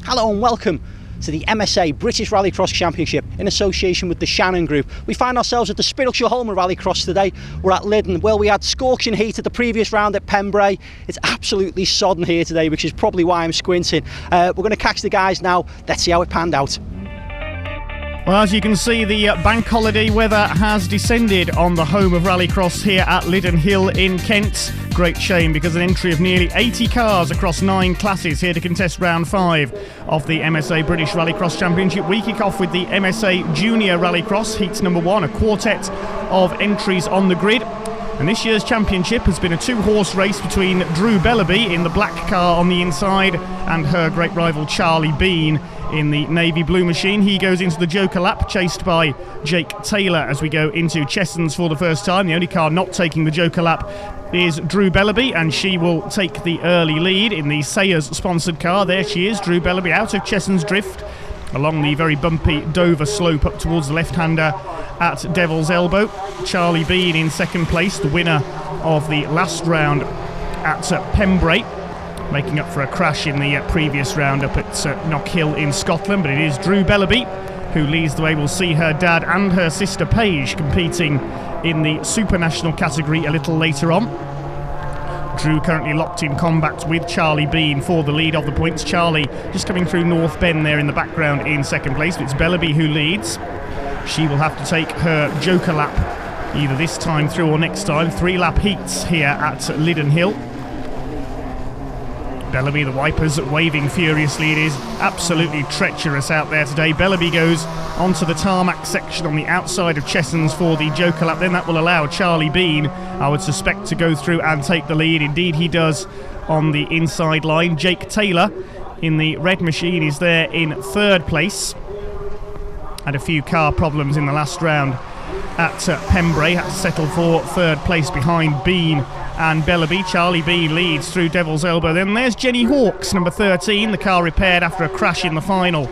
Hello and welcome to the MSA British Rallycross Championship in association with the Shannon Group. We find ourselves at the Spiritual Home of Rallycross today. We're at Lydden, where we had scorching heat at the previous round at Pembrey. It's absolutely sodden here today, which is probably why I'm squinting. We're going to catch the guys now. Let's see how it panned out. Well, as you can see, the bank holiday weather has descended on the home of Rallycross here at Lydden Hill in Kent. Great shame, because an entry of nearly 80 cars across 9 classes here to contest round 5 of the MSA British Rallycross Championship. We kick off with the MSA Junior Rallycross, heat number 1, a quartet of entries on the grid. And this year's championship has been a 2-horse race between Drew Bellaby in the black car on the inside and her great rival Charlie Bean in the navy blue machine. He goes into the Joker lap, chased by Jake Taylor as we go into Chessons for the first time. The only car not taking the Joker lap is Drew Bellaby, and she will take the early lead in the Sayers sponsored car. There she is, Drew Bellaby out of Chessons Drift along the very bumpy Dover slope up towards the left-hander at Devil's Elbow. Charlie Bean in second place, the winner of the last round at Pembrey, making up for a crash in the previous round up at Knockhill in Scotland. But it is Drew Bellaby who leads the way. We'll see her dad and her sister Paige competing in the Supernational category a little later on. Drew currently locked in combat with Charlie Bean for the lead of the points. Charlie just coming through North Bend there in the background in second place. But it's Bellaby who leads. She will have to take her Joker lap either this time through or next time. 3-lap heats here at Lydden Hill. Bellaby, the wipers waving furiously. It is absolutely treacherous out there today. Bellaby goes onto the tarmac section on the outside of Chessons for the Joker lap. Then that will allow Charlie Bean, I would suspect, to go through and take the lead. Indeed he does on the inside line. Jake Taylor in the red machine is there in third place. Had a few car problems in the last round at Pembrey. Had to settle for third place behind Bean and Bellaby. Charlie Bean leads through Devil's Elbow. Then there's Jenny Hawkes, number 13. The car repaired after a crash in the final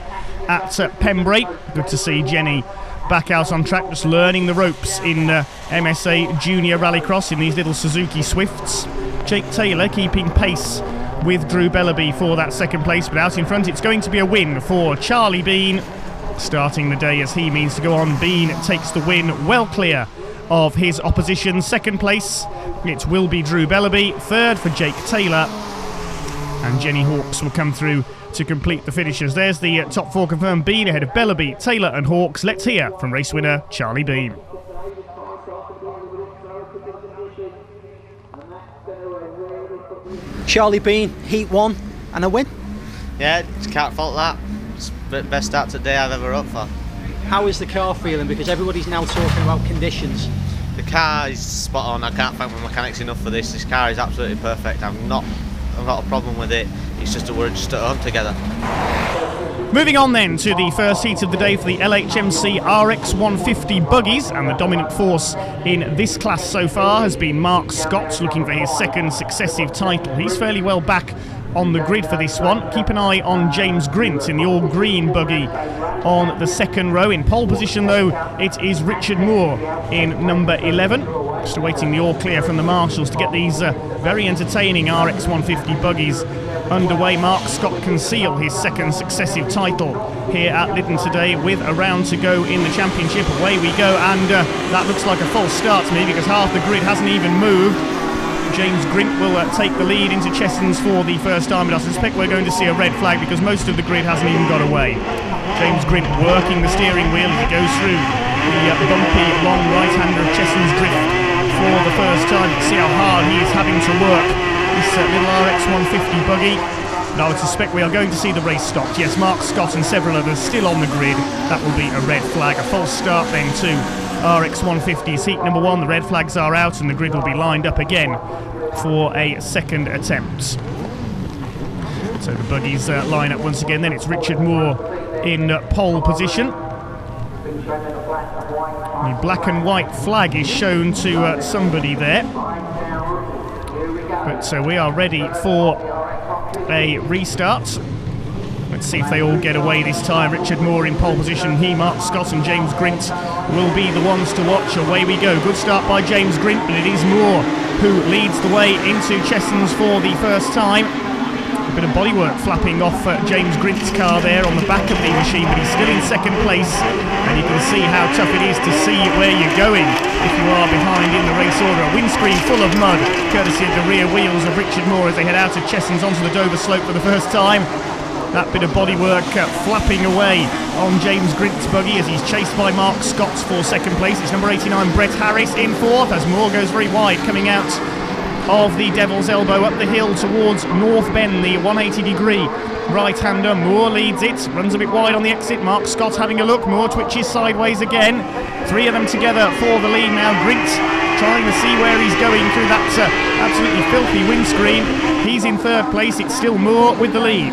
at Pembrey. Good to see Jenny back out on track, just learning the ropes in MSA Junior Rallycross in these little Suzuki Swifts. Jake Taylor keeping pace with Drew Bellaby for that second place, but out in front it's going to be a win for Charlie Bean, starting the day as he means to go on. Bean takes the win, well clear of his opposition. Second place, it will be Drew Bellaby. Third for Jake Taylor, and Jenny Hawkes will come through to complete the finishers. There's the top 4 confirmed. Bean ahead of Bellaby, Taylor and Hawkes. Let's hear from race winner Charlie Bean. Charlie Bean, heat 1 and a win. Yeah, can't fault that. It's the best start to the day I've ever up for. How is the car feeling? Because everybody's now talking about conditions. The car is spot on. I can't thank my mechanics enough for this. This car is absolutely perfect. I've not a problem with it. It's just we're just at home together. Moving on then to the first heat of the day for the LHMC RX 150 buggies, and the dominant force in this class so far has been Mark Scott, looking for his second successive title. He's fairly well back on the grid for this one. Keep an eye on James Grint in the all-green buggy on the second row. In pole position though, it is Richard Moore in number 11. Just awaiting the all-clear from the marshals to get these very entertaining RX 150 buggies underway. Mark Scott can seal his second successive title here at Lydden today with a round to go in the championship. Away we go, and that looks like a false start to me, because half the grid hasn't even moved. James Grint will take the lead into Chessons for the first time, but I suspect we're going to see a red flag because most of the grid hasn't even got away. James Grint working the steering wheel as he goes through the bumpy long right-hander of Chessons Drift for the first time. See how hard he is having to work this little RX 150 buggy. And I would suspect we are going to see the race stopped. Yes, Mark Scott and several others still on the grid. That will be a red flag. A false start then too. RX 150's heat number 1. The red flags are out and the grid will be lined up again for a second attempt. So the buggies line up once again. Then it's Richard Moore in pole position. The black and white flag is shown to somebody there. But we are ready for a restart. Let's see if they all get away this time. Richard Moore in pole position. He, Mark Scott and James Grint will be the ones to watch. Away we go. Good start by James Grint, but it is Moore who leads the way into Chessons for the first time. Bit of bodywork flapping off James Grint's car there on the back of the machine, but he's still in second place, and you can see how tough it is to see where you're going if you are behind in the race order. A windscreen full of mud, courtesy of the rear wheels of Richard Moore as they head out of Chessons onto the Dover slope for the first time. That bit of bodywork flapping away on James Grint's buggy as he's chased by Mark Scott for second place. It's number 89 Brett Harris in fourth as Moore goes very wide, coming out of the Devil's Elbow up the hill towards North Bend, the 180-degree right-hander. Moore leads it, runs a bit wide on the exit. Mark Scott having a look. Moore twitches sideways again. Three of them together for the lead now. Grint trying to see where he's going through that absolutely filthy windscreen. He's in third place. It's still Moore with the lead.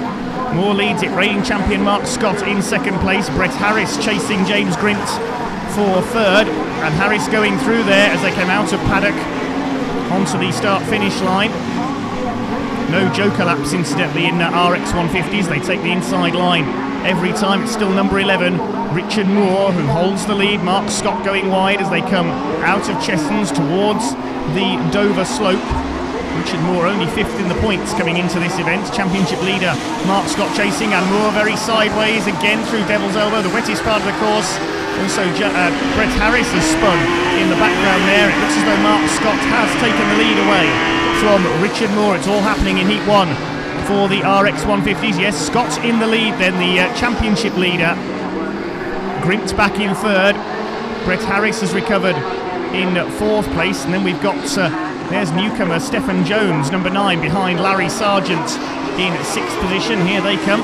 Moore leads it. Reigning champion Mark Scott in second place. Brett Harris chasing James Grint for third. And Harris going through there as they came out of paddock onto the start-finish line. No joker laps, incidentally, in RX 150s. They take the inside line every time. It's still number 11, Richard Moore, who holds the lead. Mark Scott going wide as they come out of Chessons towards the Dover slope. Richard Moore only fifth in the points coming into this event. Championship leader Mark Scott chasing, and Moore very sideways again through Devil's Elbow, the wettest part of the course. Also, Brett Harris has spun in the background there. It looks as though Mark Scott has taken the lead away from Richard Moore. It's all happening in Heat 1 for the RX 150s. Yes, Scott in the lead, then the championship leader. Grint back in third. Brett Harris has recovered in fourth place. And then we've got, there's newcomer Stephen Jones, number 9, behind Larry Sargent in sixth position. Here they come.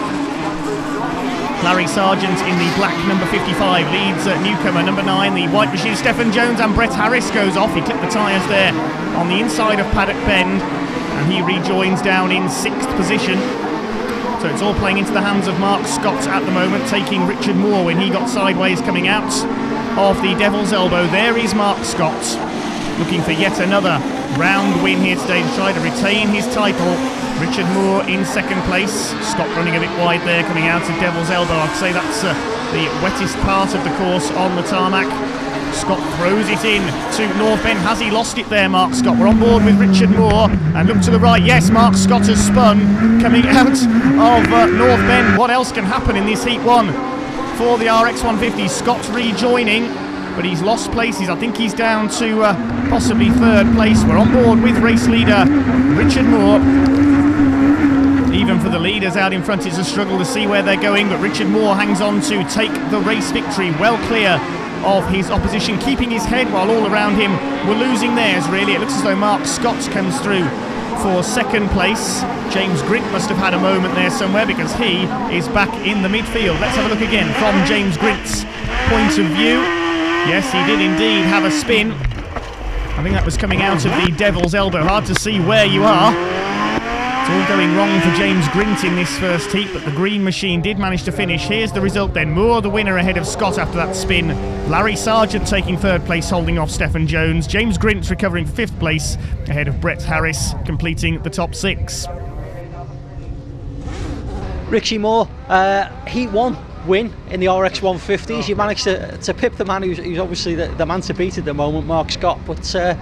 Larry Sargent in the black number 55 leads newcomer number 9, the white machine Stephen Jones, and Brett Harris goes off. He clipped the tyres there on the inside of Paddock Bend, and he rejoins down in sixth position. So it's all playing into the hands of Mark Scott at the moment, taking Richard Moore when he got sideways coming out of the Devil's Elbow. There is Mark Scott, looking for yet another round win here today to try to retain his title. Richard Moore in second place. Scott running a bit wide there coming out of Devil's Elbow. I'd say that's the wettest part of the course on the tarmac. Scott throws it in to North Bend. Has he lost it there, Mark Scott? We're on board with Richard Moore, and look to the right. Yes, Mark Scott has spun coming out of North Bend. What else can happen in this Heat 1 for the RX 150? Scott's rejoining, but he's lost places. I think he's down to possibly third place. We're on board with race leader Richard Moore. Even for the leaders out in front, it's a struggle to see where they're going, but Richard Moore hangs on to take the race victory, well clear of his opposition, keeping his head while all around him were losing theirs, really. It looks as though Mark Scott comes through for second place. James Grint must have had a moment there somewhere because he is back in the midfield. Let's have a look again from James Grint's point of view. Yes, he did indeed have a spin. I think that was coming out of the Devil's Elbow. Hard to see where you are. It's all going wrong for James Grint in this first heat, but the green machine did manage to finish. Here's the result then. Moore the winner ahead of Scott after that spin. Larry Sargent taking third place, holding off Stephen Jones. James Grint recovering fifth place ahead of Brett Harris, completing the top 6. Richie Moore, Heat 1 win in the RX 150s. You managed to pip the man who's obviously the man to beat at the moment, Mark Scott, but a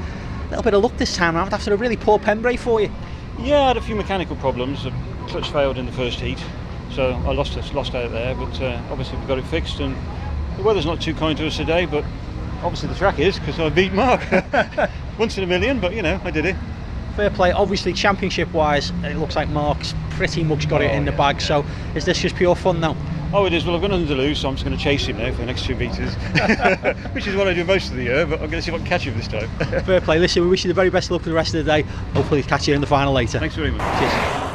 little bit of luck this time around after a really poor Pembrey for you. Yeah, I had a few mechanical problems. The clutch failed in the first heat, so I lost out there, but obviously we got it fixed, and the weather's not too kind to us today, but obviously the track is, because I beat Mark. Once in a million, but you know, I did it. Fair play. Obviously championship wise it looks like Mark's pretty much got it in the bag, so is this just pure fun now? Oh, it is. Well, I've got nothing to lose, so I'm just going to chase him now for the next 2 metres, which is what I do most of the year, but I'm going to see if I can catch him this time. Fair play. Listen, we wish you the very best of luck for the rest of the day. Hopefully catch you in the final later. Thanks very much. Cheers.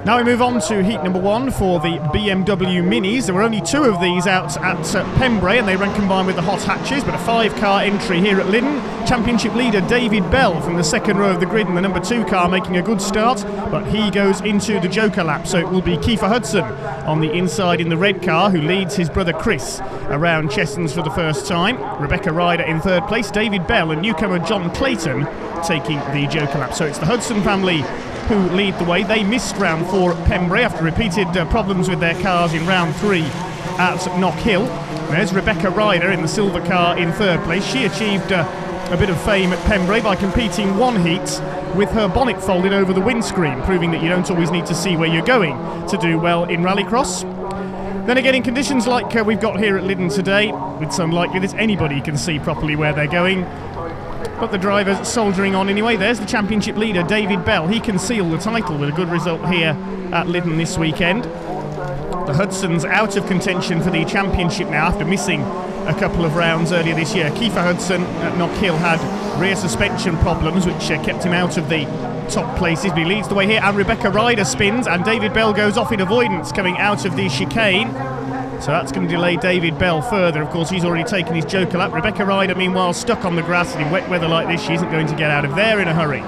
Now we move on to heat number 1 for the BMW Minis. There were only 2 of these out at Pembrey, and they run combined with the hot hatches, but a 5-car entry here at Lydden. Championship leader David Bell from the second row of the grid in the number 2 car making a good start, but he goes into the joker lap, so it will be Kiefer Hudson on the inside in the red car who leads his brother Chris around Chessons for the first time. Rebecca Ryder in third place, David Bell and newcomer John Clayton taking the joker lap. So it's the Hudson family who lead the way. They missed round 4 at Pembrey after repeated problems with their cars in round 3 at Knock Hill. There's Rebecca Ryder in the silver car in third place. She achieved a bit of fame at Pembrey by competing 1 heat with her bonnet folded over the windscreen, proving that you don't always need to see where you're going to do well in Rallycross. Then again, in conditions like we've got here at Lydden today, it's unlikely that anybody can see properly where they're going. But the driver's soldiering on anyway. There's the championship leader, David Bell. He can seal the title with a good result here at Lydden this weekend. The Hudson's out of contention for the championship now after missing a couple of rounds earlier this year. Kiefer Hudson at Knock Hill had rear suspension problems which kept him out of the top places, but he leads the way here, and Rebecca Ryder spins, and David Bell goes off in avoidance coming out of the chicane. So that's going to delay David Bell further. Of course, he's already taken his joker lap. Rebecca Ryder, meanwhile, stuck on the grass, and in wet weather like this, she isn't going to get out of there in a hurry.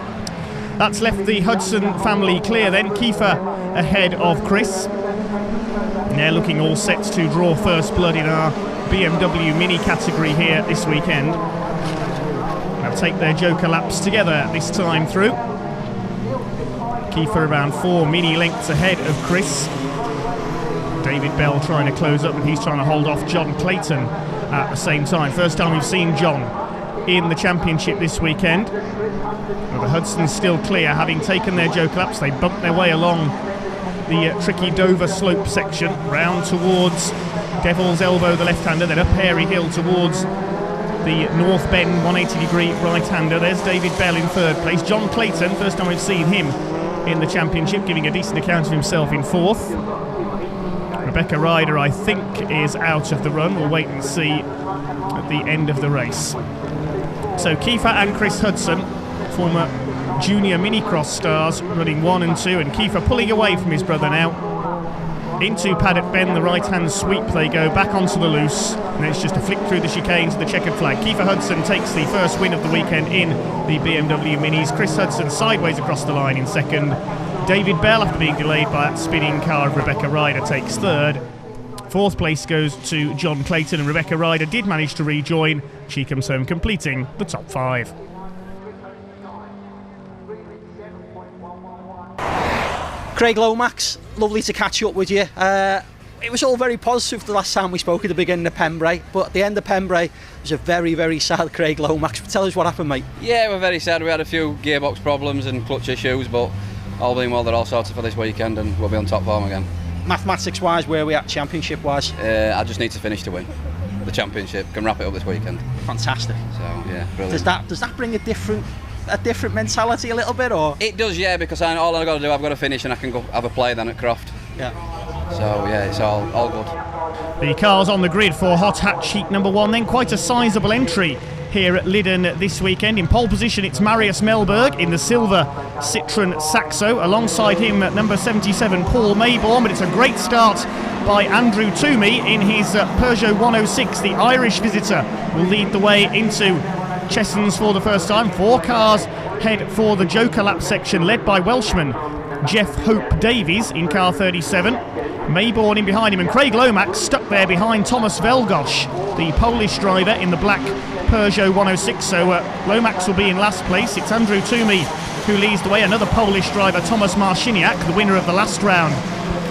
That's left the Hudson family clear then. Kiefer ahead of Chris. And they're looking all set to draw first blood in our BMW Mini category here this weekend. They'll take their joker laps together this time through. Kiefer around 4 mini lengths ahead of Chris. David Bell trying to close up, but he's trying to hold off John Clayton at the same time. First time we've seen John in the championship this weekend. Well, the Hudson's still clear, having taken their joker laps. They bumped their way along the tricky Dover slope section, round towards Devil's Elbow, the left-hander, then up Hairy Hill towards the North Bend 180-degree right-hander. There's David Bell in third place. John Clayton, first time we've seen him in the championship, giving a decent account of himself in fourth. Rebecca Ryder, I think, is out of the run. We'll wait and see at the end of the race. So Kiefer and Chris Hudson, former junior mini-cross stars, running 1 and 2, and Kiefer pulling away from his brother now. Into Paddock Bend, the right-hand sweep they go, back onto the loose, and it's just a flick through the chicane to the checkered flag. Kiefer Hudson takes the first win of the weekend in the BMW Minis. Chris Hudson sideways across the line in second. David Bell, after being delayed by that spinning car of Rebecca Ryder, takes third. Fourth place goes to John Clayton, and Rebecca Ryder did manage to rejoin. She comes home completing the top 5. Craig Lomax, lovely to catch up with you. It was all very positive the last time we spoke at the beginning of Pembrey, but at the end of Pembrey, it was a very, very sad Craig Lomax. Tell us what happened, mate. Yeah, we're very sad. We had a few gearbox problems and clutch issues, but all being well, they're all sorted for this weekend and we'll be on top form again. Mathematics-wise, where are we at championship-wise? I just need to finish to win the championship. Can wrap it up this weekend. Fantastic. So, yeah, brilliant. Does that bring a different mentality a little bit, or? It does, yeah, because all I've got to do, I've got to finish and I can go have a play then at Croft. Yeah. So yeah, it's all good. The cars on the grid for Hot Hatch Heat number 1, then quite a sizeable entry here at Lydden this weekend. In pole position, it's Marius Melberg in the silver Citroen Saxo. Alongside him, number 77, Paul Mayborn, but it's a great start by Andrew Toomey in his Peugeot 106. The Irish visitor will lead the way into Chessons for the first time. 4 cars head for the joker lap section, led by Welshman Jeff Hope Davies in car 37. Mayborn in behind him, and Craig Lomax stuck there behind Thomas Velgosh, the Polish driver in the black Peugeot 106. So Lomax will be in last place. It's Andrew Toomey who leads the way. Another Polish driver, Thomas Marciniak, the winner of the last round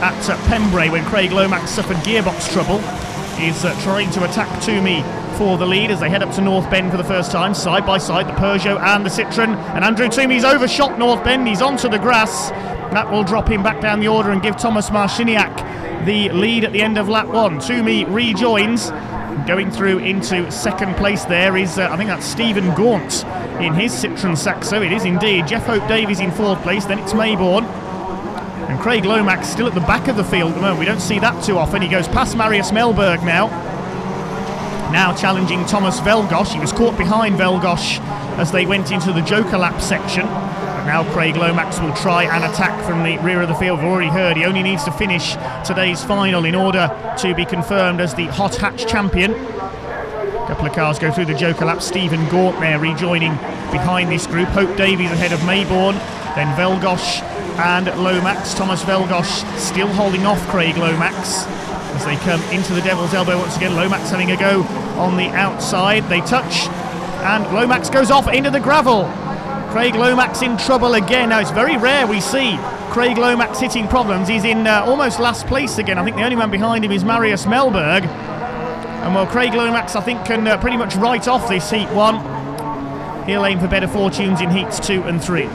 at Pembrey when Craig Lomax suffered gearbox trouble, is trying to attack Toomey for the lead as they head up to North Bend for the first time, side by side, the Peugeot and the Citroen. And Andrew Toomey's overshot North Bend. He's onto the grass. That will drop him back down the order and give Thomas Marciniak the lead at the end of lap 1. Toomey rejoins. Going through into second place there is, I think that's Stephen Gaunt in his Citroen Saxo. It is indeed. Jeff Hope Davies in fourth place, then it's Mayborn. And Craig Lomax still at the back of the field at the moment. We don't see that too often. He goes past Marius Melberg now. Now challenging Thomas Velgosh. He was caught behind Velgosh as they went into the joker lap section. But now Craig Lomax will try and attack from the rear of the field. We've already heard he only needs to finish today's final in order to be confirmed as the Hot Hatch champion. A couple of cars go through the joker lap. Stephen Gaunt there rejoining behind this group. Hope Davies ahead of Mayborn. Then Velgosh and Lomax. Thomas Velgosh still holding off Craig Lomax as they come into the Devil's Elbow once again. Lomax having a go on the outside. They touch and Lomax goes off into the gravel. Craig Lomax in trouble again. Now it's very rare we see Craig Lomax hitting problems. He's in almost last place again. I think the only man behind him is Marius Melberg. And well, Craig Lomax I think can pretty much write off this heat 1. He'll aim for better fortunes in heats 2 and 3.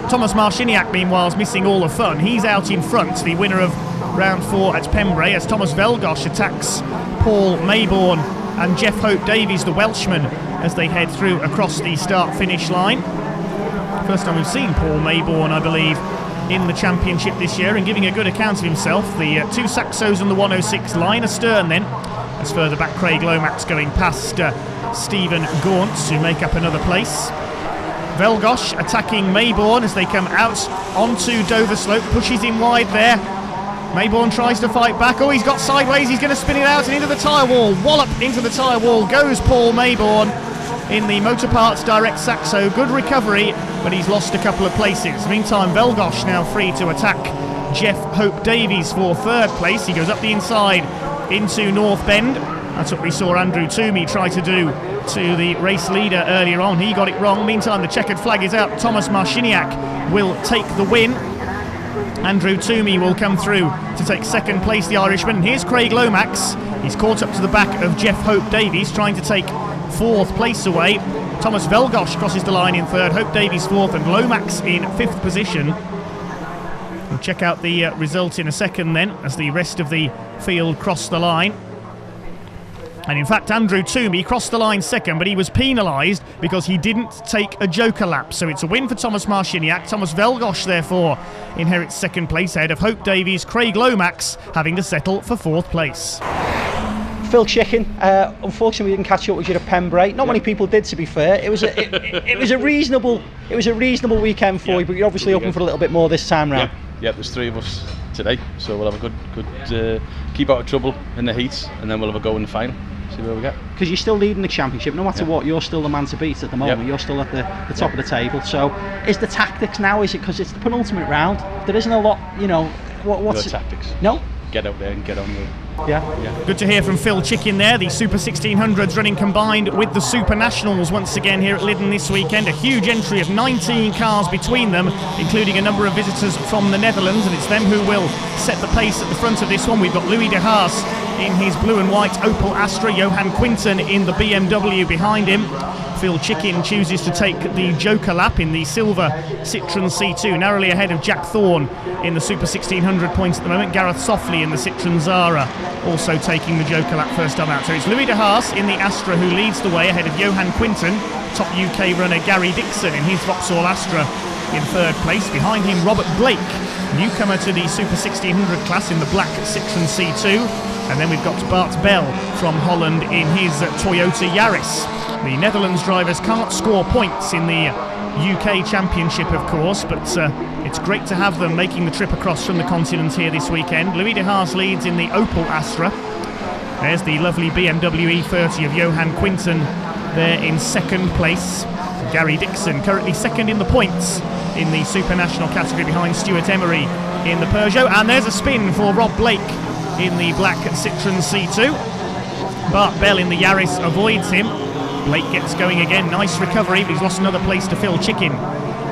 Thomas Marciniak, meanwhile, is missing all the fun. He's out in front, the winner of round 4 at Pembrey, as Thomas Velgosh attacks Paul Maybourne and Jeff Hope Davies, the Welshman, as they head through across the start-finish line. First time we've seen Paul Maybourne, I believe, in the championship this year, and giving a good account of himself. The 2 Saxos on the 106 line astern then, as further back Craig Lomax going past Stephen Gaunt to make up another place. Velgosh attacking Maybourne as they come out onto Dover Slope, pushes him wide there. Maybourne tries to fight back. Oh, he's got sideways, he's going to spin it out and into the tyre wall. Wallop into the tyre wall goes Paul Maybourne in the Motor Parts Direct Saxo. Good recovery, but he's lost a couple of places. Meantime, Velgosh now free to attack Jeff Hope Davies for 3rd place. He goes up the inside into North Bend. That's what we saw Andrew Toomey try to do to the race leader earlier on. He got it wrong. Meantime, the checkered flag is out. Thomas Marciniak will take the win. Andrew Toomey will come through to take 2nd place, the Irishman. And here's Craig Lomax. He's caught up to the back of Jeff Hope Davies, trying to take 4th place away. Thomas Velgosh crosses the line in 3rd, Hope Davies 4th, and Lomax in 5th position. We'll check out the result in a second then, as the rest of the field cross the line. And in fact, Andrew Toomey crossed the line 2nd, but he was penalised because he didn't take a joker lap. So it's a win for Thomas Marciniak. Thomas Velgosh, therefore, inherits 2nd place ahead of Hope Davies. Craig Lomax having to settle for 4th place. Phil Chicken, unfortunately we didn't catch up with you at Pembrey. Not many people did, to be fair. It was a reasonable weekend for you, but you're obviously hoping for a little bit more this time round. Yeah, there's 3 of us today, so we'll have a good keep out of trouble in the heats, and then we'll have a go in the final. See where we get. Because you're still leading the championship, no matter what, you're still the man to beat at the moment. You're still at the top of the table. So, is the tactics now? Is it because it's the penultimate round? There isn't a lot, what's no tactics? No. Get out there and get on with it. Yeah. Good to hear from Phil Chicken there. The Super 1600s running combined with the Supernationals once again here at Lydden this weekend. A huge entry of 19 cars between them, including a number of visitors from the Netherlands, and it's them who will set the pace at the front of this one. We've got Louis de Haas in his blue and white Opel Astra, Johan Quinten in the BMW behind him. Phil Chicken chooses to take the joker lap in the silver Citroen C2, narrowly ahead of Jack Thorne in the Super 1600 points at the moment. Gareth Softly in the Citroen Zara also taking the joker lap first time out. So it's Louis de Haas in the Astra who leads the way ahead of Johan Quinten. Top UK runner Gary Dixon in his Vauxhall Astra in 3rd place. Behind him Robert Blake, newcomer to the Super 1600 class in the black Citroen C2. And then we've got Bart Bell from Holland in his Toyota Yaris. The Netherlands drivers can't score points in the UK Championship, of course, but it's great to have them making the trip across from the continent here this weekend. Louis de Haas leads in the Opel Astra. There's the lovely BMW E30 of Johan Quinten there in 2nd place. Gary Dixon currently 2nd in the points in the Supernational category behind Stuart Emery in the Peugeot. And there's a spin for Rob Blake in the black Citroen C2. Bart Bell in the Yaris avoids him. Blake gets going again, nice recovery, but he's lost another place to Phil Chicken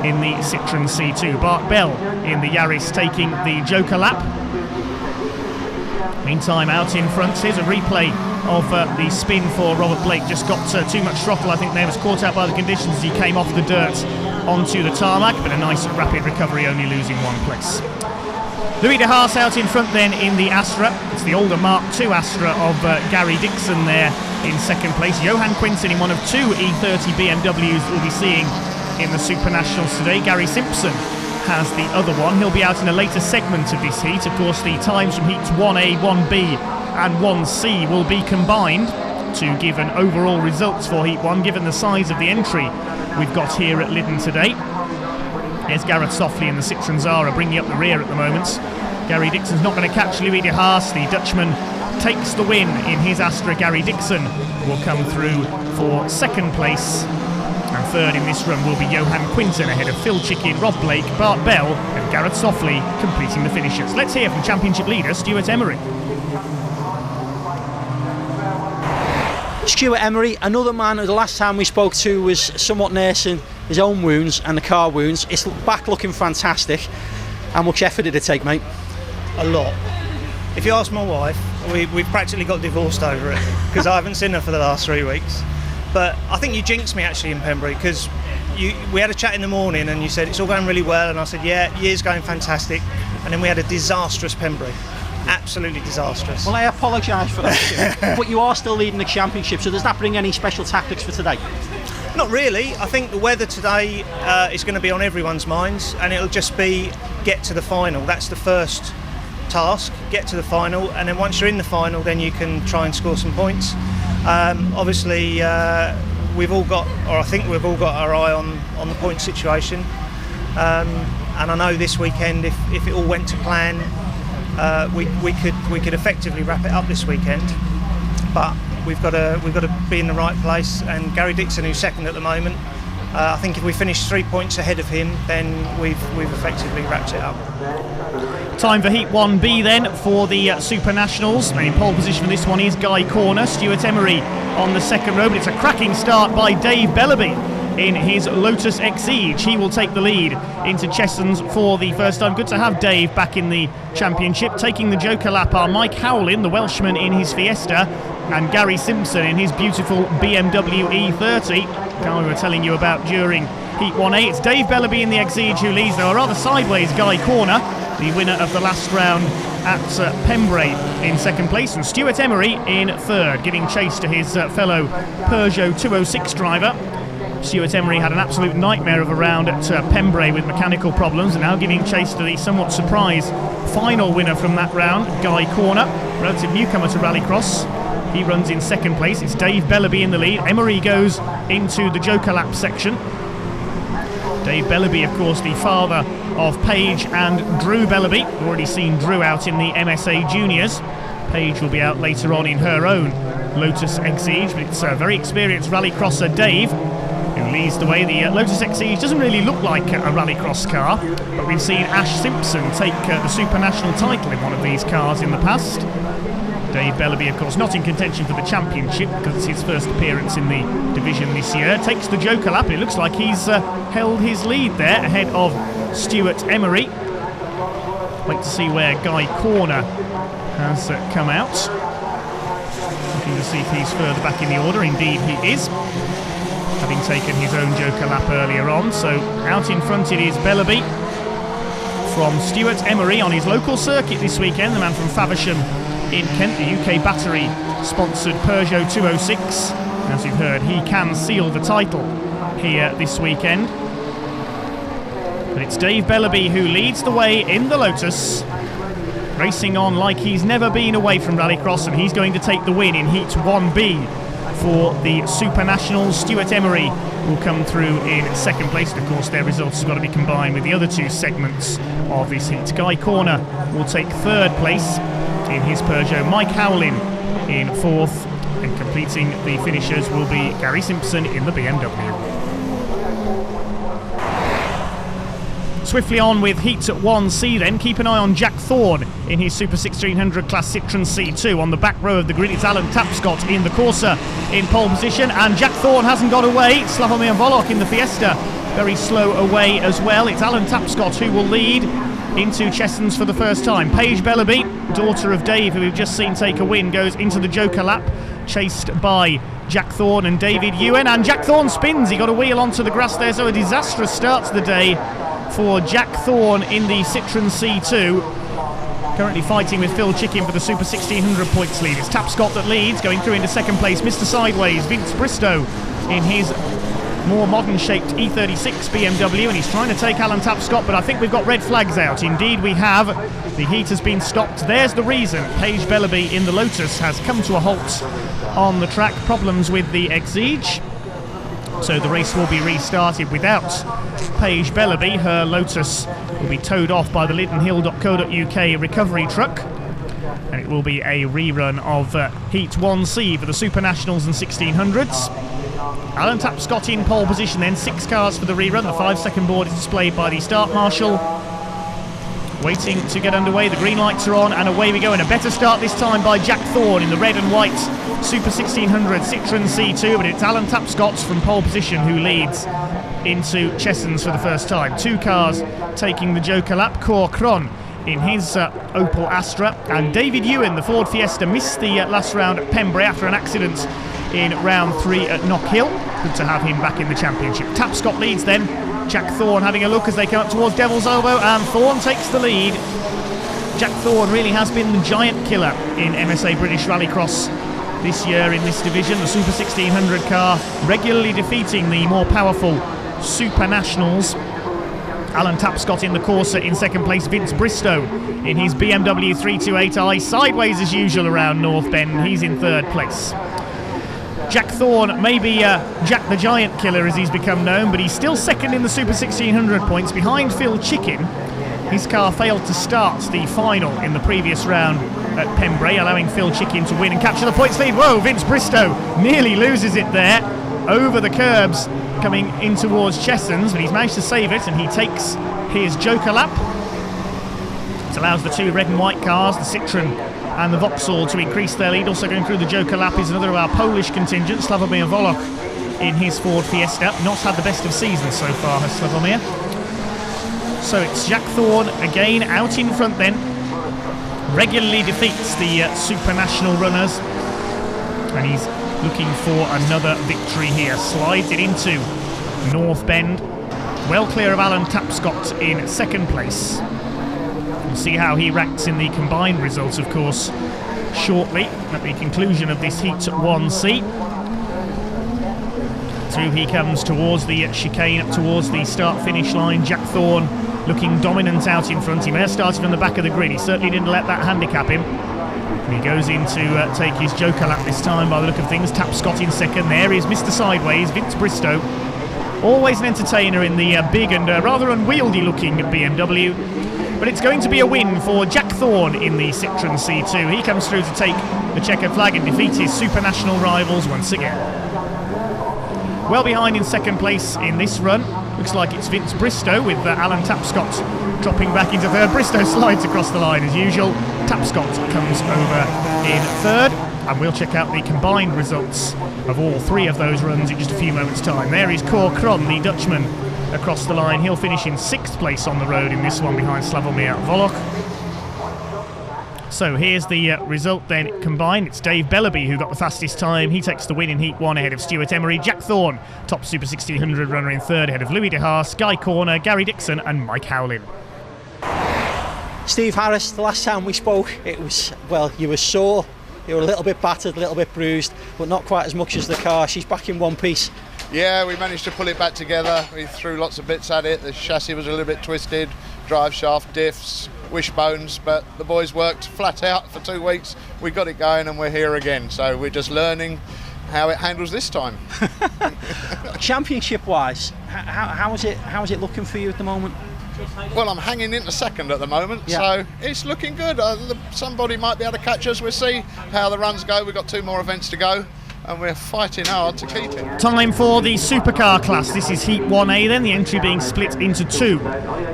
in the Citroen C2. Bart Bell in the Yaris taking the joker lap. Meantime, out in front, here's a replay of the spin for Robert Blake. Just got too much throttle, I think there, was caught out by the conditions as he came off the dirt onto the tarmac, but a nice rapid recovery, only losing 1 place. Louis de Haas out in front then in the Astra. It's the older Mark II Astra of Gary Dixon there in 2nd place. Johan Quinten in one of 2 E30 BMWs we'll be seeing in the Supernationals today. Gary Simpson has the other one. He'll be out in a later segment of this heat. Of course, the times from heats 1A, 1B and 1C will be combined to give an overall results for heat 1, given the size of the entry we've got here at Lydden today. There's Gareth Softly in the Citroen Zara bringing up the rear at the moment. Gary Dixon's not going to catch Louis de Haas. The Dutchman takes the win in his Astra. Gary Dixon will come through for 2nd place. And 3rd in this run will be Johan Quinten ahead of Phil Chicken, Rob Blake, Bart Bell and Gareth Softly completing the finishers. Let's hear from Championship leader Stuart Emery. Stuart Emery, another man who the last time we spoke to was somewhat nursing his own wounds and the car wounds. It's back looking fantastic. How much effort did it take, mate? A lot. If you ask my wife, we've practically got divorced over it because I haven't seen her for the last 3 weeks. But I think you jinxed me actually in Pembrey because we had a chat in the morning, and you said it's all going really well, and I said, yeah, year's going fantastic, and then we had a disastrous Pembrey. Absolutely disastrous. Well, I apologise for that, Stuart, but you are still leading the championship, so does that bring any special tactics for today? Not really. I think the weather today is going to be on everyone's minds, and it'll just be get to the final. That's the first task, get to the final, and then once you're in the final, then you can try and score some points. Obviously, we've all got, or I think we've all got our eye on the point situation, and I know this weekend, if it all went to plan, we could effectively wrap it up this weekend, but we've got to be in the right place. And Gary Dixon, who's second at the moment, I think if we finish 3 points ahead of him, then we've effectively wrapped it up. Time for Heat 1B then for the Supernationals. In pole position for this one is Guy Corner. Stuart Emery on the second row, but it's a cracking start by Dave Bellaby in his Lotus Exige. He will take the lead into Chessons for the first time. Good to have Dave back in the championship. Taking the Joker lap are Mike Howlin, the Welshman, in his Fiesta, and Gary Simpson in his beautiful BMW E30, car we were telling you about during Heat 1A. It's Dave Bellaby in the Exige who leads, though a rather sideways Guy Corner, the winner of the last round at Pembrey, in second place, and Stuart Emery in third, giving chase to his fellow Peugeot 206 driver. Stuart Emery had an absolute nightmare of a round at Pembrey with mechanical problems, and now giving chase to the somewhat surprise final winner from that round, Guy Corner, relative newcomer to Rallycross. He runs in second place. It's Dave Bellaby in the lead. Emery goes into the Joker lap section. Dave Bellaby, of course, the father of Paige and Drew Bellaby. We've already seen Drew out in the MSA Juniors. Paige will be out later on in her own Lotus Exige, but it's a very experienced rallycrosser, Dave, who leads the way. The Lotus Exige doesn't really look like a rallycross car, but we've seen Ash Simpson take the Supernational title in one of these cars in the past. Dave Bellaby, of course, not in contention for the championship because it's his first appearance in the division this year. Takes the Joker lap. It looks like he's held his lead there ahead of Stuart Emery. Wait to see where Guy Corner has come out. Looking to see if he's further back in the order. Indeed he is, having taken his own Joker lap earlier on. So out in front it is Bellaby from Stuart Emery on his local circuit this weekend, the man from Faversham in Kent, the UK battery sponsored Peugeot 206. As you've heard, he can seal the title here this weekend. But it's Dave Bellaby who leads the way in the Lotus, racing on like he's never been away from Rallycross, and he's going to take the win in Heat 1B for the Supernationals. Stuart Emery will come through in second place, and of course their results have got to be combined with the other two segments of this heat. Guy Corner will take third place in his Peugeot, Mike Howlin in fourth, and completing the finishers will be Gary Simpson in the BMW. Swiftly on with Heat at 1C then. Keep an eye on Jack Thorne in his Super 1600 class Citroen C2. On the back row of the grid, it's Alan Tapscott in the Corsa in pole position, and Jack Thorne hasn't got away. Slavomir Volok in the Fiesta, very slow away as well. It's Alan Tapscott who will lead into Chessons for the first time. Paige Bellaby, daughter of Dave, who we've just seen take a win, goes into the Joker lap, chased by Jack Thorne and David Ewan, and Jack Thorne spins. He got a wheel onto the grass there, so a disastrous start to the day for Jack Thorne in the Citroen C2. Currently fighting with Phil Chicken for the Super 1600 points lead. It's Tapscott that leads, going through into second place. Mr. Sideways, Vince Bristow in his more modern shaped E36 BMW, and he's trying to take Alan Tapscott, but I think we've got red flags out. Indeed we have. The heat has been stopped. There's the reason. Paige Bellaby in the Lotus has come to a halt on the track. Problems with the Exige, so the race will be restarted without Paige Bellaby. Her Lotus will be towed off by the LyddenHill.co.uk recovery truck, and it will be a rerun of Heat 1C for the Supernationals and 1600s. Alan Tapscott in pole position then, 6 cars for the rerun. The 5-second board is displayed by the start marshal. Waiting to get underway, the green lights are on, and away we go. And a better start this time by Jack Thorne in the red and white Super 1600 Citroen C2, but it's Alan Tapscott from pole position who leads into Chessons for the first time. 2 cars taking the Joker lap. Cor Cron in his Opel Astra, and David Ewan, the Ford Fiesta, missed the last round at Pembrey after an accident in round 3 at Knock Hill. Good to have him back in the championship. Tapscott leads then. Jack Thorne having a look as they come up towards Devil's Elbow, and Thorne takes the lead. Jack Thorne really has been the giant killer in MSA British Rallycross this year in this division. The Super 1600 car regularly defeating the more powerful Supernationals. Alan Tapscott in the Corsa in second place. Vince Bristow in his BMW 328i sideways as usual around North Bend. He's in third place. Jack Thorne, maybe Jack the Giant Killer as he's become known, but he's still second in the Super 1600 points behind Phil Chicken. His car failed to start the final in the previous round at Pembrey, allowing Phil Chicken to win and capture the points lead. Whoa, Vince Bristow nearly loses it there over the curbs coming in towards Chessons, but he's managed to save it, and he takes his Joker lap. It allows the two red and white cars, the Citroen and the Vauxhall, to increase their lead. Also going through the Joker lap is another of our Polish contingent, Slavomir Volok in his Ford Fiesta. Not had the best of seasons so far, has Slavomir. So it's Jack Thorne again out in front then. Regularly defeats the Supernational runners, and he's looking for another victory here. Slides it into North Bend, well clear of Alan Tapscott in second place. We'll see how he ranks in the combined results, of course, shortly at the conclusion of this Heat 1C. Through he comes towards the chicane, up towards the start-finish line. Jack Thorne looking dominant out in front. He may have started from the back of the grid. He certainly didn't let that handicap him. And he goes in to take his Joker lap this time by the look of things. Tapscott in second. There is Mr. Sideways, Vince Bristow. Always an entertainer in the big and rather unwieldy looking BMW. But it's going to be a win for Jack Thorne in the Citroen C2. He comes through to take the checkered flag and defeat his Supernational rivals once again. Well behind in second place in this run. Looks like it's Vince Bristow with Alan Tapscott dropping back into third. Bristow slides across the line as usual. Tapscott comes over in third. And we'll check out the combined results of all three of those runs in just a few moments' time. There is Cor Kron, the Dutchman, across the line. He'll finish in sixth place on the road in this one behind Slavomir Volok. So here's the result then combined. It's Dave Bellaby who got the fastest time. He takes the win in Heat 1 ahead of Stuart Emery. Jack Thorne, top Super 1600 runner, in third ahead of Louis De Haas, Guy Corner, Gary Dixon and Mike Howlin. Steve Harris, the last time we spoke, it was, well, you were sore, you were a little bit battered, a little bit bruised, but not quite as much as the car. She's back in one piece. Yeah, we managed to pull it back together. We threw lots of bits at it. The chassis was a little bit twisted, drive shaft, diffs, wishbones, but the boys worked flat out for 2 weeks. We got it going and we're here again. So we're just learning how it handles this time. Championship-wise, how is it looking for you at the moment? Well, I'm hanging into second at the moment, yeah. So it's looking good. Somebody might be able to catch us. We'll see how the runs go. We've got 2 more events to go, and we're fighting hard to keep it. Time for the Supercar class. This is Heat 1A then, the entry being split into 2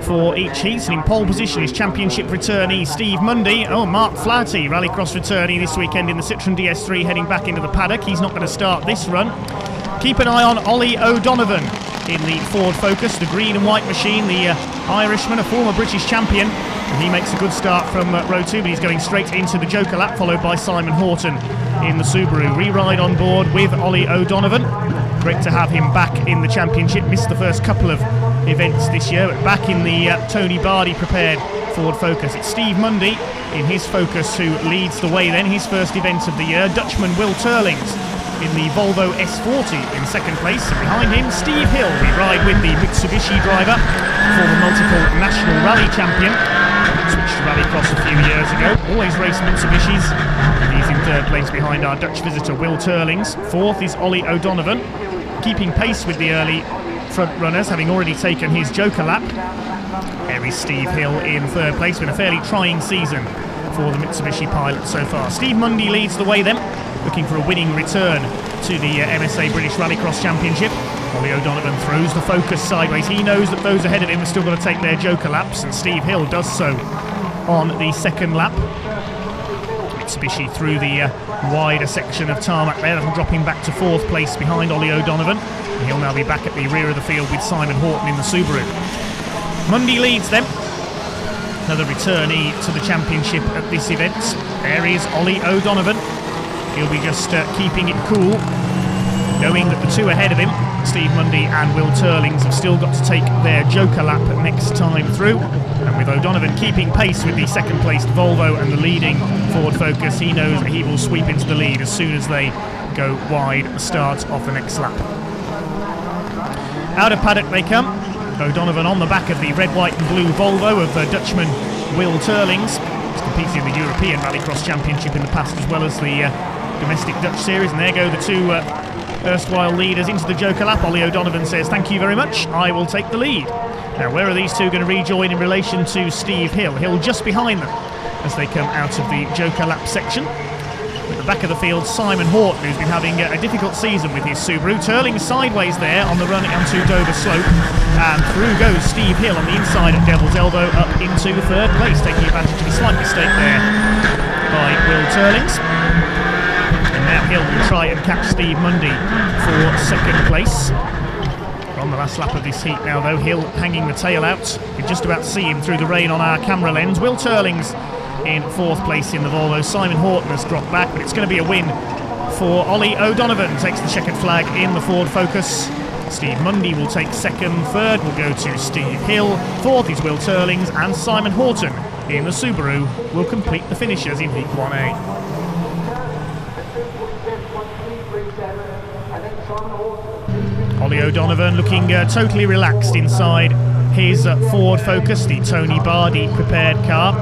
for each heat. And in pole position is Championship returnee Steve Mundy. Oh, Mark Flaherty, Rallycross returnee this weekend in the Citroen DS3, heading back into the paddock. He's not going to start this run. Keep an eye on Ollie O'Donovan in the Ford Focus, the green and white machine, the Irishman, a former British champion. And he makes a good start from row 2, but he's going straight into the Joker lap, followed by Simon Horton in the Subaru. Re-ride on board with Ollie O'Donovan. Great to have him back in the championship. Missed the first couple of events this year, but back in the Tony Bardi prepared Ford Focus. It's Steve Mundy in his Focus who leads the way then, his first event of the year. Dutchman Will Turlings in the Volvo S40 in second place, and behind him Steve Hill. We ride with the Mitsubishi driver, former multiple national rally champion, switched to Rallycross a few years ago, always raced Mitsubishis. He's in third place behind our Dutch visitor Will Turlings. Fourth is Ollie O'Donovan, keeping pace with the early front runners, having already taken his Joker lap. There is Steve Hill in third place, with a fairly trying season for the Mitsubishi pilot so far. Steve Mundy leads the way then, looking for a winning return to the MSA British Rallycross Championship. Ollie O'Donovan throws the Focus sideways. He knows that those ahead of him are still going to take their Joker laps, and Steve Hill does so on the second lap. Mitsubishi through the wider section of tarmac there, that'll drop him back to fourth place behind Ollie O'Donovan. And he'll now be back at the rear of the field with Simon Horton in the Subaru. Mundy leads them. Another returnee to the championship at this event. There is Ollie O'Donovan. He'll be just keeping it cool. knowing that the two ahead of him, Steve Mundy and Will Turlings, have still got to take their joker lap next time through. And with O'Donovan keeping pace with the second placed Volvo and the leading Ford Focus, he knows that he will sweep into the lead as soon as they go wide at the start of the next lap. Out of paddock they come. O'Donovan on the back of the red, white and blue Volvo of Dutchman Will Turlings. He's competed in the European Rallycross Championship in the past as well as the domestic Dutch series, and there go the two erstwhile leaders into the joker lap. Ollie O'Donovan says, "Thank you very much, I will take the lead." Now, where are these two going to rejoin in relation to Steve Hill? Hill just behind them as they come out of the joker lap section. At the back of the field, Simon Horton, who's been having a difficult season with his Subaru. Turling sideways there on the run onto Dover Slope, and through goes Steve Hill on the inside at Devil's Elbow up into third place, taking advantage of a slight mistake there by Will Turlings. And now Hill will try and catch Steve Mundy for second place. We're on the last lap of this heat now though, Hill hanging the tail out. You can just about see him through the rain on our camera lens. Will Turlings in fourth place in the Volvo. Simon Horton has dropped back, but it's going to be a win for Ollie O'Donovan. Takes the checkered flag in the Ford Focus. Steve Mundy will take second. Third will go to Steve Hill. Fourth is Will Turlings, and Simon Horton in the Subaru will complete the finishers in Heat 1A. Ollie O'Donovan looking totally relaxed inside his Ford Focus, the Tony Bardi prepared car.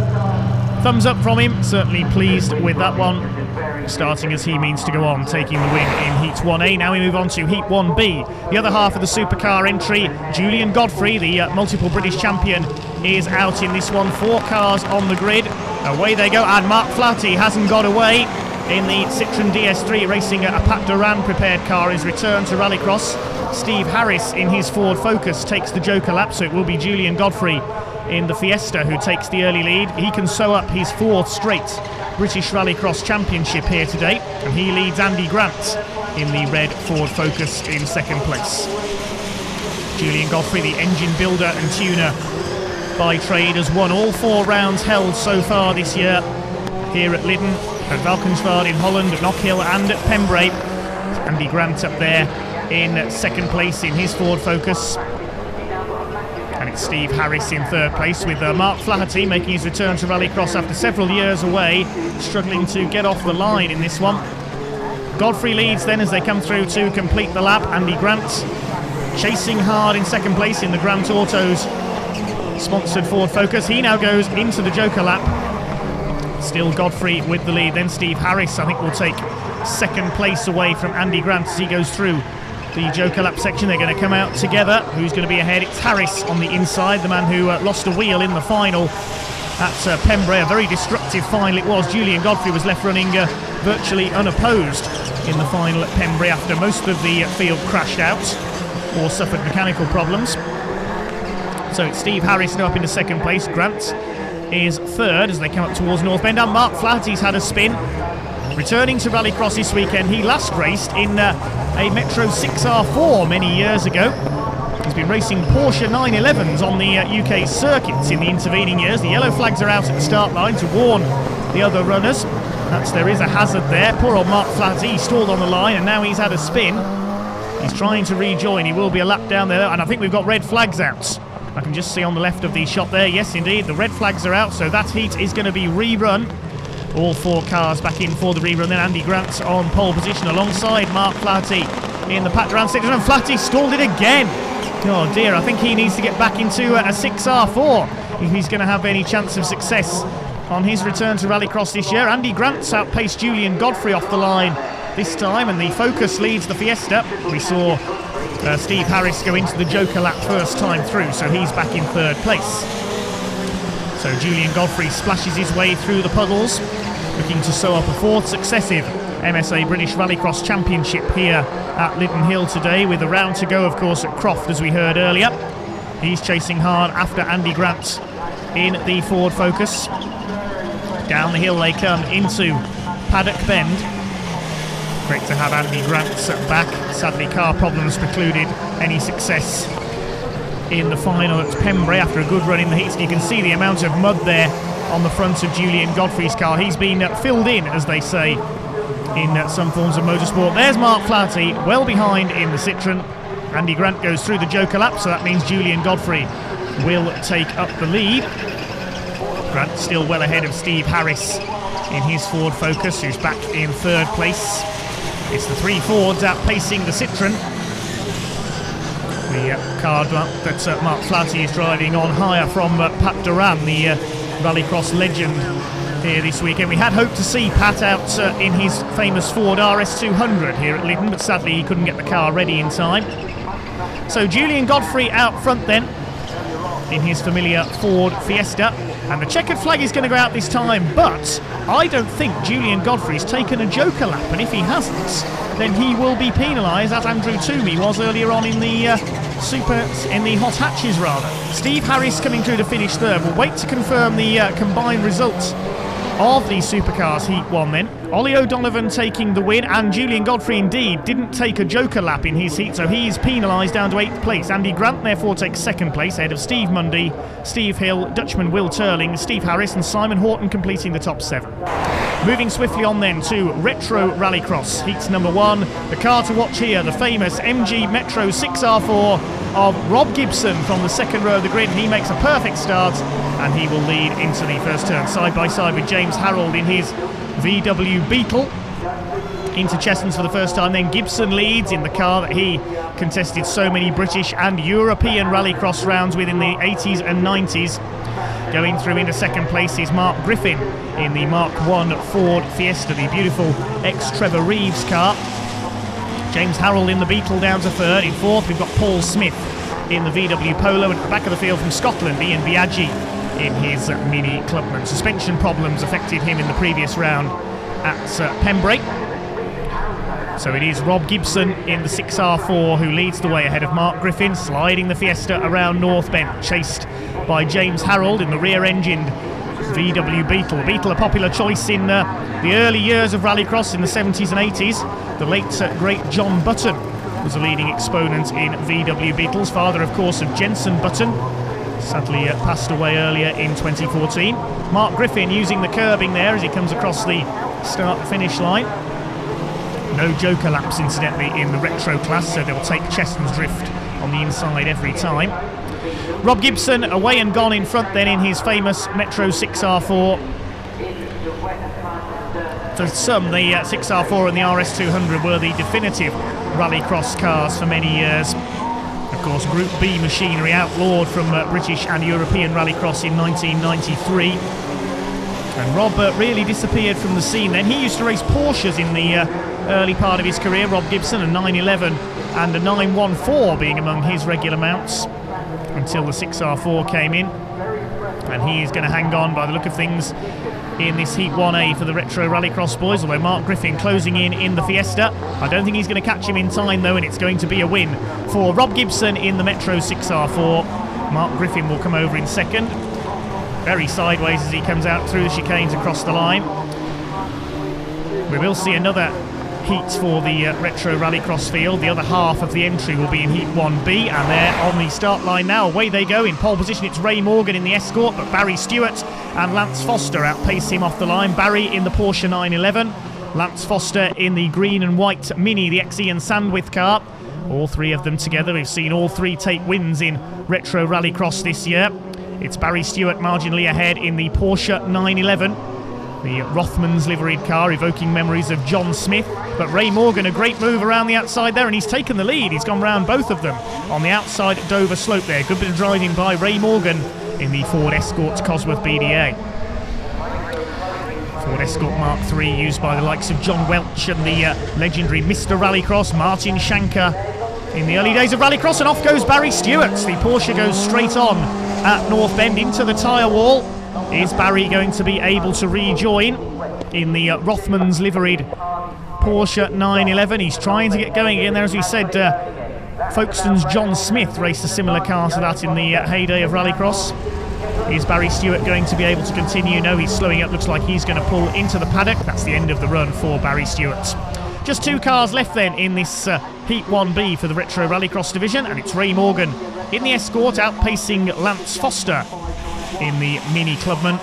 Thumbs up from him, certainly pleased with that one. Starting as he means to go on, taking the win in Heat 1A. Now we move on to Heat 1B. The other half of the Supercar entry, Julian Godfrey, the multiple British champion, is out in this one. 4 cars on the grid. Away they go, and Mark Flaherty hasn't got away in the Citroën DS3, racing a Pat Duran prepared car, his return to Rallycross. Steve Harris in his Ford Focus takes the joker lap, so it will be Julian Godfrey in the Fiesta who takes the early lead. He can sew up his 4th straight British Rallycross Championship here today, and he leads Andy Grant in the red Ford Focus in second place. Julian Godfrey, the engine builder and tuner by trade, has won all 4 rounds held so far this year here at Lydden, at Valkenswaard in Holland, at Knockhill and at Pembrey. Andy Grant up there in second place in his Ford Focus. And it's Steve Harris in third place, with Mark Flaherty making his return to Rallycross after several years away, struggling to get off the line in this one. Godfrey leads then as they come through to complete the lap. Andy Grant chasing hard in second place in the Grant Autos sponsored Ford Focus. He now goes into the joker lap. Still Godfrey with the lead. Then Steve Harris, I think, will take second place away from Andy Grant as he goes through the joker lap section. They're going to come out together. Who's going to be ahead? It's Harris on the inside, the man who lost a wheel in the final at Pembrey. A very destructive final it was. Julian Godfrey was left running virtually unopposed in the final at Pembrey after most of the field crashed out or suffered mechanical problems. So it's Steve Harris now up into second place. Grant is third as they come up towards North Bend, and Mark Flaherty's had a spin. Returning to Rallycross this weekend, he last raced in a Metro 6R4 many years ago. He's been racing Porsche 911s on the UK circuits in the intervening years. The yellow flags are out at the start line to warn the other runners that there is a hazard there. Poor old Mark Flaherty stalled on the line, and now he's had a spin. He's trying to rejoin. He will be a lap down there, and I think we've got red flags out. I can just see on the left of the shot there. Yes, indeed, the red flags are out, so that heat is going to be rerun. All 4 cars back in for the rerun. Then Andy Grant on pole position alongside Mark Flaherty in the Pat Duran section, and Flaherty stalled it again. Oh dear, I think he needs to get back into a 6R4 if he's going to have any chance of success on his return to Rallycross this year. Andy Grant's outpaced Julian Godfrey off the line this time, and the Focus leads the Fiesta. We saw Steve Harris go into the joker lap first time through, so he's back in third place. So Julian Godfrey splashes his way through the puddles, looking to sew up a 4th successive MSA British Rallycross Championship here at Lydden Hill today, with a round to go, of course, at Croft, as we heard earlier. He's chasing hard after Andy Grant in the Ford Focus. Down the hill they come into Paddock Bend. Great to have Andy Grant back. Sadly, car problems precluded any success in the final at Pembrey after a good run in the heats. You can see the amount of mud there on the front of Julian Godfrey's car. He's been filled in, as they say, in some forms of motorsport. There's Mark Flaherty, well behind in the Citroen. Andy Grant goes through the Joker lap, so that means Julian Godfrey will take up the lead. Grant still well ahead of Steve Harris in his Ford Focus, who's back in third place. It's the three Fords outpacing the Citroen. The car that Mark Flaherty is driving on hire from Pat Duran, the Rallycross legend here this weekend. We had hoped to see Pat out in his famous Ford RS200 here at Lydden, but sadly he couldn't get the car ready in time. So Julian Godfrey out front then in his familiar Ford Fiesta, and the checkered flag is going to go out this time, but I don't think Julian Godfrey's taken a joker lap, and if he hasn't, then he will be penalised, as Andrew Toomey was earlier on in the hot hatches rather. Steve Harris coming through to finish third. We'll wait to confirm the combined results of the Supercars Heat 1 then. Ollie O'Donovan taking the win, and Julian Godfrey indeed didn't take a joker lap in his heat, so he is penalised down to 8th place. Andy Grant therefore takes 2nd place ahead of Steve Mundy, Steve Hill, Dutchman Will Turling, Steve Harris and Simon Horton completing the top 7. Moving swiftly on then to Retro Rallycross, heat number 1. The car to watch here, the famous MG Metro 6R4 of Rob Gibson from the 2nd row of the grid. He makes a perfect start and he will lead into the first turn, side by side with James Harold in his VW Beetle into Chestons for the first time. Then Gibson leads in the car that he contested so many British and European rallycross rounds with in the 80s and 90s. Going through into 2nd place is Mark Griffin in the Mark I Ford Fiesta, the beautiful ex-Trevor Reeves car. James Harold in the Beetle down to 3rd. In 4th we've got Paul Smith in the VW Polo, and at the back of the field from Scotland, Ian Biaggi in his Mini Clubman. Suspension problems affected him in the previous round at Pembrey. So it is Rob Gibson in the 6R4 who leads the way ahead of Mark Griffin, sliding the Fiesta around North Bend, chased by James Harold in the rear-engined VW Beetle. Beetle, a popular choice in the early years of Rallycross in the 70s and 80s. The late great John Button was a leading exponent in VW Beetles, father of course of Jensen Button, sadly passed away earlier in 2014. Mark Griffin using the curbing there as he comes across the start-finish line. No joker laps incidentally in the retro class, so they'll take Cheston's drift on the inside every time. Rob Gibson away and gone in front then in his famous Metro 6R4. For some, the 6R4 and the RS200 were the definitive rallycross cars for many years. Of course, Group B machinery outlawed from British and European rallycross in 1993. And Rob really disappeared from the scene then. He used to race Porsches in the early part of his career, Rob Gibson, a 911 and a 914 being among his regular mounts, until the 6R4 came in. And he is going to hang on by the look of things in this Heat 1A for the Retro Rallycross boys, although Mark Griffin closing in the Fiesta. I don't think he's going to catch him in time though, and it's going to be a win for Rob Gibson in the Metro 6R4. Mark Griffin will come over in 2nd, very sideways as he comes out through the chicanes across the line. We will see another heat for the Retro Rallycross field. The other half of the entry will be in Heat 1B, and they're on the start line now. Away they go. In pole position it's Ray Morgan in the Escort, but Barry Stewart and Lance Foster outpace him off the line. Barry in the Porsche 911, Lance Foster in the green and white Mini, the Ian Sandwith car. All three of them together. We've seen all three take wins in Retro Rallycross this year. It's Barry Stewart marginally ahead in the Porsche 911, the Rothmans liveried car, evoking memories of John Smith. But Ray Morgan, a great move around the outside there, and he's taken the lead. He's gone round both of them on the outside Dover slope there. Good bit of driving by Ray Morgan in the Ford Escort Cosworth BDA. Ford Escort Mark III used by the likes of John Welch and the legendary Mr. Rallycross, Martin Shanker in the early days of Rallycross. And off goes Barry Stewart. The Porsche goes straight on at North Bend into the tyre wall. Is Barry going to be able to rejoin in the Rothmans liveried Porsche 911? He's trying to get going again there. As we said, Folkestone's John Smith raced a similar car to that in the heyday of Rallycross. Is Barry Stewart going to be able to continue? No, he's slowing up. Looks like he's going to pull into the paddock. That's the end of the run for Barry Stewart. Just 2 cars left then in this Heat 1B for the Retro Rallycross division, and it's Ray Morgan in the Escort outpacing Lance Foster in the Mini Clubman.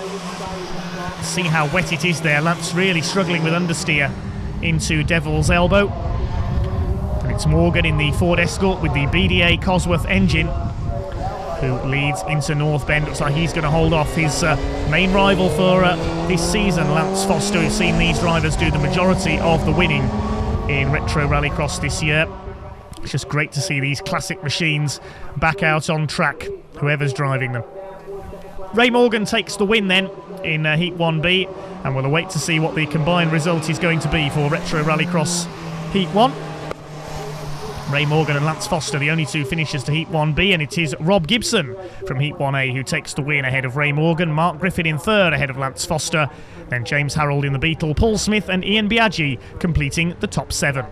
See how wet it is there. Lance really struggling with understeer into Devil's Elbow. And it's Morgan in the Ford Escort with the BDA Cosworth engine who leads into North Bend. Looks like he's going to hold off his main rival for this season, Lance Foster. We've seen these drivers do the majority of the winning in Retro Rallycross this year. It's just great to see these classic machines back out on track, whoever's driving them. Ray Morgan takes the win then in Heat 1B, and we'll await to see what the combined result is going to be for Retro Rallycross Heat 1. Ray Morgan and Lance Foster, the only two finishers to Heat 1B, and it is Rob Gibson from Heat 1A who takes the win ahead of Ray Morgan. Mark Griffin in third ahead of Lance Foster. Then James Harold in the Beetle, Paul Smith and Ian Biaggi completing the top 7.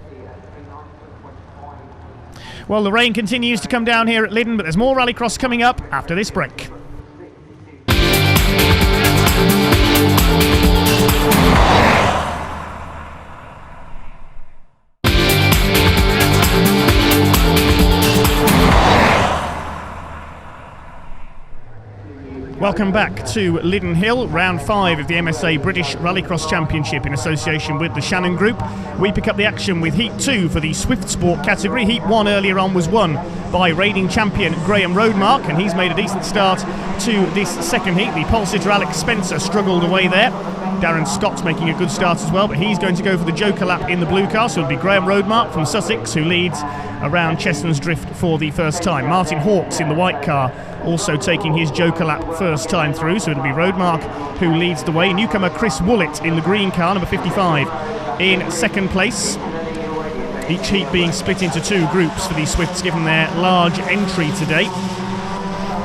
Well, the rain continues to come down here at Lydden, but there's more Rallycross coming up after this break. Welcome back to Lydden Hill, round 5 of the MSA British Rallycross Championship in association with the Shannon Group. We pick up the action with Heat 2 for the Swift Sport category. Heat 1 earlier on was won by reigning champion Graham Roadmark, and he's made a decent start to this second heat. The pole sitter Alex Spencer struggled away there. Darren Scott's making a good start as well, but he's going to go for the Joker lap in the blue car, so it'll be Graham Roadmark from Sussex who leads around Chestnut's Drift for the first time. Martin Hawkes in the white car also taking his Joker lap first time through, so it'll be Roadmark who leads the way. Newcomer Chris Woollett in the green car, number 55, in second place. Each heat being split into 2 groups for the Swifts given their large entry today.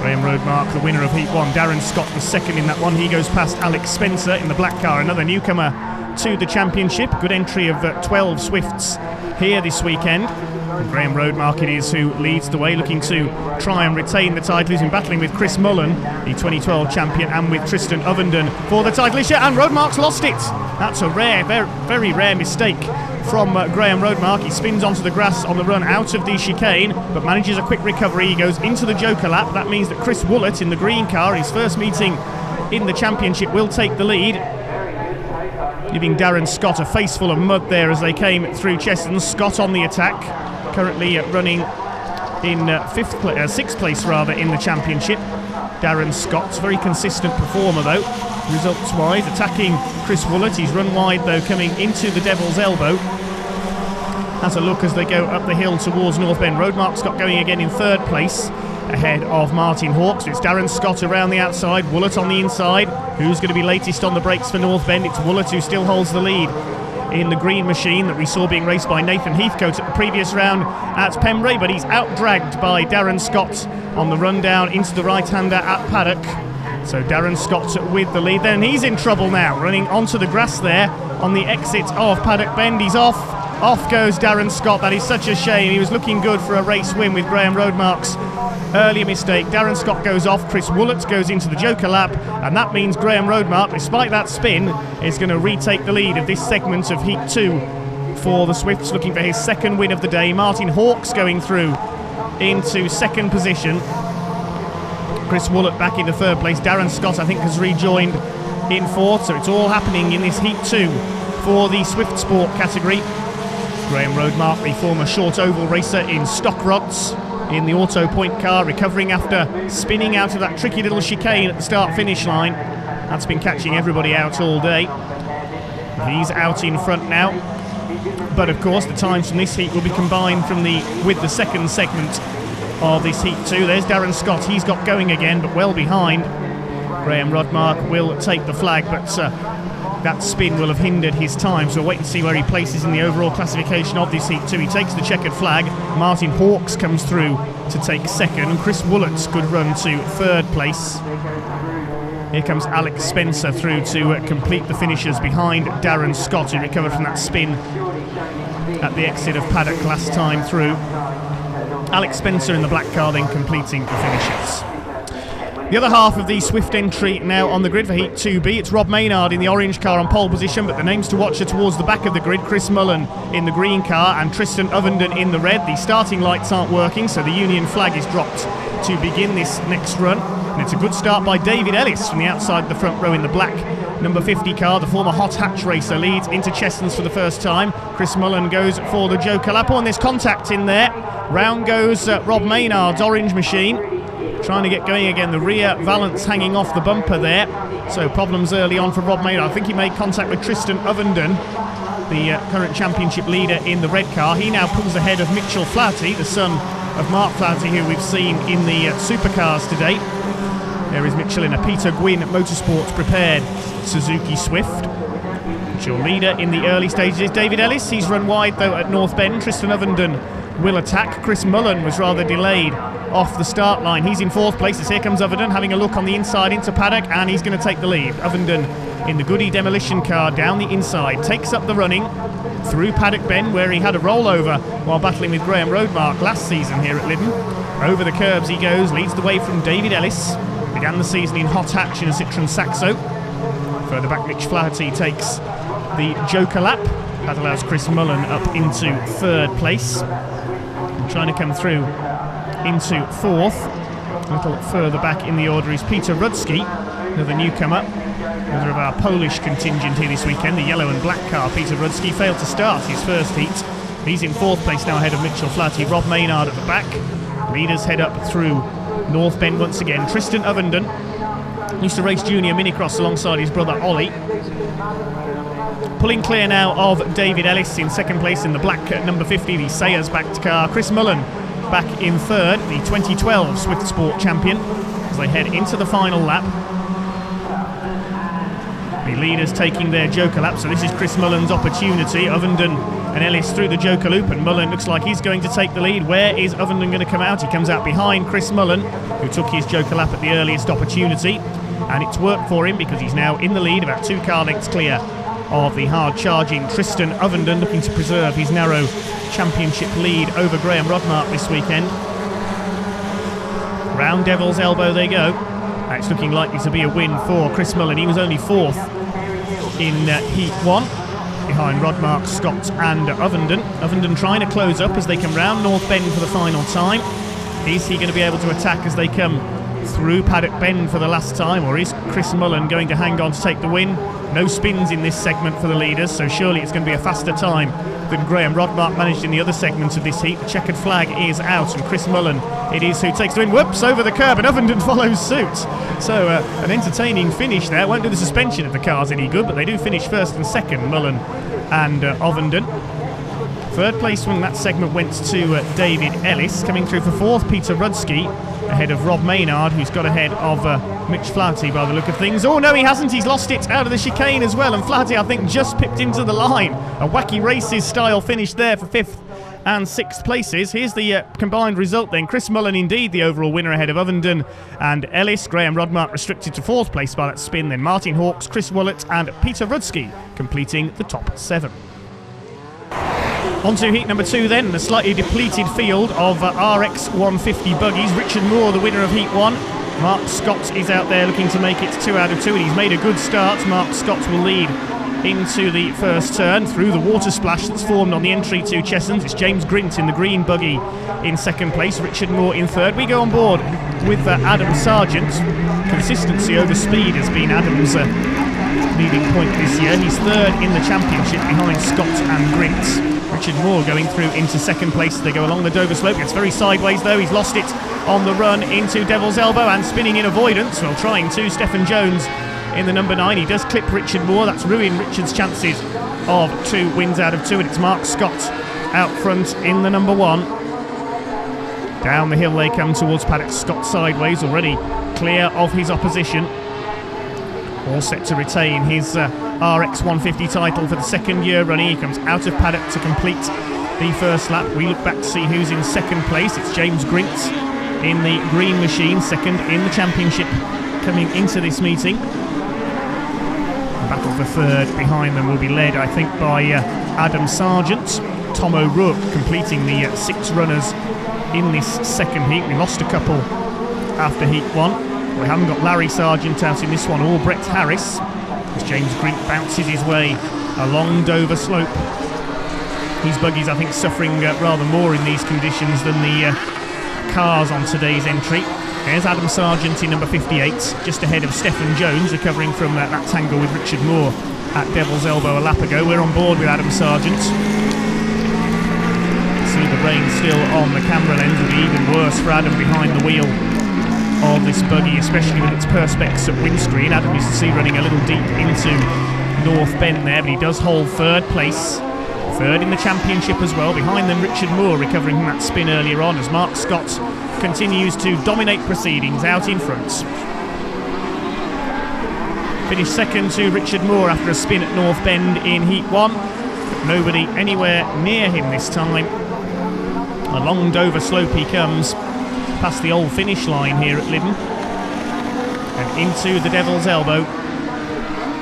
Graham Roadmark, the winner of Heat 1. Darren Scott was second in that one. He goes past Alex Spencer in the black car, another newcomer to the championship. Good entry of 12 Swifts here this weekend. And Graham Roadmark it is who leads the way, looking to try and retain the title. He's been battling with Chris Mullen, the 2012 champion, and with Tristan Ovenden for the title issue, and Roadmark's lost it. That's a rare, very rare mistake from Graham Roadmark. He spins onto the grass on the run out of the chicane, but manages a quick recovery. He goes into the Joker lap. That means that Chris Woollett in the green car, his first meeting in the championship, will take the lead, giving Darren Scott a face full of mud there as they came through Cheston. Scott on the attack, currently running in 6th place rather in the championship. Darren Scott's very consistent performer though, results wise, attacking Chris Woollett. He's run wide though, coming into the Devil's Elbow. Has a look as they go up the hill towards North Bend. Roadmark Scott going again in 3rd place ahead of Martin Hawkes. It's Darren Scott around the outside, Woollett on the inside. Who's going to be latest on the brakes for North Bend? It's Woollett who still holds the lead in the green machine that we saw being raced by Nathan Heathcote at the previous round at Pembrey, but he's out-dragged by Darren Scott on the run down into the right-hander at Paddock. So Darren Scott with the lead there, and he's in trouble now, running onto the grass there on the exit of Paddock Bend. He's off goes Darren Scott. That is such a shame. He was looking good for a race win with Graham Roadmark's earlier mistake. Darren Scott goes off, Chris Woollett goes into the Joker lap, and that means Graham Roadmark, despite that spin, is going to retake the lead of this segment of Heat 2 for the Swifts, looking for his 2nd win of the day. Martin Hawkes going through into 2nd position. Chris Woollett back into 3rd place. Darren Scott, I think, has rejoined in 4th, so it's all happening in this Heat 2 for the Swift Sport category. Graham Roadmark, the former short oval racer in stock rods, in the auto point car, recovering after spinning out of that tricky little chicane at the start-finish line. That's been catching everybody out all day. He's out in front now, but of course the times from this heat will be combined with the 2nd segment of this Heat 2. There's Darren Scott, he's got going again, but well behind. Graham Roadmark will take the flag, but that spin will have hindered his time, so we'll wait and see where he places in the overall classification of this Heat 2. He takes the checkered flag. Martin Hawkes comes through to take 2nd. Chris Woolett's good run to 3rd place. Here comes Alex Spencer through to complete the finishes behind Darren Scott, who recovered from that spin at the exit of Paddock last time through. Alex Spencer in the black car then completing the finishes. The other half of the Swift entry now on the grid for Heat 2B. It's Rob Maynard in the orange car on pole position, but the names to watch are towards the back of the grid. Chris Mullen in the green car and Tristan Ovenden in the red. The starting lights aren't working, so the Union flag is dropped to begin this next run. And it's a good start by David Ellis from the outside the front row in the black number 50 car, the former hot hatch racer, leads into Chessons for the first time. Chris Mullen goes for the Joker lap. Oh, and there's contact in there. Round goes Rob Maynard's orange machine, trying to get going again. The rear valance hanging off the bumper there. So problems early on for Rob Maynard. I think he made contact with Tristan Ovenden, the current championship leader in the red car. He now pulls ahead of Mitchell Flaherty, the son of Mark Flaherty, who we've seen in the Supercars today. There is Mitchell in a Peter Gwynn Motorsports prepared Suzuki Swift. Mitchell leader in the early stages is David Ellis. He's run wide though at North Bend. Tristan Ovenden will attack. Chris Mullen was rather delayed off the start line. He's in 4th place as here comes Ovenden having a look on the inside into paddock, and he's going to take the lead. Ovenden in the Goody demolition car down the inside, takes up the running through Paddock Bend, where he had a rollover while battling with Graham Roadmark last season here at Lydden. Over the curbs he goes, leads the way from David Ellis. Began the season in hot hatch in a Citroen Saxo. Further back, Mitch Flaherty takes the Joker lap. That allows Chris Mullen up into 3rd place. And trying to come through into 4th. A little further back in the order is Peter Rudzki, another newcomer, another of our Polish contingent here this weekend. The yellow and black car, Peter Rudzki, failed to start his first heat. He's in 4th place now ahead of Mitchell Flaherty. Rob Maynard at the back. Leaders head up through North Bend once again. Tristan Ovenden used to race junior minicross alongside his brother Ollie. Pulling clear now of David Ellis in 2nd place in the black number 50, the Sayers backed car. Chris Mullen back in 3rd, the 2012 Swift Sport champion, as they head into the final lap. The leaders taking their Joker lap, so this is Chris Mullen's opportunity. Ovenden and Ellis through the Joker loop, and Mullen looks like he's going to take the lead. Where is Ovenden going to come out? He comes out behind Chris Mullen, who took his Joker lap at the earliest opportunity, and it's worked for him because he's now in the lead, about 2 car lengths clear of the hard-charging Tristan Ovenden, looking to preserve his narrow championship lead over Graham Rodmark this weekend. Round Devil's Elbow they go. It's looking likely to be a win for Chris Mullen. He was only 4th in Heat 1, behind Rodmark, Scott and Ovenden. Ovenden trying to close up as they come round North Bend for the final time. Is he going to be able to attack as they come through Paddock Bend for the last time, or is Chris Mullen going to hang on to take the win? No spins in this segment for the leaders, so surely it's going to be a faster time than Graham Rodmark managed in the other segments of this heat. The checkered flag is out, and Chris Mullen it is who takes the win. Whoops, over the curb, and Ovenden follows suit. So an entertaining finish there. Won't do the suspension of the cars any good, but they do finish 1st and 2nd, Mullen and Ovenden. 3rd place when that segment went to David Ellis. Coming through for 4th, Peter Rudzki, ahead of Rob Maynard, who's got ahead of Mitch Flaherty by the look of things. Oh no, he hasn't. He's lost it out of the chicane as well, and Flaherty, I think, just pipped into the line. A Wacky Races style finish there for 5th and 6th places. Here's the combined result then. Chris Mullen indeed the overall winner ahead of Ovenden and Ellis. Graham Rodmark restricted to 4th place by that spin. Then Martin Hawkes, Chris Willett and Peter Rudzki completing the top 7. On to heat number 2 then, the slightly depleted field of RX 150 buggies. Richard Moore, the winner of heat 1. Mark Scott is out there looking to make it 2 out of 2, and he's made a good start. Mark Scott will lead into the first turn through the water splash that's formed on the entry to Chessons. It's James Grint in the green buggy in 2nd place, Richard Moore in 3rd. We go on board with Adam Sargent. Consistency over speed has been Adam's leading point this year. He's 3rd in the championship behind Scott and Grint. Richard Moore going through into 2nd place as they go along the Dover slope. Gets very sideways though. He's lost it on the run into Devil's Elbow and spinning in avoidance. Well, trying to Stephen Jones in the number 9. He does clip Richard Moore. That's ruined Richard's chances of 2 wins out of 2, and it's Mark Scott out front in the number 1. Down the hill they come towards paddock. Scott sideways, already clear of his opposition. All set to retain his RX 150 title for the 2nd year running. He comes out of paddock to complete the first lap. We look back to see who's in 2nd place. It's James Grint in the green machine, 2nd in the championship coming into this meeting. The battle for 3rd behind them will be led, I think, by Adam Sargent. Tom O'Rourke completing the 6 runners in this 2nd heat. We lost a couple after heat 1. We haven't got Larry Sargent out in this one, or Brett Harris, as James Grint bounces his way along Dover slope. These buggies, I think, suffering rather more in these conditions than the cars on today's entry. There's Adam Sargent in number 58, just ahead of Stephen Jones, recovering from that tangle with Richard Moore at Devil's Elbow a lap ago. We're on board with Adam Sargent. See the rain still on the camera lens. Will be even worse for Adam behind the wheel of this buggy, especially with its perspex windscreen. Adam used to see running a little deep into North Bend there, but he does hold third place. Third in the championship as well. Behind them, Richard Moore recovering from that spin earlier on as Mark Scott continues to dominate proceedings out in front. Finished second to Richard Moore after a spin at North Bend in Heat 1. Nobody anywhere near him this time. A long Dover slope he comes, past the old finish line here at Lydden and into the Devil's Elbow.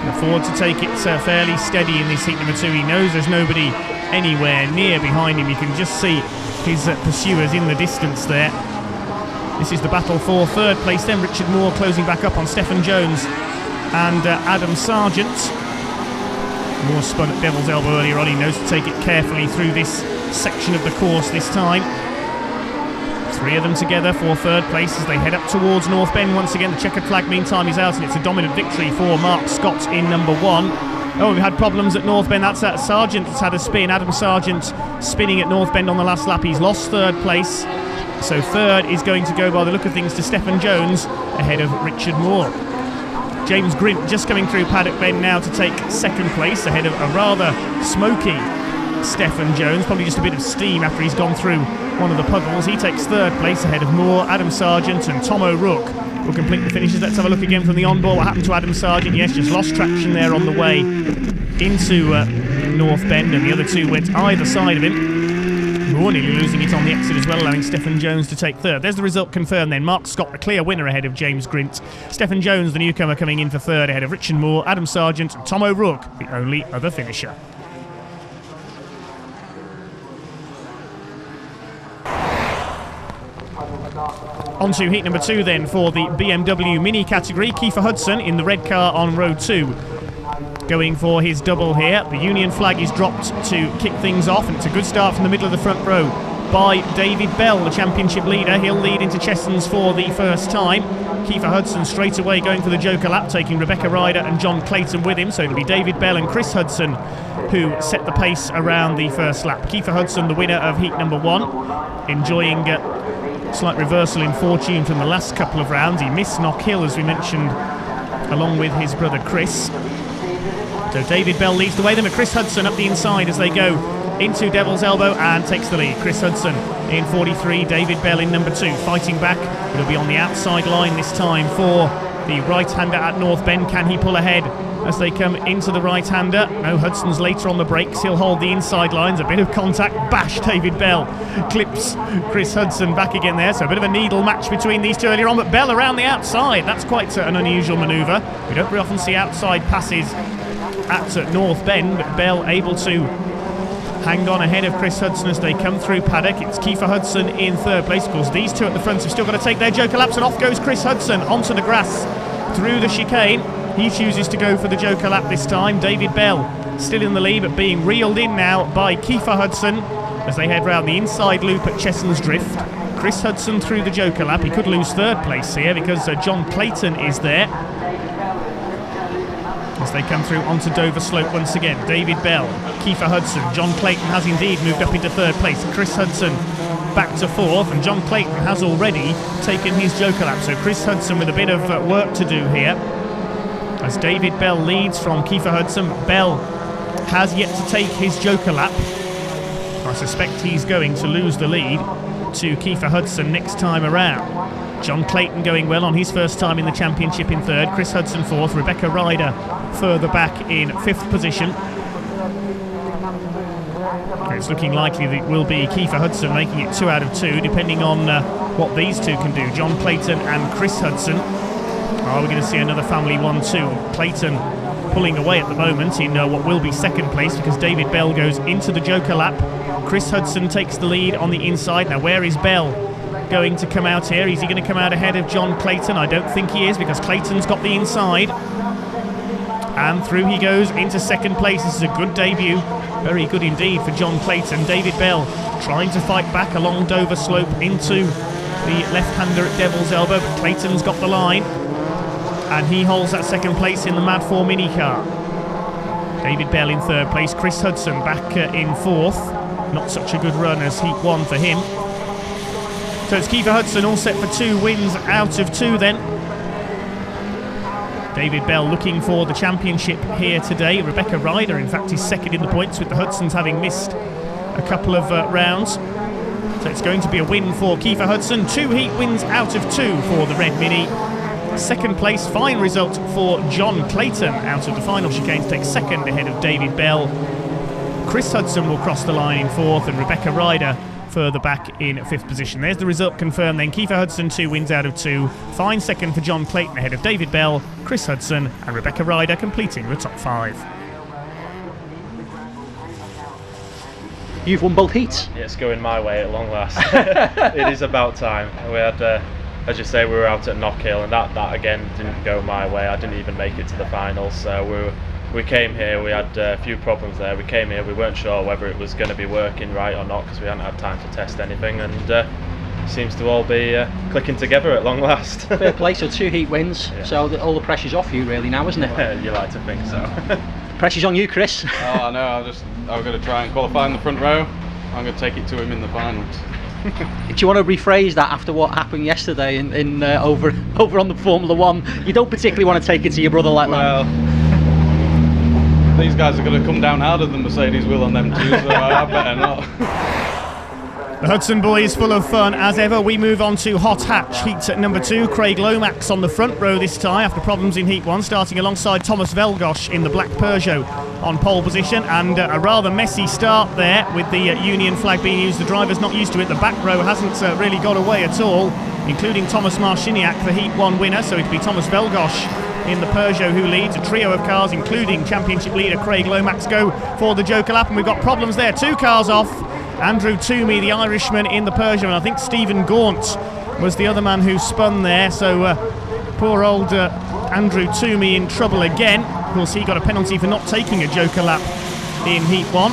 Afford to take it fairly steady in this heat number 2. He knows there's nobody anywhere near behind him. You can just see his pursuers in the distance there. This is the battle for third place. Then Richard Moore closing back up on Stephen Jones and Adam Sargent. Moore spun at Devil's Elbow earlier on. He knows to take it carefully through this section of the course this time. Three of them together for third place as they head up towards North Bend once again. The checkered flag meantime is out and it's a dominant victory for Mark Scott in number 1. Oh, we've had problems at North Bend. That's Sargent that's had a spin. Adam Sargent spinning at North Bend on the last lap. He's lost third place. So third is going to go, by the look of things, to Stephen Jones ahead of Richard Moore. James Grint just coming through Paddock Bend now to take second place ahead of a rather smoky Stephen Jones. Probably just a bit of steam after he's gone through one of the puddles. He takes third place ahead of Moore, Adam Sargent and Tom O'Rourke will complete the finishes. Let's have a look again from the onboard. What happened to Adam Sargent? Yes, just lost traction there on the way into North Bend, and the other two went either side of him. Moore nearly losing it on the exit as well, allowing Stephen Jones to take third. There's the result confirmed then. Mark Scott, the clear winner ahead of James Grint. Stephen Jones, the newcomer, coming in for third ahead of Richard Moore, Adam Sargent and Tom O'Rourke, the only other finisher. On to heat number 2 then for the BMW Mini category. Kiefer Hudson in the red car on row 2. Going for his double here. The Union flag is dropped to kick things off, and it's a good start from the middle of the front row by David Bell, the championship leader. He'll lead into Chessons for the first time. Kiefer Hudson straight away going for the Joker lap, taking Rebecca Ryder and John Clayton with him. So it'll be David Bell and Chris Hudson who set the pace around the first lap. Kiefer Hudson, the winner of heat number 1, enjoying slight reversal in fortune from the last couple of rounds. He missed Knock Hill, as we mentioned, along with his brother Chris. So David Bell leads the way, then with Chris Hudson up the inside as they go into Devil's Elbow and takes the lead. Chris Hudson in 43, David Bell in number 2, fighting back. It'll be on the outside line this time for the right-hander at North Bend. Can he pull ahead as they come into the right-hander? No, Hudson's later on the brakes. He'll hold the inside lines. A bit of contact. Bash, David Bell clips Chris Hudson back again there. So a bit of a needle match between these two earlier on, but Bell around the outside. That's quite an unusual manoeuvre. We don't very often see outside passes at North Bend, but Bell able to hang on ahead of Chris Hudson as they come through paddock. It's Kiefer Hudson in third place. Of course, these two at the front have still got to take their Joker laps, and off goes Chris Hudson onto the grass through the chicane. He chooses to go for the Joker lap this time. David Bell still in the lead, but being reeled in now by Kiefer Hudson as they head round the inside loop at Chessons Drift. Chris Hudson through the Joker lap. He could lose third place here because John Clayton is there. As they come through onto Dover Slope once again, David Bell, Kiefer Hudson, John Clayton has indeed moved up into third place. Chris Hudson back to fourth, and John Clayton has already taken his Joker lap. So Chris Hudson with a bit of work to do here. As David Bell leads from Kiefer Hudson, Bell has yet to take his Joker lap. I suspect he's going to lose the lead to Kiefer Hudson next time around. John Clayton going well on his first time in the championship in third. Chris Hudson fourth. Rebecca Ryder further back in fifth position. It's looking likely that it will be Kiefer Hudson making it 2 out of 2, depending on what these two can do. John Clayton and Chris Hudson. Are we going to see another family 1-2? Clayton pulling away at the moment in what will be second place because David Bell goes into the Joker lap. Chris Hudson takes the lead on the inside. Now, where is Bell going to come out here? Is he going to come out ahead of John Clayton? I don't think he is, because Clayton's got the inside. And through he goes into second place. This is a good debut. Very good indeed for John Clayton. David Bell trying to fight back along Dover Slope into the left-hander at Devil's Elbow, but Clayton's got the line, and he holds that second place in the Mad 4 Mini car. David Bell in third place, Chris Hudson back in fourth. Not such a good run as Heat 1 for him. So it's Kiefer Hudson all set for 2 wins out of 2 then. David Bell looking for the championship here today. Rebecca Ryder, in fact, is second in the points, with the Hudsons having missed a couple of rounds. So it's going to be a win for Kiefer Hudson. 2 heat wins out of 2 for the Red Mini. Second place, fine result for John Clayton out of the final chicane to take second ahead of David Bell. Chris Hudson will cross the line in fourth, and Rebecca Ryder further back in fifth position. There's the result confirmed then. Kiefer Hudson 2 wins out of 2. Fine second for John Clayton ahead of David Bell, Chris Hudson and Rebecca Ryder completing the top 5. You've won both heats. Yeah, it's going my way at long last. It is about time. We had, as you say, we were out at Knockhill, and that again didn't go my way. I didn't even make it to the finals. So we came here, we had a few problems there. We came here, we weren't sure whether it was going to be working right or not, because we hadn't had time to test anything, and it seems to all be clicking together at long last. Fair play, so 2 heat wins, yeah. So all the pressure's off you really now, isn't it? You like to think so. Pressure's on you, Chris. Oh, I know, I'm going to try and qualify in the front row. I'm going to take it to him in the finals. Do you want to rephrase that after what happened yesterday in over on the Formula 1? You don't particularly want to take it to your brother like that. These guys are going to come down harder than Mercedes will on them too, so I better not. The Hudson boys full of fun as ever. We move on to Hot Hatch, heat at number 2. Craig Lomax on the front row this time after problems in heat 1, starting alongside Thomas Velgosh in the black Peugeot on pole position, and a rather messy start there with the Union flag being used. The driver's not used to it. The back row hasn't really got away at all, including Thomas Marciniak, the heat 1 winner, so it'll be Thomas Velgosh in the Peugeot who leads. A trio of cars, including championship leader Craig Lomax, go for the Joker lap, and we've got problems there. 2 cars off. Andrew Toomey, the Irishman, in the Peugeot, and I think Stephen Gaunt was the other man who spun there, so poor old Andrew Toomey in trouble again. Of course, he got a penalty for not taking a Joker lap in Heat 1,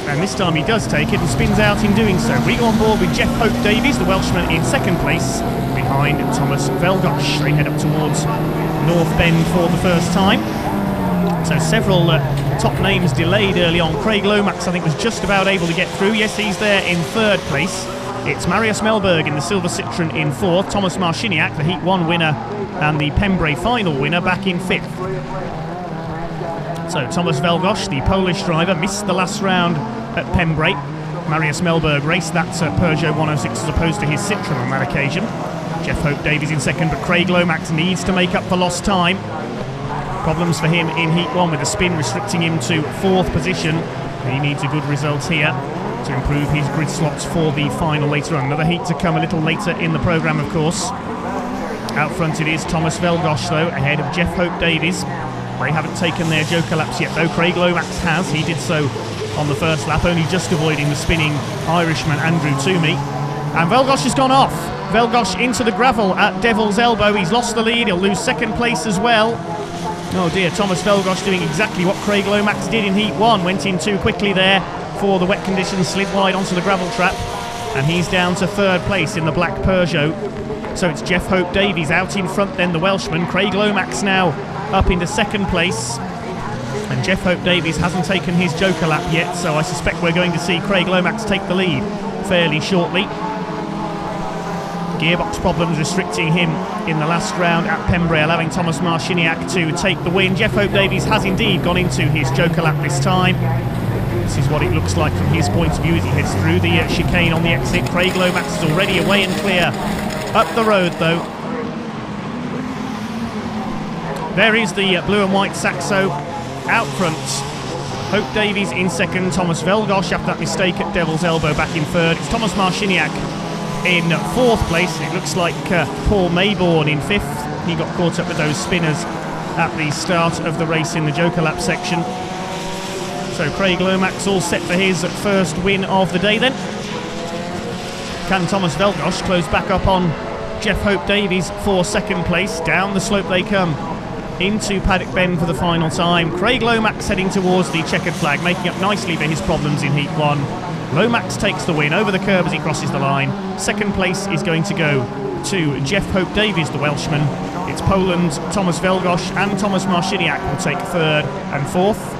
and this time he does take it and spins out in doing so. We go on board with Jeff Hope Davies, the Welshman, in second place behind Thomas Velgosh. They head up towards North Bend for the first time. So several top names delayed early on. Craig Lomax, I think, was just about able to get through. Yes, he's there in third place. It's Marius Melberg in the Silver Citroen in fourth. Thomas Marciniak, the Heat 1 winner and the Pembrey final winner, back in fifth. So Thomas Velgosh, the Polish driver, missed the last round at Pembrey. Marius Melberg raced that Peugeot 106 as opposed to his Citroen on that occasion. Jeff Hope Davies in second, but Craig Lomax needs to make up for lost time. Problems for him in Heat 1 with the spin restricting him to fourth position. He needs a good result here to improve his grid slots for the final later on. Another heat to come a little later in the programme, of course. Out front it is Thomas Velgosh, though, ahead of Jeff Hope Davies. They haven't taken their Joker laps yet, though. Craig Lomax has. He did so on the first lap, only just avoiding the spinning Irishman Andrew Toomey. And Velgosh has gone off. Velgosh into the gravel at Devil's Elbow. He's lost the lead. He'll lose second place as well. Oh dear, Thomas Velgosh doing exactly what Craig Lomax did in Heat 1. Went in too quickly there for the wet conditions, slid wide onto the gravel trap, and he's down to third place in the black Peugeot. So it's Jeff Hope Davies out in front then, the Welshman. Craig Lomax now up into second place, and Jeff Hope Davies hasn't taken his Joker lap yet, so I suspect we're going to see Craig Lomax take the lead fairly shortly. Gearbox problems restricting him in the last round at Pembrey, allowing Thomas Marciniak to take the win. Jeff Hope Davies has indeed gone into his Joker lap this time. This is what it looks like from his point of view as he heads through the chicane on the exit. Craig Lomax is already away and clear up the road, though. There is the blue and white Saxo out front. Hope Davies in second, Thomas Velgosh after that mistake at Devil's Elbow back in third. It's Thomas Marciniak in fourth place. It looks like Paul Mayborn in fifth. He got caught up with those spinners at the start of the race in the Joker lap section. So Craig Lomax all set for his first win of the day then. Can Thomas Velgosh close back up on Jeff Hope Davies for second place? Down the slope they come into Paddock Bend for the final time. Craig Lomax heading towards the checkered flag, making up nicely for his problems in Heat 1. Lomax takes the win over the curb as he crosses the line. Second place is going to go to Jeff Hope Davies, the Welshman. It's Poland's Thomas Velgosz and Thomas Marciniak will take 3rd and 4th.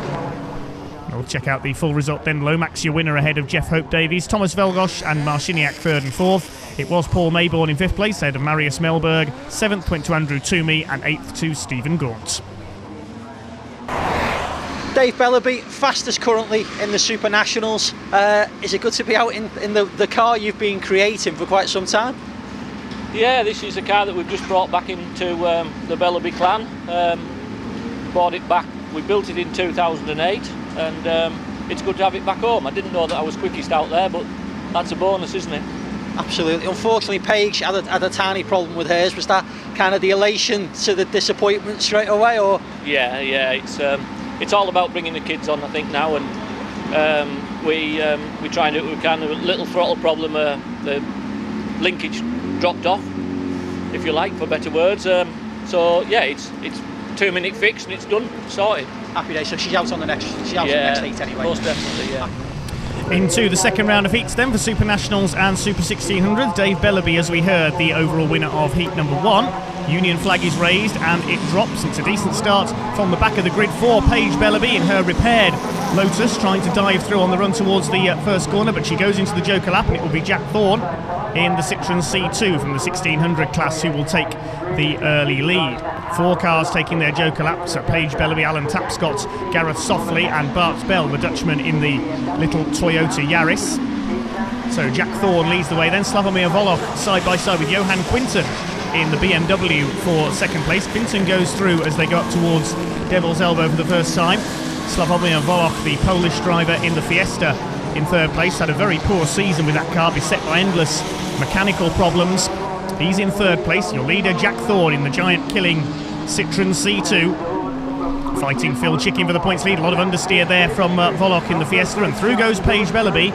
We'll check out the full result then. Lomax, your winner ahead of Jeff Hope Davies, Thomas Velgosz and Marciniak 3rd and 4th. It was Paul Mayborn in 5th place, ahead of Marius Melberg. 7th went to Andrew Toomey and 8th to Stephen Gaunt. Dave Bellaby, fastest currently in the Supernationals. Is it good to be out in the car you've been creating for quite some time? Yeah, this is a car that we've just brought back into the Bellaby clan. Bought it back, we built it in 2008, and it's good to have it back home. I didn't know that I was quickest out there, but that's a bonus, isn't it? Absolutely. Unfortunately, Paige had a tiny problem with hers. Was that kind of the elation to the disappointment straight away, or? Yeah, it's all about bringing the kids on, I think, now, and we try and do what we can. A little throttle problem, the linkage dropped off, if you like, for better words. So yeah, it's 2-minute fix and it's done, sorted. Happy day. So she's out on the next. She's out on the next heat anyway. Most definitely, yeah. Into the second round of heats then for Supernationals and Super 1600. Dave Bellaby, as we heard, the overall winner of heat number 1. Union flag is raised and it drops. It's a decent start from the back of the grid for Paige Bellaby in her repaired Lotus, trying to dive through on the run towards the first corner, but she goes into the Joker lap and it will be Jack Thorne in the Citroen C2 from the 1600 class who will take the early lead. 4 cars taking their Joker laps: Paige Bellaby, Alan Tapscott, Gareth Softly and Bart Bell, the Dutchman, in the little Toyota Yaris. So Jack Thorne leads the way, then Slavomir Volok side by side with Johan Quinton in the BMW for second place. Quinton goes through as they go up towards Devil's Elbow for the first time. Slavomir Volok, the Polish driver in the Fiesta, in third place. Had a very poor season with that car, beset by endless mechanical problems. He's in third place. Your leader, Jack Thorne, in the giant-killing Citroen C2. Fighting Phil Chicken for the points lead. A lot of understeer there from Volok in the Fiesta, and through goes Paige Bellaby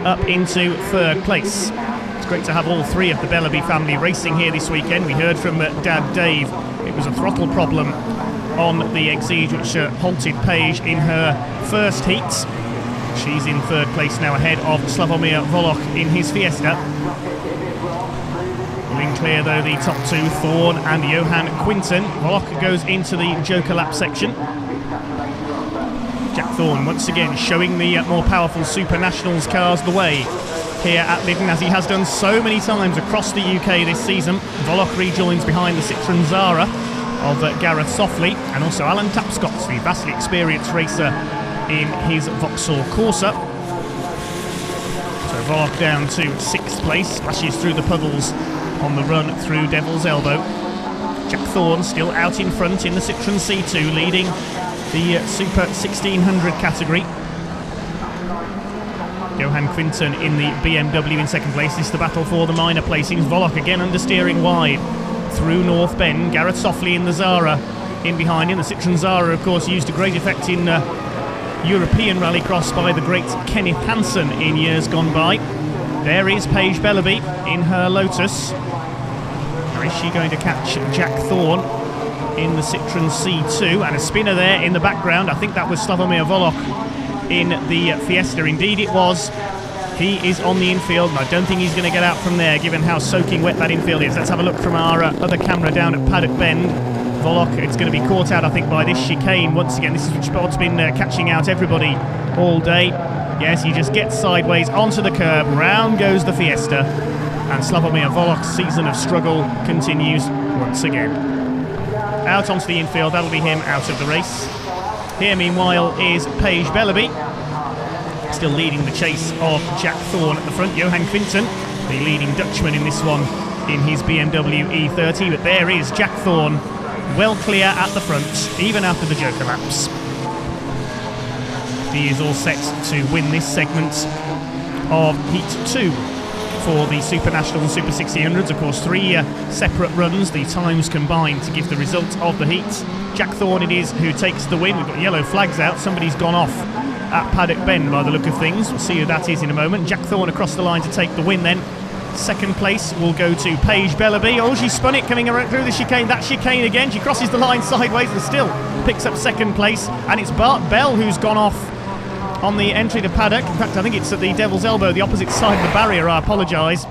up into third place. It's great to have all 3 of the Bellaby family racing here this weekend. We heard from Dad Dave. It was a throttle problem on the Exige which halted Paige in her first heats. She's in third place now ahead of Slavomir Volok in his Fiesta. Pulling clear though the top 2, Thorne and Johan Quinton. Volok goes into the Joker lap section. Jack Thorne once again showing the more powerful Supernationals cars the way here at Lydden, as he has done so many times across the UK this season. Volok rejoins behind the Citroen Zara of Gareth Softly, and also Alan Tapscott, the vastly experienced racer in his Vauxhall Corsa. So Volok down to 6th place, splashes through the puddles on the run through Devil's Elbow. Jack Thorne still out in front in the Citroen C2, leading the Super 1600 category. Johan Quinton in the BMW in second place. This is the battle for the minor placings. Volok again understeering wide through North Bend. Gareth Softly in the Zara in behind him. The Citroen Zara, of course, used to great effect in European Rallycross by the great Kenneth Hansen in years gone by. There is Paige Bellaby in her Lotus. Or is she going to catch Jack Thorne in the Citroen C2? And a spinner there in the background. I think that was Slavomir Volok in the Fiesta. Indeed it was. He is on the infield, and I don't think he's going to get out from there, given how soaking wet that infield is. Let's have a look from our other camera down at Paddock Bend. Volok, it's going to be caught out, I think, by this chicane once again. This is which Bod's been catching out everybody all day. Yes, he just gets sideways onto the curb. Round goes the Fiesta, and Slavomir Volok's season of struggle continues once again. Out onto the infield, that'll be him out of the race. Here, meanwhile, is Paige Bellaby, still leading the chase of Jack Thorne at the front. Johan Quinton, the leading Dutchman in this one, in his BMW E30. But there is Jack Thorne, well clear at the front, even after the Joker laps. He is all set to win this segment of Heat 2 for the Supernational and Super 1600s. Of course, 3 separate runs, the times combined to give the result of the heat. Jack Thorne it is who takes the win. We've got yellow flags out. Somebody's gone off at Paddock Bend by the look of things. We'll see who that is in a moment. Jack Thorne across the line to take the win then. Second place will go to Paige Bellaby. Oh, she spun it coming around through the chicane. That chicane again. She crosses the line sideways and still picks up second place. And it's Bart Bell who's gone off on the entry to paddock. In fact, I think it's at the Devil's Elbow, the opposite side of the barrier. I apologise.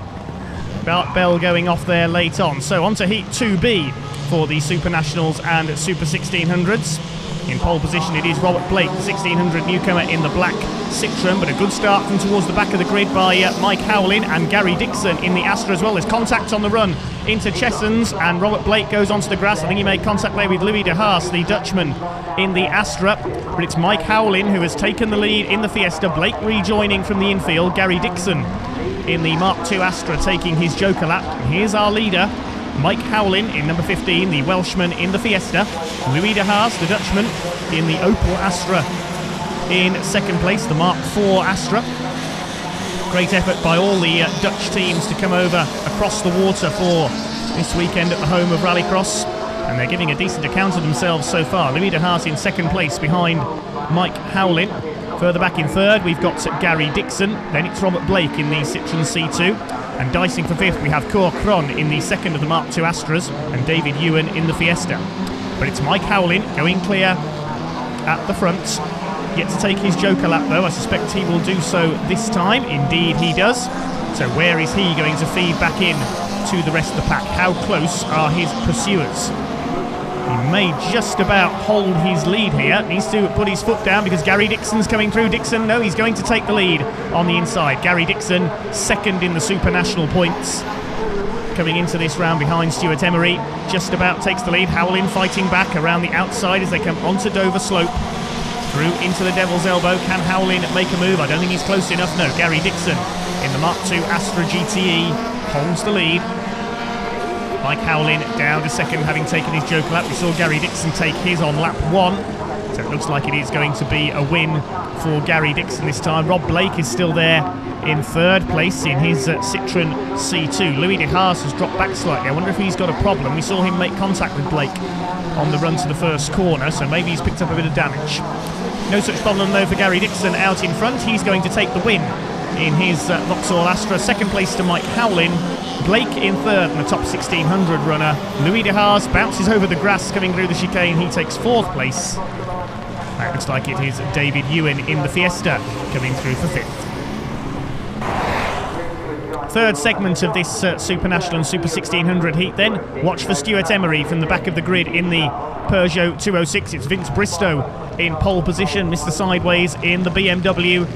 bell going off there late on. So on to Heat 2B for the Supernationals and Super 1600s. In pole position it is Robert Blake, the 1600 newcomer in the black Citroen, but a good start from towards the back of the grid by Mike Howlin and Gary Dixon in the Astra as well. There's contact on the run into Chessons, and Robert Blake goes onto the grass. I think he made contact there with Louis de Haas, the Dutchman, in the Astra, but it's Mike Howlin who has taken the lead in the Fiesta. Blake rejoining from the infield, Gary Dixon in the Mark II Astra taking his joker lap. And here's our leader, Mike Howlin in number 15, the Welshman in the Fiesta. Louis de Haas, the Dutchman, in the Opel Astra in second place, the Mark IV Astra. Great effort by all the Dutch teams to come over across the water for this weekend at the home of Rallycross, and they're giving a decent account of themselves so far. Louis de Haas in second place behind Mike Howlin. Further back in third we've got Gary Dixon, then it's Robert Blake in the Citroen C2, and dicing for fifth we have Cor Cron in the second of the Mark II Astras and David Ewan in the Fiesta. But it's Mike Howlin going clear at the front. Yet to take his joker lap though. I suspect he will do so this time. Indeed he does. So where is he going to feed back in to the rest of the pack? How close are his pursuers? He may just about hold his lead here. Needs to put his foot down because Gary Dixon's coming through. Dixon, no, he's going to take the lead on the inside. Gary Dixon, second in the Supernational points. Coming into this round behind Stuart Emery, just about takes the lead. Howlin fighting back around the outside as they come onto Dover Slope. Through into the Devil's Elbow. Can Howlin make a move? I don't think he's close enough. No, Gary Dixon in the Mark II Astra GTE holds the lead. Mike Howlin down to second, having taken his joker lap. We saw Gary Dixon take his on lap 1, so it looks like it is going to be a win for Gary Dixon this time. Rob Blake is still there in third place in his Citroen C2. Louis de Haas has dropped back slightly. I wonder if he's got a problem. We saw him make contact with Blake on the run to the first corner, so maybe he's picked up a bit of damage. No such problem though for Gary Dixon out in front. He's going to take the win in his Vauxhall Astra. Second place to Mike Howlin. Blake in third, and the top 1600 runner Louis de Haas bounces over the grass coming through the chicane. He takes fourth place. That looks like it is David Ewan in the Fiesta coming through for fifth. Third segment of this Supernational and Super 1600 heat then. Watch for Stuart Emery from the back of the grid in the Peugeot 206. It's Vince Bristow in pole position, Mr. Sideways in the BMW.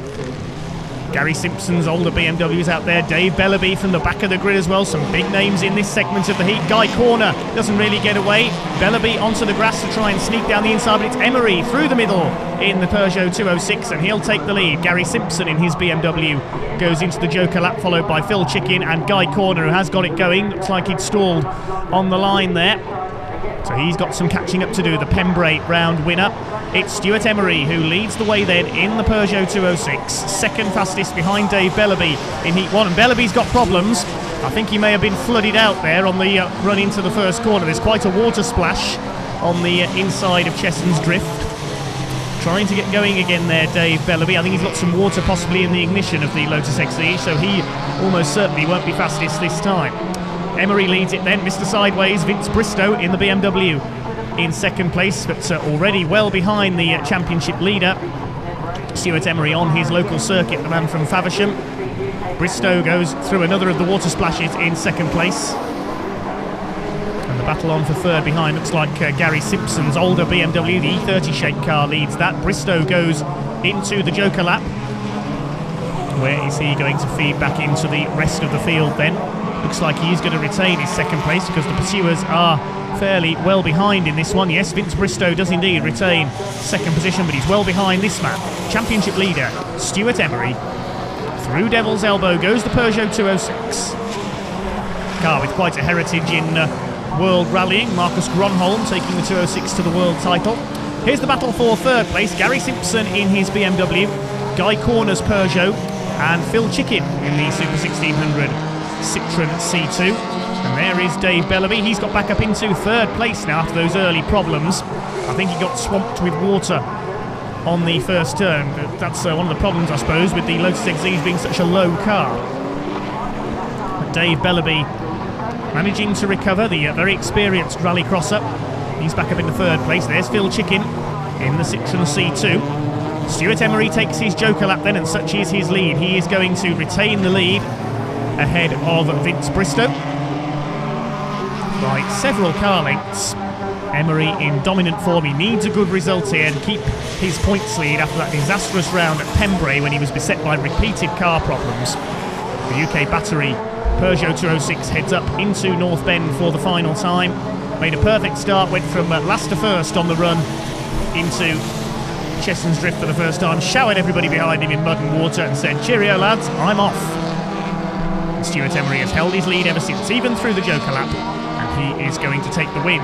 Gary Simpson's older BMWs out there. Dave Bellaby from the back of the grid as well. Some big names in this segment of the heat. Guy Corner doesn't really get away. Bellaby onto the grass to try and sneak down the inside, but it's Emery through the middle in the Peugeot 206, and he'll take the lead. Gary Simpson in his BMW goes into the joker lap, followed by Phil Chicken and Guy Corner, who has got it going. Looks like he'd stalled on the line there, so he's got some catching up to do. The Pembrey round winner. It's Stuart Emery who leads the way then in the Peugeot 206. Second fastest behind Dave Bellaby in Heat 1. And Bellaby's got problems. I think he may have been flooded out there on the run into the first corner. There's quite a water splash on the inside of Chesson's Drift. Trying to get going again there, Dave Bellaby. I think he's got some water possibly in the ignition of the Lotus XE, so he almost certainly won't be fastest this time. Emery leads it then. Mr. Sideways, Vince Bristow in the BMW in second place, but already well behind the championship leader, Stuart Emery, on his local circuit, the man from Faversham. Bristow goes through another of the water splashes in second place. And the battle on for third behind looks like Gary Simpson's older BMW, the E30 shaped car, leads that. Bristow goes into the joker lap. Where is he going to feed back into the rest of the field then? Looks like he's going to retain his second place because the pursuers are fairly well behind in this one. Yes, Vince Bristow does indeed retain second position, but he's well behind this man. Championship leader, Stuart Emery. Through Devil's Elbow goes the Peugeot 206. Car with quite a heritage in world rallying. Marcus Gronholm taking the 206 to the world title. Here's the battle for third place. Gary Simpson in his BMW, Guy Corner's Peugeot, and Phil Chicken in the Super 1600 Citroen C2. And there is Dave Bellaby. He's got back up into third place now after those early problems. I think he got swamped with water on the first turn. That's one of the problems, I suppose, with the Lotus XEs being such a low car. But Dave Bellaby managing to recover, the very experienced rallycrosser. He's back up into third place. There's Phil Chicken in the Citroen C2. Stuart Emery takes his joker lap then, and such is his lead. He is going to retain the lead ahead of Vince Bristow by several car lengths. Emery in dominant form. He needs a good result here and keep his points lead after that disastrous round at Pembrey when he was beset by repeated car problems. The UK battery Peugeot 206 heads up into North Bend for the final time. Made a perfect start, went from last to first on the run into Chesson's Drift for the first time, showered everybody behind him in mud and water and said, "Cheerio lads, I'm off." And Stuart Emery has held his lead ever since, even through the Joker lap, and he is going to take the win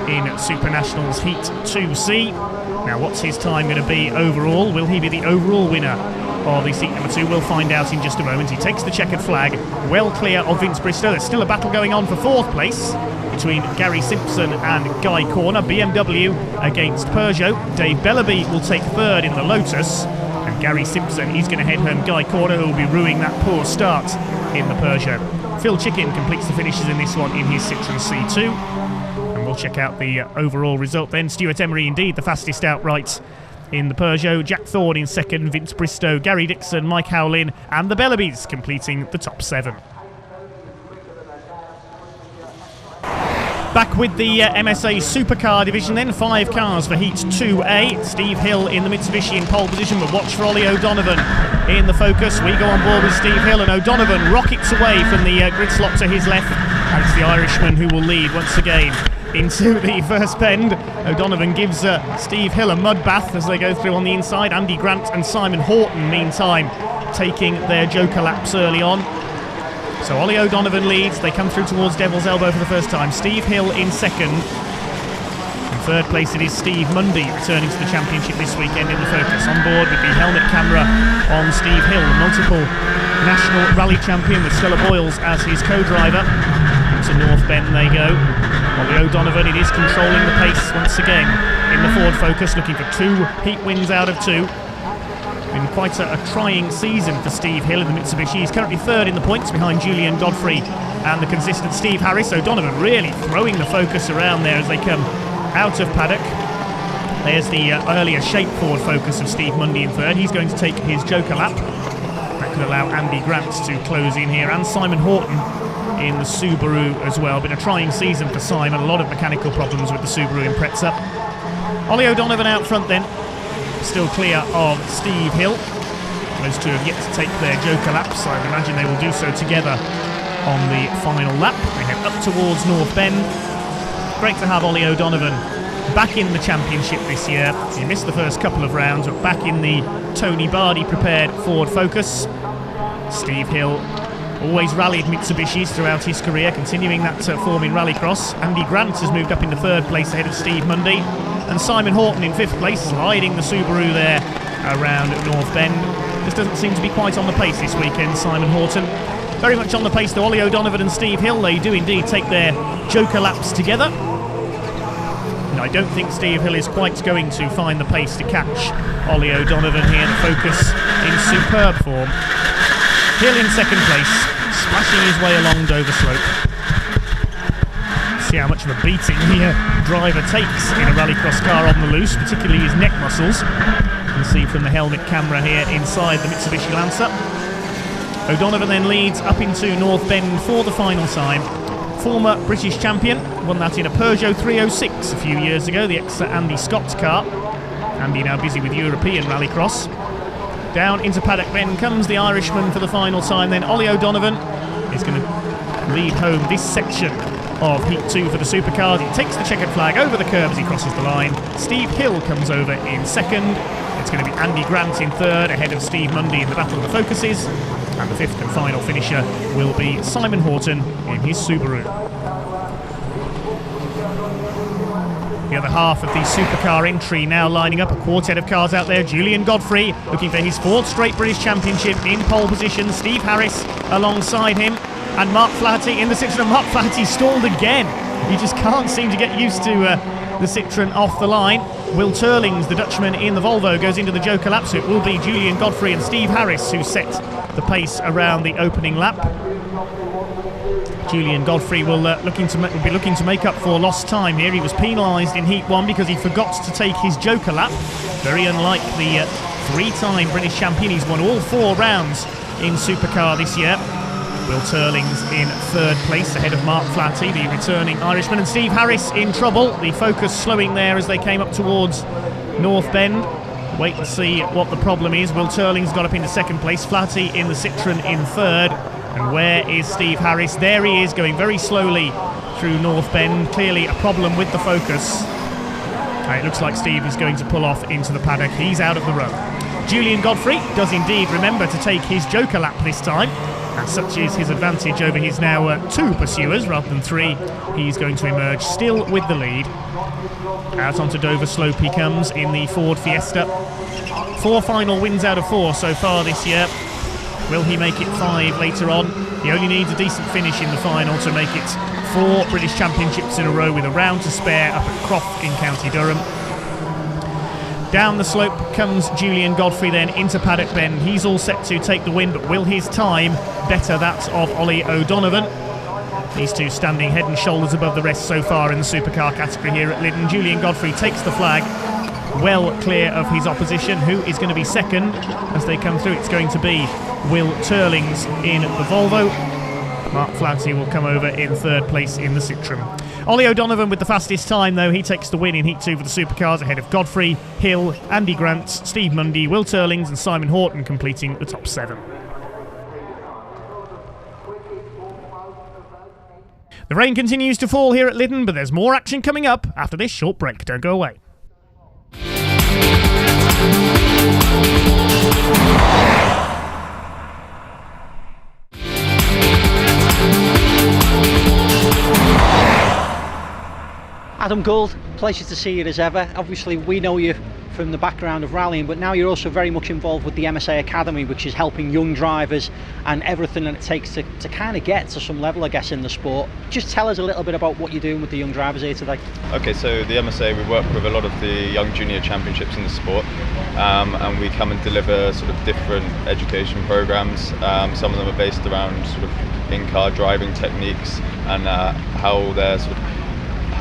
in Supernational's Heat 2C. Now what's his time going to be overall? Will he be the overall winner of the seat number 2? We'll find out in just a moment. He takes the checkered flag, well clear of Vince Bristow. There's still a battle going on for 4th place between Gary Simpson and Guy Corner. BMW against Peugeot. Dave Bellaby will take 3rd in the Lotus, and Gary Simpson, he's going to head home Guy Corner, who will be ruining that poor start in the Peugeot. Phil Chicken completes the finishes in this one in his Citroen C2. And we'll check out the overall result then. Stuart Emery indeed the fastest outright in the Peugeot. Jack Thorne in 2nd, Vince Bristow, Gary Dixon, Mike Howlin and the Bellabys completing the top 7. Back with the MSA Supercar division then, 5 cars for Heat 2A. Steve Hill in the Mitsubishi in pole position, but watch for Ollie O'Donovan in the focus. We go on board with Steve Hill, and O'Donovan rockets away from the grid slot to his left, and it's the Irishman who will lead once again into the first bend. O'Donovan gives Steve Hill a mud bath as they go through on the inside. Andy Grant and Simon Horton meantime taking their Joker laps early on. So Ollie O'Donovan leads. They come through towards Devil's Elbow for the first time. Steve Hill in 2nd. In 3rd place it is Steve Mundy, returning to the championship this weekend in the focus. On board with the helmet camera on Steve Hill, the multiple national rally champion with Stella Boyles as his co-driver. To North Bend they go. Ollie O'Donovan, it is controlling the pace once again in the Ford Focus, looking for 2 heat wins out of 2. Been quite a trying season for Steve Hill in the Mitsubishi. He's currently 3rd in the points behind Julian Godfrey and the consistent Steve Harris. O'Donovan really throwing the Focus around there as they come out of paddock. There's the earlier shape Ford Focus of Steve Mundy in 3rd. He's going to take his Joker lap. That could allow Andy Grant to close in here, and Simon Horton in the Subaru as well. Been a trying season for Simon, a lot of mechanical problems with the Subaru Impreza. Ollie O'Donovan out front then, still clear of Steve Hill. Those two have yet to take their Joker laps, so I imagine they will do so together on the final lap. They head up towards North Bend. Great to have Ollie O'Donovan back in the championship this year. He missed the first couple of rounds, but back in the Tony Bardi prepared Ford Focus. Steve Hill always rallied Mitsubishis throughout his career, continuing that form in Rallycross. Andy Grant has moved up into 3rd place ahead of Steve Mundy, and Simon Horton in 5th place, sliding the Subaru there around North Bend. Just doesn't seem to be quite on the pace this weekend, Simon Horton. Very much on the pace to Ollie O'Donovan and Steve Hill. They do indeed take their Joker laps together. And I don't think Steve Hill is quite going to find the pace to catch Ollie O'Donovan here. The Focus in superb form. Hill in 2nd place, splashing his way along Dover Slope. See how much of a beating the driver takes in a Rallycross car on the loose, particularly his neck muscles. You can see from the helmet camera here inside the Mitsubishi Lancer. O'Donovan then leads up into North Bend for the final time. Former British champion, won that in a Peugeot 306 a few years ago, the ex-Andy Scott's car. Andy now busy with European Rallycross. Down into paddock then comes the Irishman for the final time. Then Ollie O'Donovan is going to lead home this section of Heat 2 for the Supercars. He takes the checkered flag over the curb as he crosses the line. Steve Hill comes over in 2nd. It's going to be Andy Grant in 3rd, ahead of Steve Mundy in the Battle of the Focuses. And the 5th and final finisher will be Simon Horton in his Subaru. The other half of the Supercar entry now lining up, a quartet of cars out there. Julian Godfrey looking for his 4th straight British Championship in pole position. Steve Harris alongside him, and Mark Flaherty in the Citroen. Mark Flaherty stalled again. He just can't seem to get used to the Citroen off the line. Will Turlings, the Dutchman in the Volvo, goes into the Joker lap, so it will be Julian Godfrey and Steve Harris who set the pace around the opening lap. Julian Godfrey will be looking to make up for lost time here. He was penalised in Heat 1 because he forgot to take his Joker lap. Very unlike the 3-time British champion. He's won all 4 rounds in Supercar this year. Will Turling's in third place ahead of Mark Flatty, the returning Irishman, and Steve Harris in trouble. The Focus slowing there as they came up towards North Bend. Wait and see what the problem is. Will Turling's got up into second place, Flatty in the Citroen in third. And where is Steve Harris? There he is, going very slowly through North Bend. Clearly a problem with the Focus. It looks like Steve is going to pull off into the paddock. He's out of the row. Julian Godfrey does indeed remember to take his Joker lap this time. And such is his advantage over his now 2 pursuers rather than 3. He's going to emerge still with the lead. Out onto Dover Slope he comes in the Ford Fiesta. 4 final wins out of 4 so far this year. Will he make it 5 later on? He only needs a decent finish in the final to make it 4 British Championships in a row with a round to spare up at Croft in County Durham. Down the slope comes Julian Godfrey then into Paddock Bend. He's all set to take the win, but will his time better that of Ollie O'Donovan? These two standing head and shoulders above the rest so far in the supercar category here at Lydden. Julian Godfrey takes the flag, well clear of his opposition, who is going to be second as they come through. It's going to be Will Turlings in the Volvo. Mark Flatty will come over in third place in the Citroen. Ollie O'Donovan with the fastest time, though. He takes the win in Heat 2 for the supercars ahead of Godfrey, Hill, Andy Grant, Steve Mundy, Will Turlings and Simon Horton completing the top 7. The rain continues to fall here at Lydden, but there's more action coming up after this short break. Don't go away. Adam Gould, pleasure to see you as ever. Obviously we know you from the background of rallying, but now you're also very much involved with the MSA Academy, which is helping young drivers and everything that it takes to kind of get to some level, I guess, in the sport. Just tell us a little bit about what you're doing with the young drivers here today. Okay, so the MSA, we work with a lot of the young junior championships in the sport, and we come and deliver sort of different education programs. Some of them are based around sort of in-car driving techniques and how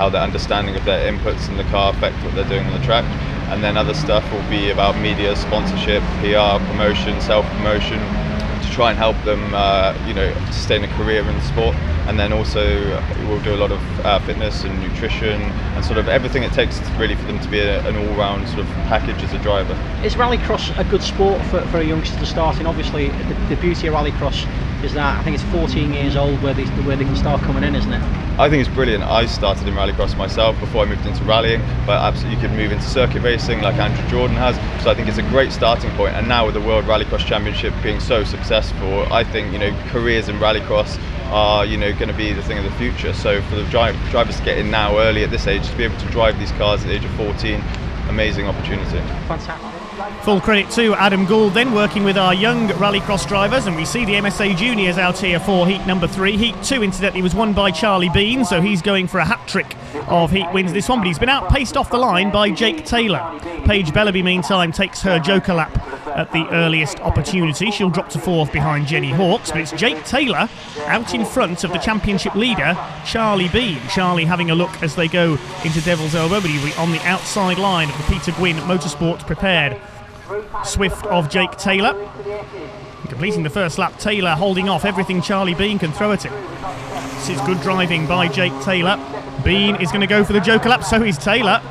their understanding of their inputs in the car affect what they're doing on the track. And then other stuff will be about media, sponsorship, PR, promotion, self-promotion, to try and help them sustain a career in the sport. And then also we'll do a lot of fitness and nutrition and sort of everything it takes really for them to be an all-round sort of package as a driver. Is Rallycross a good sport for a youngster to start in? Obviously the beauty of Rallycross is that I think it's 14 years old where they can start coming in, isn't it? I think it's brilliant. I started in Rallycross myself before I moved into rallying, but absolutely you could move into circuit racing like Andrew Jordan has. So I think it's a great starting point. And now with the World Rallycross Championship being so successful, I think careers in Rallycross are going to be the thing of the future. So for the drivers to get in now early at this age, to be able to drive these cars at the age of 14, amazing opportunity. Fantastic. Full credit to Adam Gould then, working with our young Rallycross drivers, and we see the MSA Juniors out here for heat number 3. Heat 2 incidentally was won by Charlie Bean, so he's going for a hat-trick of heat wins this one, but he's been outpaced off the line by Jake Taylor. Paige Bellaby meantime takes her Joker lap at the earliest opportunity. She'll drop to 4th behind Jenny Hawkes, but it's Jake Taylor out in front of the championship leader Charlie Bean. Charlie having a look as they go into Devil's Elbow, but he'll be on the outside line of the Peter Gwynn Motorsports prepared Swift of Jake Taylor. Completing the first lap, Taylor holding off everything Charlie Bean can throw at him. This is good driving by Jake Taylor. Bean is going to go for the Joker lap, so is Taylor.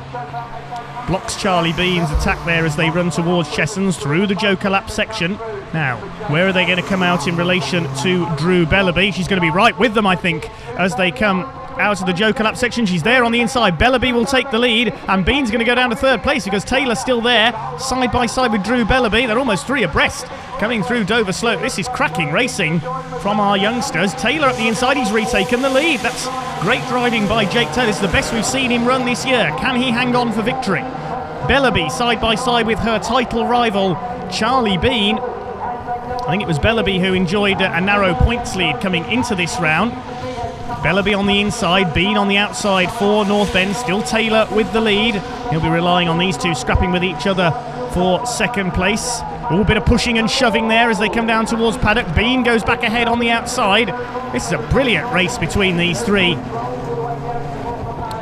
Blocks Charlie Bean's attack there as they run towards Chessons through the Joker lap section. Now, where are they going to come out in relation to Drew Bellaby? She's going to be right with them, I think, as they come out of the Joker lap section. She's there on the inside. Bellaby will take the lead, and Bean's going to go down to 3rd place because Taylor's still there, side by side with Drew Bellaby. They're almost 3 abreast coming through Dover Slope. This is cracking racing from our youngsters. Taylor at the inside, he's retaken the lead. That's great driving by Jake Taylor. This is the best we've seen him run this year. Can he hang on for victory? Bellaby side by side with her title rival Charlie Bean. I think it was Bellaby who enjoyed a narrow points lead coming into this round. Bellaby on the inside, Bean on the outside for North Bend. Still Taylor with the lead. He'll be relying on these two scrapping with each other for 2nd place. A little bit of pushing and shoving there as they come down towards paddock. Bean goes back ahead on the outside. This is a brilliant race between these three.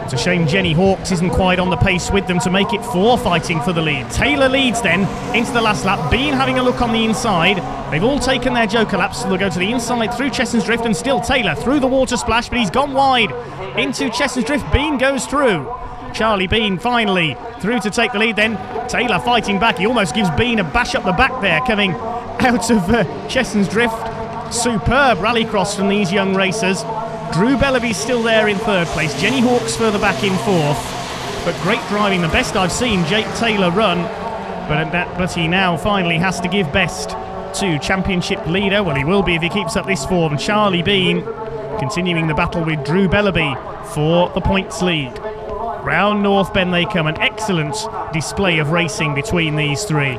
It's a shame Jenny Hawkes isn't quite on the pace with them to make it 4 fighting for the lead. Taylor leads then into the last lap. Bean having a look on the inside. They've all taken their joker laps, so they'll go to the inside through Cheshunt's Drift, and still Taylor through the water splash, but he's gone wide into Cheshunt's Drift. Bean goes through. Charlie Bean finally through to take the lead then. Taylor fighting back. He almost gives Bean a bash up the back there, coming out of Cheshunt's Drift. Superb rallycross from these young racers. Drew Bellaby's still there in third place. Jenny Hawkes further back in fourth. But great driving, the best I've seen Jake Taylor run. But he now finally has to give best to championship leader. Well, he will be if he keeps up this form. Charlie Bean continuing the battle with Drew Bellaby for the points lead. Round North Bend they come. An excellent display of racing between these three.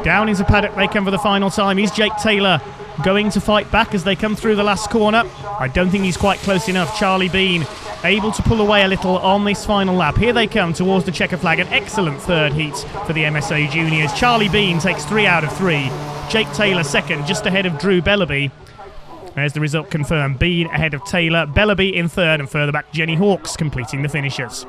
Down into paddock they come for the final time. Is Jake Taylor going to fight back as they come through the last corner? I don't think he's quite close enough. Charlie Bean able to pull away a little on this final lap. Here they come towards the checker flag. An excellent third heat for the MSA Juniors. Charlie Bean takes 3 out of 3. Jake Taylor second, just ahead of Drew Bellaby. There's the result confirmed. Bean ahead of Taylor, Bellaby in third, and further back Jenny Hawkes completing the finishers.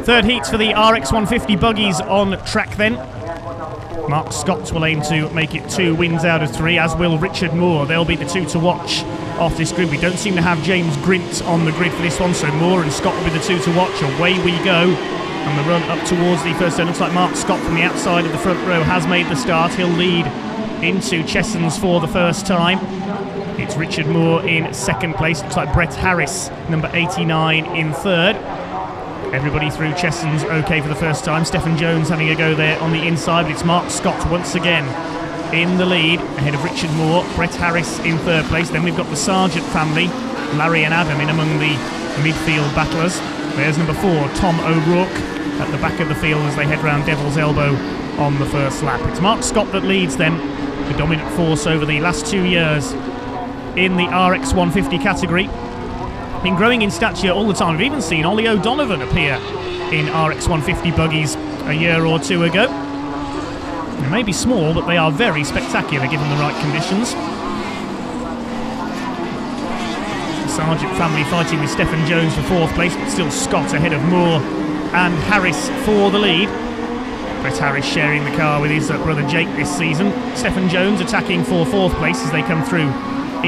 Third heats for the RX150 buggies on track then. Mark Scott will aim to make it 2 wins out of 3, as will Richard Moore. They'll be the 2 to watch off this grid. We don't seem to have James Grint on the grid for this one, so Moore and Scott will be the 2 to watch. Away we go. And the run up towards the first turn. Looks like Mark Scott from the outside of the front row has made the start. He'll lead into Chessons for the first time. It's Richard Moore in second place. Looks like Brett Harris, number 89, in third. Everybody through Chessons okay for the first time. Stephen Jones having a go there on the inside, but it's Mark Scott once again in the lead, ahead of Richard Moore. Brett Harris in third place. Then we've got the Sargent family, Larry and Adam, in among the midfield battlers. There's number 4, Tom O'Rourke, at the back of the field as they head round Devil's Elbow on the first lap. It's Mark Scott that leads them, the dominant force over the last 2 years in the RX150 category. Been growing in stature all the time. We've even seen Ollie O'Donovan appear in RX150 buggies a year or 2 ago. They may be small, but they are very spectacular given the right conditions. Sargent family fighting with Stephen Jones for 4th place, but still Scott ahead of Moore and Harris for the lead. Brett Harris sharing the car with his brother Jake this season. Stephen Jones attacking for 4th place as they come through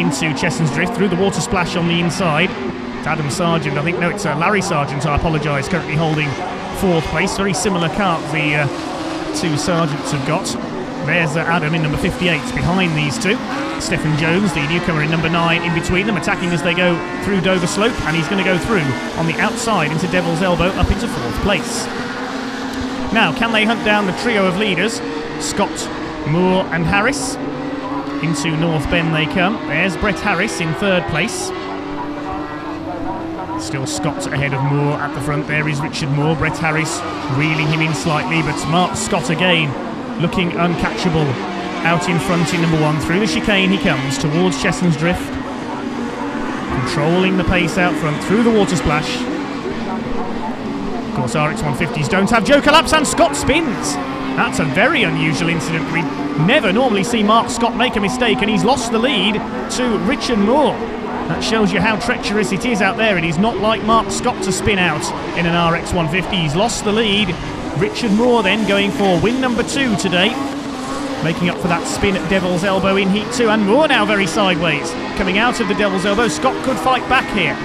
into Chessons Drift through the water splash on the inside. It's Adam Sargent, I think, no, it's Larry Sargent, I apologise, currently holding 4th place. Very similar car the 2 Sargents have got. There's Adam in number 58 behind these 2. Stephen Jones, the newcomer, in number 9 in between them, attacking as they go through Dover Slope, and he's going to go through on the outside into Devil's Elbow up into 4th place. Now, can they hunt down the trio of leaders? Scott, Moore and Harris. Into North Bend they come. There's Brett Harris in 3rd place. Still Scott ahead of Moore at the front. There is Richard Moore. Brett Harris reeling him in slightly, but Mark Scott again looking uncatchable out in front in number 1. Through the chicane he comes towards Chessons Drift, controlling the pace out front through the water splash. Of course, RX150s don't have joker laps, and Scott spins. That's a very unusual incident. We never normally see Mark Scott make a mistake, and he's lost the lead to Richard Moore. That shows you how treacherous it is out there. It is not like Mark Scott to spin out in an RX150. He's lost the lead. Richard Moore then going for win number 2 today, making up for that spin at Devil's Elbow in Heat 2. And Moore now very sideways, coming out of the Devil's Elbow. Scott could fight back here.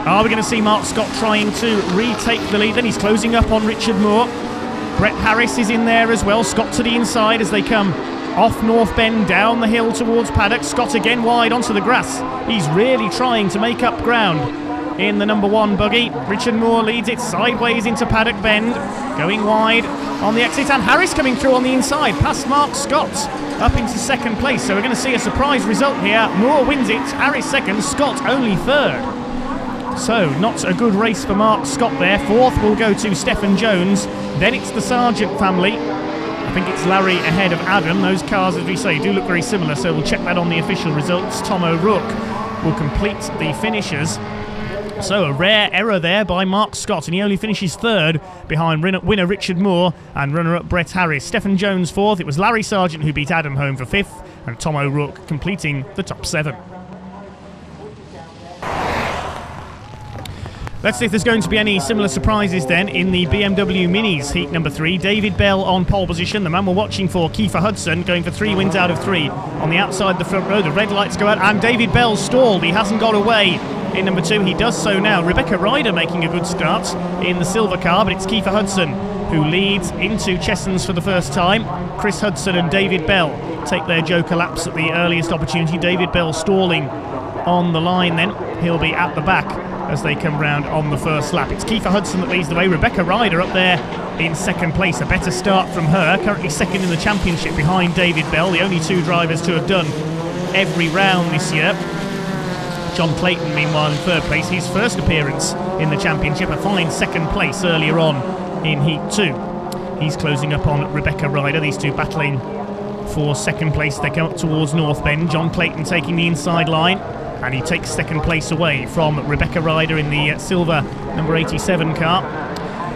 Are we going to see Mark Scott trying to retake the lead? Then he's closing up on Richard Moore. Brett Harris is in there as well. Scott to the inside as they come off North Bend, down the hill towards paddock. Scott again wide onto the grass. He's really trying to make up ground in the number 1 buggy. Richard Moore leads it sideways into Paddock Bend, going wide on the exit, and Harris coming through on the inside past Mark Scott up into 2nd place. So we're going to see a surprise result here. Moore wins it, Harris 2nd, Scott only 3rd. So not a good race for Mark Scott there. 4th will go to Stephen Jones. Then it's the Sargent family. I think it's Larry ahead of Adam. Those cars, as we say, do look very similar, so we'll check that on the official results. Tom O'Rourke will complete the finishers So a rare error there by Mark Scott, and he only finishes third behind winner Richard Moore and runner-up Brett Harris. Stephen Jones fourth. It was Larry Sargent who beat Adam Home for fifth, and Tom O'Rourke completing the top 7. Let's see if there's going to be any similar surprises then in the BMW Minis heat number 3. David Bell on pole position. The man we're watching for, Kiefer Hudson, going for 3 wins out of 3. On the outside, the front row, the red lights go out, and David Bell stalled. He hasn't got away in number 2. He does so now. Rebecca Ryder making a good start in the silver car, but it's Kiefer Hudson who leads into Chessons for the first time. Chris Hudson and David Bell take their joker laps at the earliest opportunity. David Bell stalling on the line then. He'll be at the back as they come round on the first lap. It's Kiefer Hudson that leads the way. Rebecca Ryder up there in second place. A better start from her. Currently second in the championship behind David Bell, the only 2 drivers to have done every round this year. John Clayton, meanwhile, in third place. His first appearance in the championship, a fine second place earlier on in Heat 2. He's closing up on Rebecca Ryder. These two battling for second place. They come up towards North Bend. John Clayton taking the inside line, and he takes second place away from Rebecca Ryder in the silver number 87 car.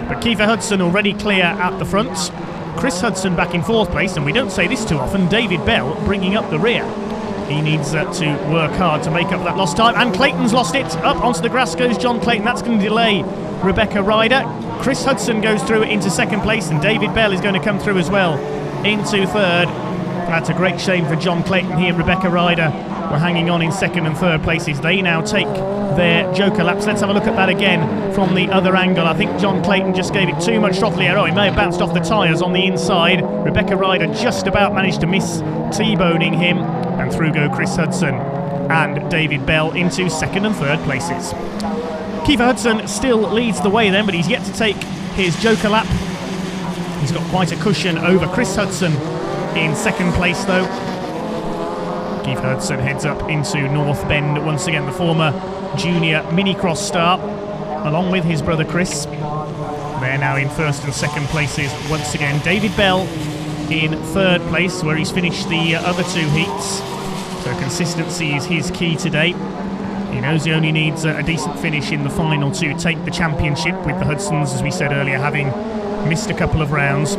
But Kiefer Hudson already clear at the front. Chris Hudson back in fourth place, and we don't say this too often, David Bell bringing up the rear. He needs to work hard to make up that lost time, and Clayton's lost it. Up onto the grass goes John Clayton. That's going to delay Rebecca Ryder. Chris Hudson goes through into second place, and David Bell is going to come through as well into third. That's a great shame for John Clayton. He and Rebecca Ryder were hanging on in second and third places. They now take their joker laps. Let's have a look at that again from the other angle. I think John Clayton just gave it too much throttle here. Oh, he may have bounced off the tyres on the inside. Rebecca Ryder just about managed to miss T-boning him, and through go Chris Hudson and David Bell into second and third places. Kiefer Hudson still leads the way then, but he's yet to take his joker lap. He's got quite a cushion over Chris Hudson in second place though. Kiefer Hudson heads up into North Bend once again, the former junior mini-cross star, along with his brother Chris. They're now in first and second places once again. David Bell in third place, where he's finished the other 2 heats. So consistency is his key today. He knows he only needs a decent finish in the final to take the championship, with the Hudsons, as we said earlier, having missed a couple of rounds.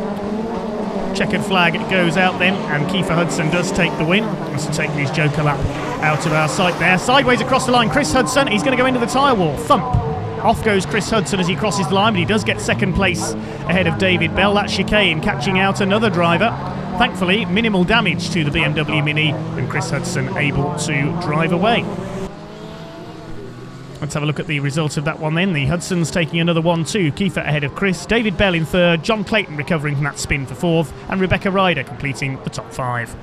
Checkered flag goes out then, and Kiefer Hudson does take the win. Wants to take his joker lap out of our sight there. Sideways across the line, Chris Hudson. He's going to go into the tyre wall. Thump. Off goes Chris Hudson as he crosses the line, but he does get second place ahead of David Bell. That chicane catching out another driver. Thankfully, minimal damage to the BMW Mini, and Chris Hudson able to drive away. Let's have a look at the result of that one then. The Hudsons taking another 1-2. Kiefer ahead of Chris. David Bell in third. John Clayton recovering from that spin for fourth. And Rebecca Ryder completing the top 5.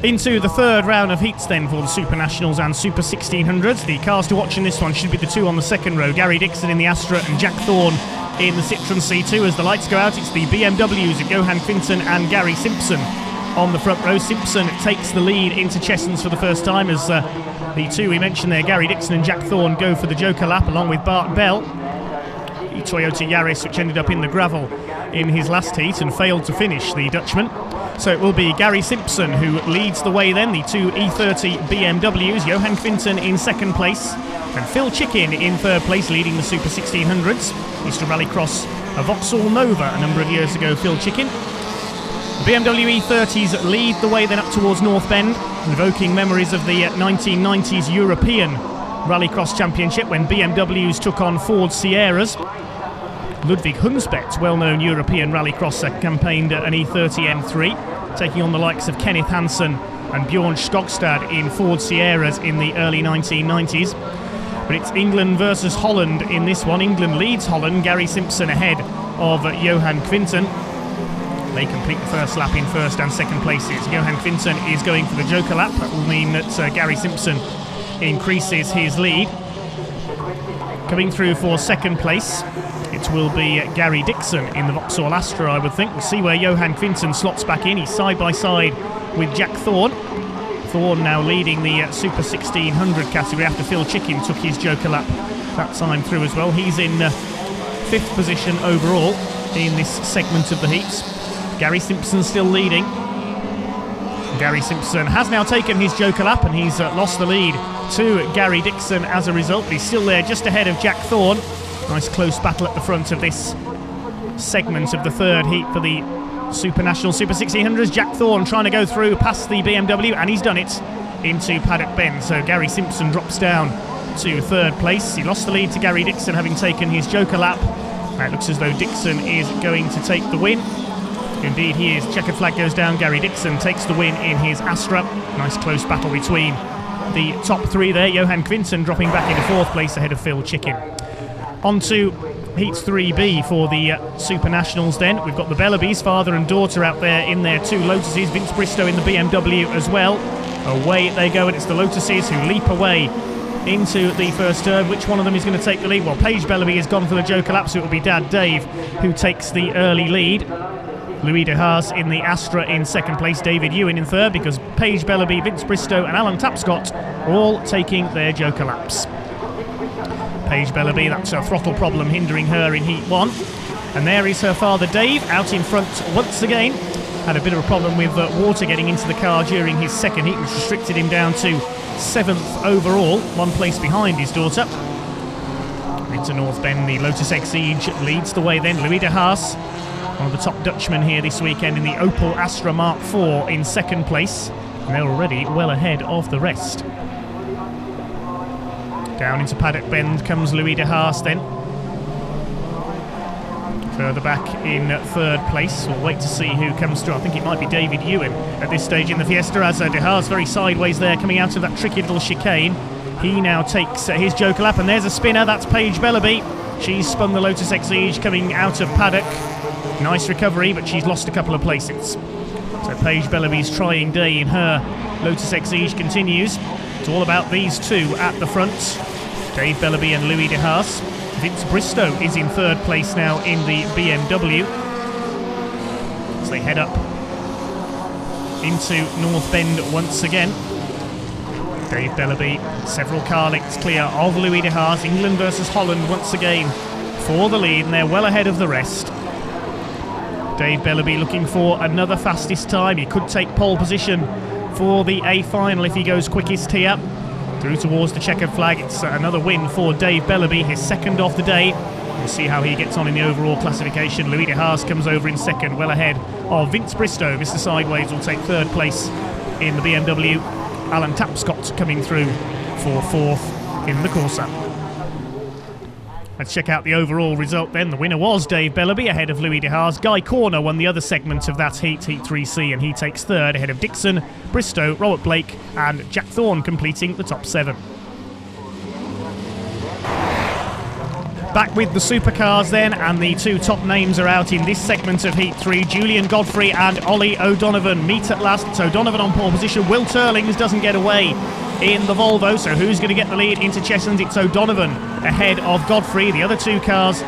Into the third round of heats then for the Supernationals and Super 1600s. The cars to watch in this one should be the 2 on the second row. Gary Dixon in the Astra and Jack Thorne in the Citroen C2. As the lights go out, it's the BMWs of Johan Quinton and Gary Simpson on the front row. Simpson takes the lead into Chessons for the first time, as the 2 we mentioned there, Gary Dixon and Jack Thorne, go for the joker lap along with Bart Bell. The Toyota Yaris, which ended up in the gravel in his last heat and failed to finish, the Dutchman. So it will be Gary Simpson who leads the way then, the 2 E30 BMWs, Johan Quinton in second place, and Phil Chicken in third place, leading the Super 1600s. Used to rallycross a Vauxhall Nova a number of years ago, Phil Chicken. The BMW E30s lead the way then up towards North Bend, evoking memories of the 1990s European Rallycross Championship when BMWs took on Ford Sierras. Ludwig Hunsbett, well-known European rallycrosser, campaigned an E30 M3, taking on the likes of Kenneth Hansen and Bjorn Skogstad in Ford Sierras in the early 1990s. But it's England versus Holland in this one. England leads Holland, Gary Simpson ahead of Johan Quinton. They complete the first lap in first and second places. Johan Quinton is going for the joker lap. That will mean that Gary Simpson increases his lead. Coming through for second place, it will be Gary Dixon in the Vauxhall Astra, I would think. We'll see where Johan Quinton slots back in. He's side by side with Jack Thorne. Thorne now leading the Super 1600 category after Phil Chicken took his joker lap that time through as well. He's in 5th position overall in this segment of the heats. Gary Simpson still leading. Gary Simpson has now taken his Joker lap, and he's lost the lead to Gary Dixon as a result, but he's still there just ahead of Jack Thorne. Nice close battle at the front of this segment of the third heat for the Supernational Super 1600s. Jack Thorne trying to go through past the BMW, and he's done it into Paddock Bend. So Gary Simpson drops down to third place. He lost the lead to Gary Dixon, having taken his Joker lap. It looks as though Dixon is going to take the win. Indeed he is. Checkered flag goes down. Gary Dixon takes the win in his Astra. Nice close battle between the top three there. Johan Quinton dropping back into fourth place ahead of Phil Chicken. On to Heat 3B for the Supernationals then. We've got the Bellabys, father and daughter, out there in their two Lotuses. Vince Bristow in the BMW as well. Away they go, and it's the Lotuses who leap away into the first turn. Which one of them is going to take the lead? Well, Paige Bellaby has gone for the Joker lap, so it will be Dad Dave who takes the early lead. Louis de Haas in the Astra in second place, David Ewan in third, because Paige Bellaby, Vince Bristow and Alan Tapscott are all taking their Joker laps. Paige Bellaby, that's a throttle problem hindering her in Heat 1. And there is her father Dave out in front once again. Had a bit of a problem with water getting into the car during his second heat, which restricted him down to 7th overall, one place behind his daughter. Into North Bend, the Lotus Exige leads the way then. Louis de Haas, one of the top Dutchmen here this weekend in the Opel Astra Mark IV, in second place. And they're already well ahead of the rest. Down into Paddock Bend comes Louis de Haas then. Further back in third place. We'll wait to see who comes through. I think it might be David Ewan at this stage in the Fiesta, as de Haas very sideways there, coming out of that tricky little chicane. He now takes his Joker lap, and there's a spinner. That's Paige Bellaby. She's spun the Lotus Exige coming out of paddock. Nice recovery, but she's lost a couple of places. So Paige Bellaby's trying day in her Lotus Exige continues. It's all about these two at the front, Dave Bellaby and Louis de Haas. Vince Bristow is in third place now in the BMW as they head up into North Bend once again. Dave Bellaby, several car lengths clear of Louis de Haas. England versus Holland once again for the lead, and they're well ahead of the rest. Dave Bellaby looking for another fastest time. He could take pole position for the A final if he goes quickest here. Through towards the checkered flag. It's another win for Dave Bellaby, his second of the day. We'll see how he gets on in the overall classification. Louis de Haas comes over in second, well ahead of Vince Bristow. Mr. Sideways will take third place in the BMW. Alan Tapscott coming through for fourth in the Corsa. Let's check out the overall result then. The winner was Dave Bellaby ahead of Louis de Haas. Guy Corner won the other segment of that heat, Heat 3C, and he takes third ahead of Dixon, Bristow, Robert Blake and Jack Thorne completing the top 7. Back with the supercars then, and the two top names are out in this segment of Heat 3. Julian Godfrey and Ollie O'Donovan meet at last. It's O'Donovan on pole position. Will Turlings doesn't get away in the Volvo, so who's going to get the lead into Chessons? It's O'Donovan ahead of Godfrey. The other two cars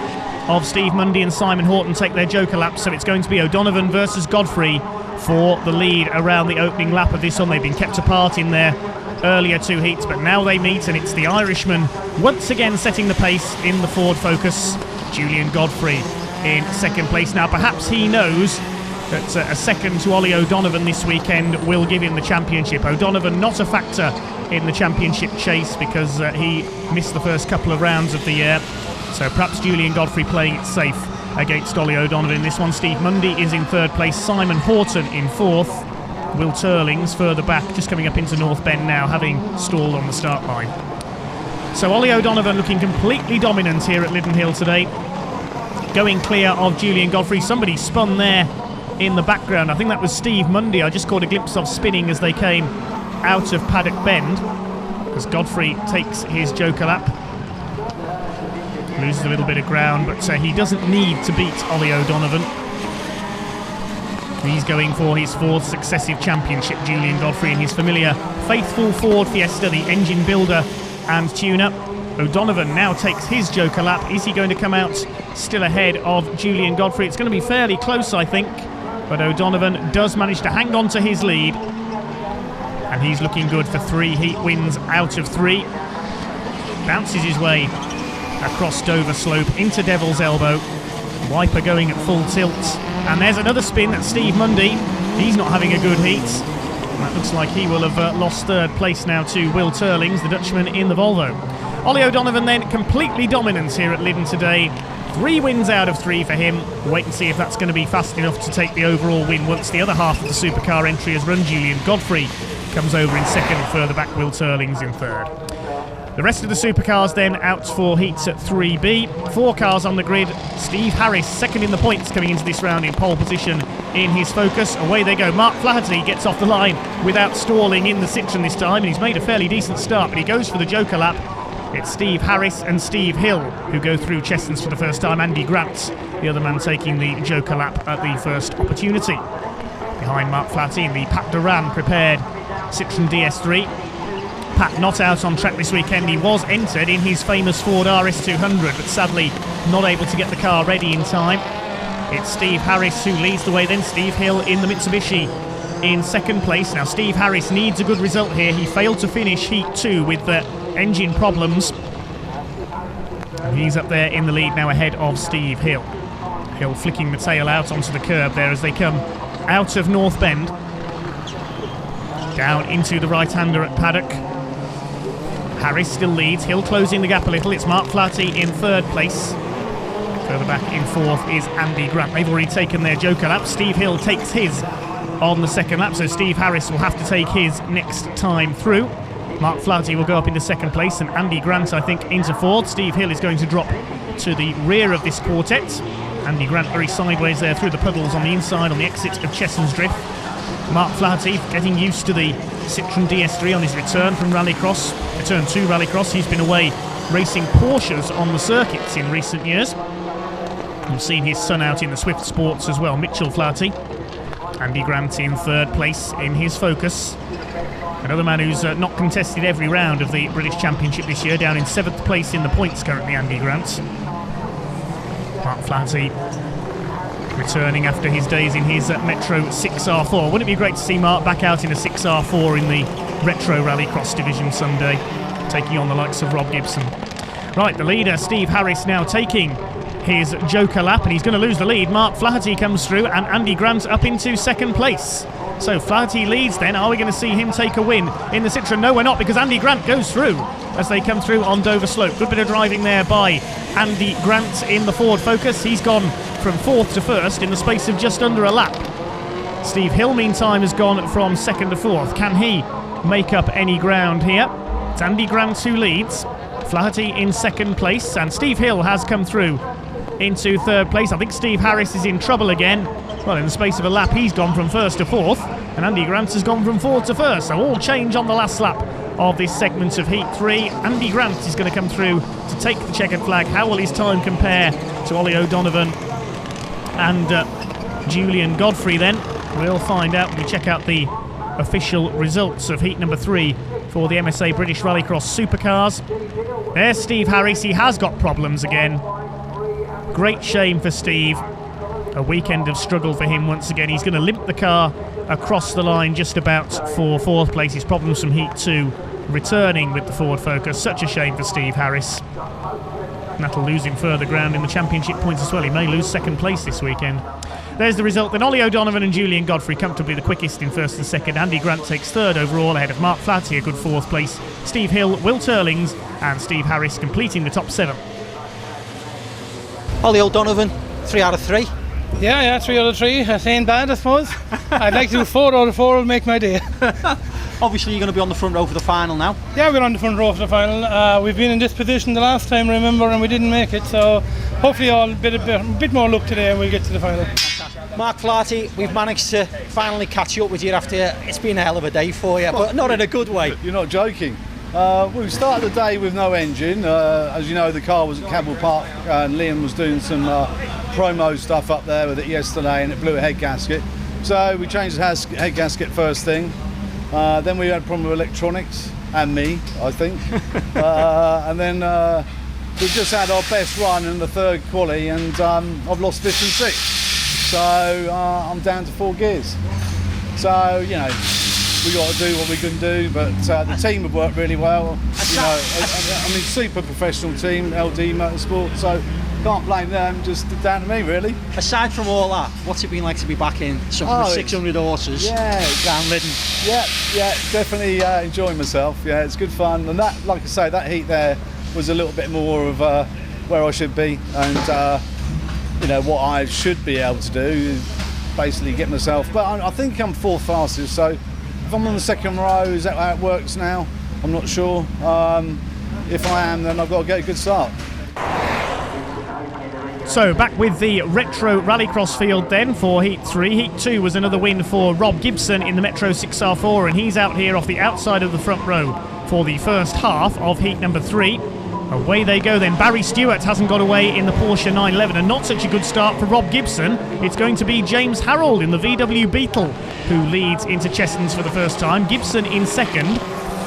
of Steve Mundy and Simon Horton take their Joker laps, so it's going to be O'Donovan versus Godfrey for the lead around the opening lap of this one. They've been kept apart in their earlier two heats, but now they meet, and it's the Irishman once again setting the pace in the Ford Focus. Julian Godfrey in second place. Now perhaps he knows that a second to Ollie O'Donovan this weekend will give him the championship. O'Donovan not a factor in the championship chase because he missed the first couple of rounds of the year, so perhaps Julian Godfrey playing it safe against Ollie O'Donovan in this one. Steve Mundy is in third place, Simon Horton in fourth, Will Turlings further back, just coming up into North Bend now, having stalled on the start line. So Ollie O'Donovan looking completely dominant here at Lydden Hill today, going clear of Julian Godfrey. Somebody spun there in the background. I think that was Steve Mundy. I just caught a glimpse of spinning as they came out of Paddock Bend, as Godfrey takes his Joker lap. Loses a little bit of ground, but he doesn't need to beat Ollie O'Donovan. He's going for his fourth successive championship, Julian Godfrey, in his familiar faithful Ford Fiesta, the engine builder and tuner. O'Donovan now takes his Joker lap. Is he going to come out still ahead of Julian Godfrey? It's going to be fairly close, I think, but O'Donovan does manage to hang on to his lead, and he's looking good for 3 heat wins out of 3. Bounces his way across Dover Slope into Devil's Elbow. Wiper going at full tilt, and there's another spin at Steve Mundy. He's not having a good heat. That looks like he will have lost third place now to Will Turlings, the Dutchman in the Volvo. Ollie O'Donovan then completely dominant here at Lydden today. 3 wins out of 3 for him. We'll wait and see if that's going to be fast enough to take the overall win once the other half of the Supercar entry has run. Julian Godfrey comes over in second, further back Will Turlings in third. The rest of the Supercars then out for heats at 3B. 4 cars on the grid. Steve Harris, second in the points coming into this round in pole position in his Focus. Away they go. Mark Flaherty gets off the line without stalling in the Citroen this time, and he's made a fairly decent start, but he goes for the Joker lap. It's Steve Harris and Steve Hill who go through Chessons for the first time. Andy Grant, the other man, taking the Joker lap at the first opportunity. Behind Mark Flaherty in the Pat Duran prepared Citroen DS3. Pat not out on track this weekend. He was entered in his famous Ford RS200, but sadly not able to get the car ready in time. It's Steve Harris who leads the way, then Steve Hill in the Mitsubishi in second place. Now Steve Harris needs a good result here. He failed to finish Heat 2 with the engine problems. And he's up there in the lead now ahead of Steve Hill. Hill flicking the tail out onto the curb there as they come out of North Bend. Down into the right-hander at Paddock. Harris still leads, Hill closing the gap a little. It's Mark Flaherty in third place. Further back in fourth is Andy Grant. They've already taken their Joker lap. Steve Hill takes his on the second lap, so Steve Harris will have to take his next time through. Mark Flaherty will go up into second place, and Andy Grant, I think, into fourth. Steve Hill is going to drop to the rear of this quartet. Andy Grant very sideways there through the puddles on the inside on the exit of Chessons Drift. Mark Flaherty getting used to the Citroen DS3 on his return from Rallycross. Return to Rallycross. He's been away racing Porsches on the circuits in recent years. We've seen his son out in the Swift Sports as well, Mitchell Flaherty. Andy Grant in third place in his Focus. Another man who's not contested every round of the British Championship this year, down in 7th place in the points currently, Andy Grant. Mark Flaherty returning after his days in his Metro 6R4. Wouldn't it be great to see Mark back out in a 6R4 in the Retro Rallycross division someday, taking on the likes of Rob Gibson. Right, the leader, Steve Harris, now taking his Joker lap, and he's going to lose the lead. Mark Flaherty comes through, and Andy Grant up into second place. So Flaherty leads then. Are we going to see him take a win in the Citroen? No, we're not, because Andy Grant goes through as they come through on Dover Slope. Good bit of driving there by Andy Grant in the Ford Focus. He's gone from fourth to first in the space of just under a lap. Steve Hill, meantime, has gone from second to fourth. Can he make up any ground here? It's Andy Grant who leads. Flaherty in second place, and Steve Hill has come through into third place. I think Steve Harris is in trouble again. Well, in the space of a lap, he's gone from first to fourth, and Andy Grant has gone from fourth to first. So all change on the last lap of this segment of Heat 3. Andy Grant is going to come through to take the checkered flag. How will his time compare to Ollie O'Donovan and Julian Godfrey then? We'll find out when we check out the official results of Heat number 3 for the MSA British Rallycross Supercars. There's Steve Harris. He has got problems again. Great shame for Steve. A weekend of struggle for him once again. He's going to limp the car across the line just about for fourth place. His problems from Heat 2 returning with the Ford Focus. Such a shame for Steve Harris. And that'll lose him further ground in the championship points as well. He may lose second place this weekend. There's the result. Then Ollie O'Donovan and Julian Godfrey comfortably the quickest in first and second. Andy Grant takes third overall ahead of Mark Flaherty, a good fourth place. Steve Hill, Will Turlings and Steve Harris completing the top 7. Ollie O'Donovan, 3 out of 3. Yeah, 3 out of 3. That ain't bad, I suppose. I'd like to do 4 out of 4, will make my day. Obviously, you're going to be on the front row for the final now. Yeah, we're on the front row for the final. We've been in this position the last time, remember, and we didn't make it. So hopefully, a bit more luck today, and we'll get to the final. Mark Flaherty, we've managed to finally catch up with you after it's been a hell of a day for you, but not in a good way. You're not joking. We started the day with no engine. As you know, the car was at Cabell Park, and Liam was doing some promo stuff up there with it yesterday, and it blew a head gasket. So we changed the head gasket first thing. Then we had a problem with electronics, and me, I think. And then we just had our best run in the third quali, and I've lost 5th and 6th. So I'm down to 4 gears. So, you know, we got to do what we can do, but the team have worked really well. You know, I mean, super professional team, LD Motorsport. So can't blame them, just down to me really. Aside from all that, what's it been like to be back in something with 600 horses down Lydden? Yeah, definitely enjoying myself. Yeah, it's good fun, and that, like I say, that heat there was a little bit more of where I should be, and you know what I should be able to do is basically get myself. But I think I'm 4th fastest, so if I'm on the 2nd row, is that how it works now? I'm not sure. If I am, then I've got to get a good start. So back with the Retro Rallycross field then for Heat 3. Heat 2 was another win for Rob Gibson in the Metro 6R4, and he's out here off the outside of the front row for the first half of Heat number 3. Away they go then. Barry Stewart hasn't got away in the Porsche 911, and not such a good start for Rob Gibson. It's going to be James Harold in the VW Beetle who leads into Chessons for the first time. Gibson in second.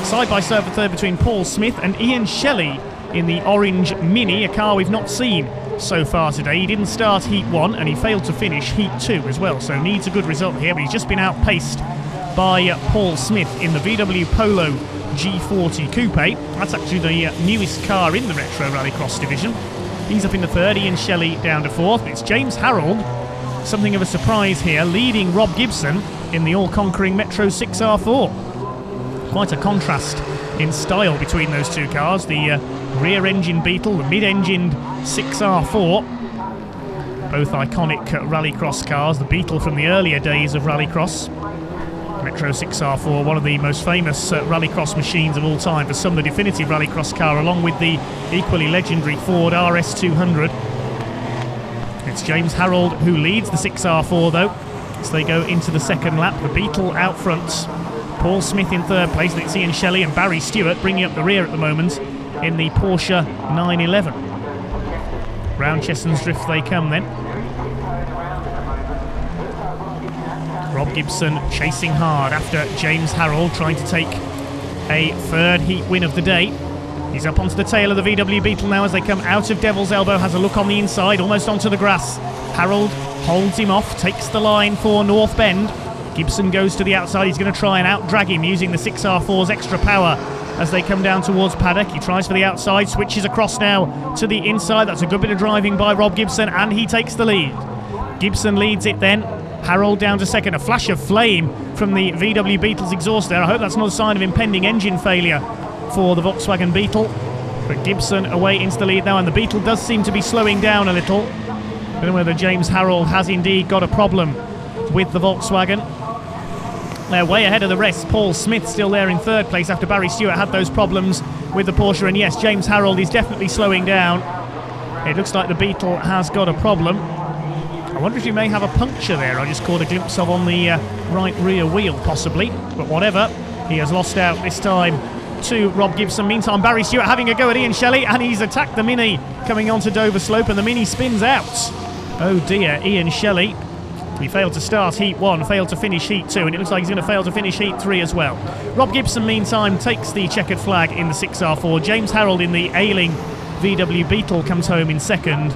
Side by side for third between Paul Smith and Ian Shelley in the orange Mini, a car we've not seen so far today. He didn't start Heat 1 and he failed to finish Heat 2 as well, so needs a good result here, but he's just been outpaced by Paul Smith in the VW Polo G40 Coupe. That's actually the newest car in the Retro Rallycross division. He's up in the third, Ian Shelley down to fourth, but it's James Harold, something of a surprise here, leading Rob Gibson in the all-conquering Metro 6R4. Quite a contrast in style between those two cars, the rear-engine Beetle, the mid-engined 6R4. Both iconic Rallycross cars, the Beetle from the earlier days of Rallycross. Metro 6R4, one of the most famous Rallycross machines of all time, for some the definitive Rallycross car, along with the equally legendary Ford RS200. It's James Harold who leads the 6R4 though, as they go into the second lap. The Beetle out front. Paul Smith in third place, it's Ian Shelley and Barry Stewart bringing up the rear at the moment in the Porsche 911. Round Chessons Drift they come then. Rob Gibson chasing hard after James Harold, trying to take a third heat win of the day. He's up onto the tail of the VW Beetle now as they come out of Devil's Elbow, has a look on the inside, almost onto the grass. Harold holds him off, takes the line for North Bend. Gibson goes to the outside, he's going to try and out-drag him using the 6R4's extra power as they come down towards Paddock. He tries for the outside, switches across now to the inside. That's a good bit of driving by Rob Gibson, and he takes the lead. Gibson leads it then. Harold down to second. A flash of flame from the VW Beetle's exhaust there. I hope that's not a sign of impending engine failure for the Volkswagen Beetle. But Gibson away into the lead now, and the Beetle does seem to be slowing down a little. I don't know whether James Harold has indeed got a problem with the Volkswagen. They're way ahead of the rest. Paul Smith still there in third place after Barry Stewart had those problems with the Porsche. And yes, James Harold is definitely slowing down. It looks like the Beetle has got a problem. I wonder if he may have a puncture there. I just caught a glimpse of on the right rear wheel, possibly. But whatever, he has lost out this time to Rob Gibson. Meantime, Barry Stewart having a go at Ian Shelley, and he's attacked the Mini coming onto Dover Slope, and the Mini spins out. Oh dear, Ian Shelley. He failed to start Heat 1, failed to finish Heat 2, and it looks like he's going to fail to finish Heat 3 as well. Rob Gibson, meantime, takes the checkered flag in the 6R4. James Harold in the ailing VW Beetle comes home in second.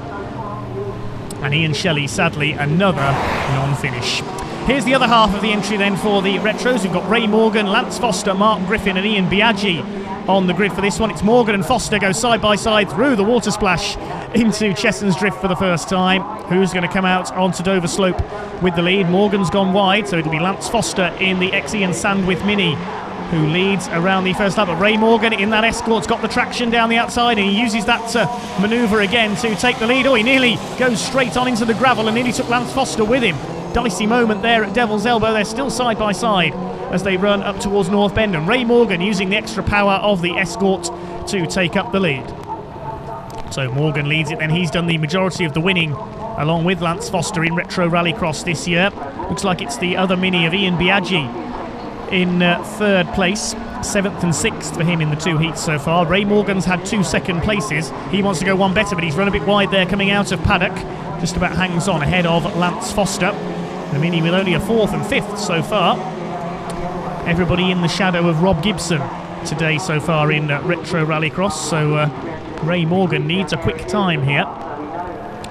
And Ian Shelley, sadly, another non-finish. Here's the other half of the entry then for the Retros. We've got Ray Morgan, Lance Foster, Mark Griffin and Ian Biaggi on the grid for this one. It's Morgan and Foster go side by side through the water splash into Chessons Drift for the first time. Who's going to come out onto Dover Slope with the lead? Morgan's gone wide, so it'll be Lance Foster in the Ian Sandwith Mini who leads around the first lap. But Ray Morgan in that Escort's got the traction down the outside, and he uses that manoeuvre again to take the lead. Oh, he nearly goes straight on into the gravel and nearly took Lance Foster with him. Dicey moment there at Devil's Elbow. They're still side by side as they run up towards North Bend, and Ray Morgan using the extra power of the Escort to take up the lead. So Morgan leads it, then he's done the majority of the winning along with Lance Foster in Retro Rallycross this year. Looks like it's the other Mini of Ian Biaggi in third place, 7th and 6th for him in the two heats so far. Ray Morgan's had 2 second places. He wants to go one better, but he's run a bit wide there coming out of Paddock. Just about hangs on ahead of Lance Foster. The Mini with only a 4th and 5th so far. Everybody in the shadow of Rob Gibson today so far in Retro Rallycross, so Ray Morgan needs a quick time here.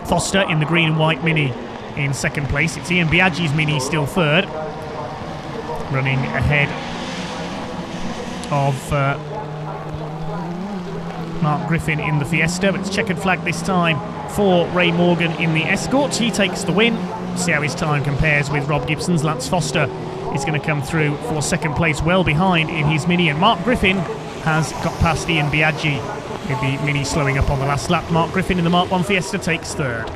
Foster in the green and white Mini in second place. It's Ian Biaggi's Mini still third, running ahead of Mark Griffin in the Fiesta, but it's checkered flag this time for Ray Morgan in the Escort. He takes the win. See how his time compares with Rob Gibson's. Lance Foster is going to come through for second place, well behind in his Mini, and Mark Griffin has got past Ian Biaggi with the Mini slowing up on the last lap. Mark Griffin in the Mark 1 Fiesta takes third.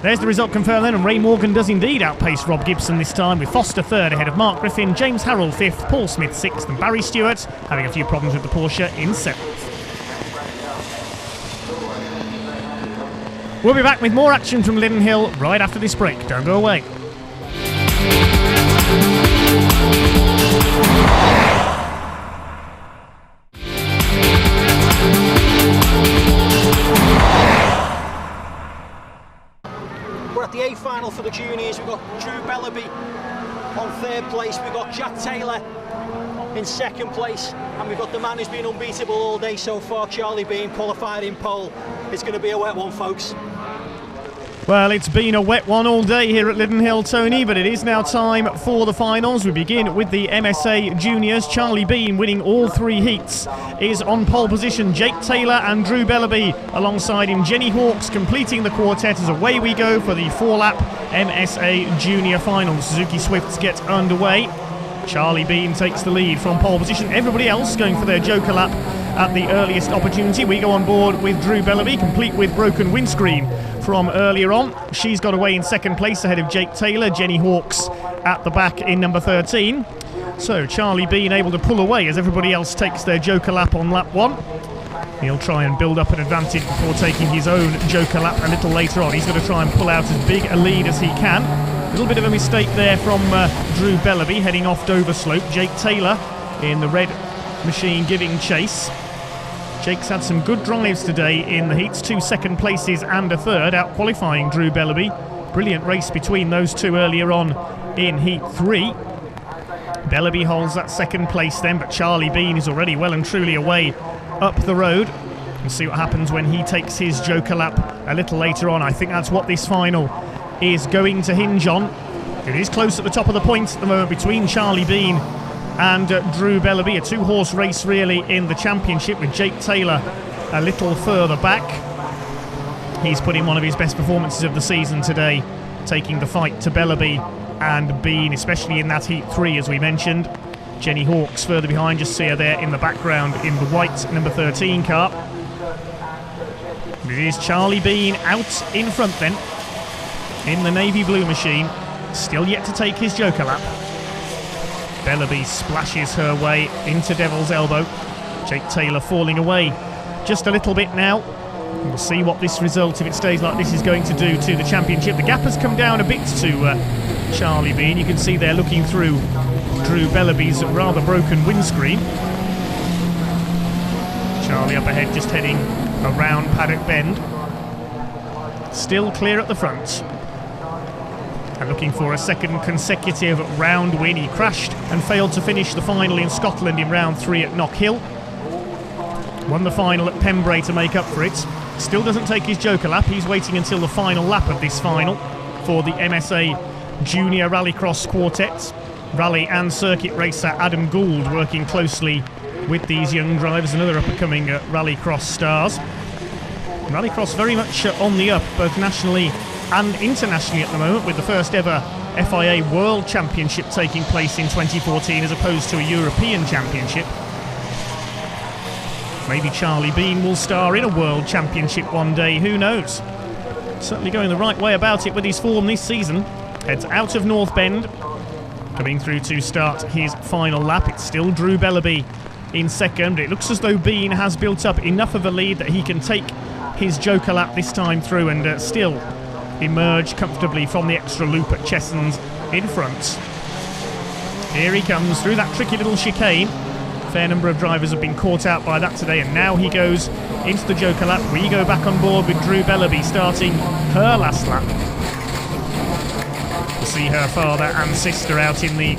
There's the result confirmed then, and Ray Morgan does indeed outpace Rob Gibson this time, with Foster third ahead of Mark Griffin, James Harrell fifth, Paul Smith sixth, and Barry Stewart having a few problems with the Porsche in seventh. We'll be back with more action from Lydden Hill right after this break. Don't go away. We're at the A final for the juniors. We've got Drew Bellaby on third place. We've got Jack Taylor in second place, and we've got the man who's been unbeatable all day so far, Charlie Bean, qualified in pole. It's going to be a wet one, folks. Well, it's been a wet one all day here at Lydden Hill, Tony, but it is now time for the finals. We begin with the MSA Juniors. Charlie Bean, winning all three heats, is on pole position. Jake Taylor and Drew Bellaby alongside him. Jenny Hawkes completing the quartet as away we go for the 4-lap MSA Junior Finals. Suzuki Swifts get underway. Charlie Bean takes the lead from pole position. Everybody else going for their joker lap at the earliest opportunity. We go on board with Drew Bellaby, complete with broken windscreen from earlier on. She's got away in second place ahead of Jake Taylor. Jenny Hawkes at the back in number 13. So Charlie Bean able to pull away as everybody else takes their joker lap on lap 1. He'll try and build up an advantage before taking his own joker lap a little later on. He's going to try and pull out as big a lead as he can. A little bit of a mistake there from Drew Bellaby heading off Dover Slope. Jake Taylor in the red machine giving chase. Jake's had some good drives today in the heats, 2 second places and a third, out qualifying Drew Bellaby. Brilliant race between those two earlier on in heat 3. Bellaby holds that second place then, but Charlie Bean is already well and truly away up the road. We'll see what happens when he takes his joker lap a little later on. I think that's what this final is going to hinge on. It is close at the top of the points at the moment between Charlie Bean and Drew Bellaby. A 2-horse race really in the championship, with Jake Taylor a little further back. He's put in one of his best performances of the season today, taking the fight to Bellaby and Bean, especially in that heat 3 as we mentioned. Jenny Hawkes further behind, just see her there in the background in the white number 13 car. It is Charlie Bean out in front then in the navy blue machine, still yet to take his joker lap. Bellaby splashes her way into Devil's Elbow. Jake Taylor falling away just a little bit now. We'll see what this result, if it stays like this, is going to do to the championship. The gap has come down a bit to Charlie Bean. You can see they're looking through Drew Bellaby's rather broken windscreen. Charlie up ahead, just heading around Paddock Bend. Still clear at the front. And looking for a second consecutive round win. He crashed and failed to finish the final in Scotland in round 3 at Knockhill. Won the final at Pembrey to make up for it. Still doesn't take his joker lap. He's waiting until the final lap of this final for the MSA Junior Rallycross Quartet. Rally and circuit racer Adam Gould working closely with these young drivers, another up-and-coming Rallycross stars. Rallycross very much on the up, both nationally and internationally at the moment, with the first ever FIA World Championship taking place in 2014 as opposed to a European Championship. Maybe Charlie Bean will star in a World Championship one day, who knows? Certainly going the right way about it with his form this season. Heads out of North Bend, coming through to start his final lap. It's still Drew Bellaby in second. It looks as though Bean has built up enough of a lead that he can take his joker lap this time through and still emerge comfortably from the extra loop at Chessons in front. Here he comes through that tricky little chicane. A fair number of drivers have been caught out by that today, and now he goes into the joker lap. We go back on board with Drew Bellaby starting her last lap. We'll see her father and sister out in the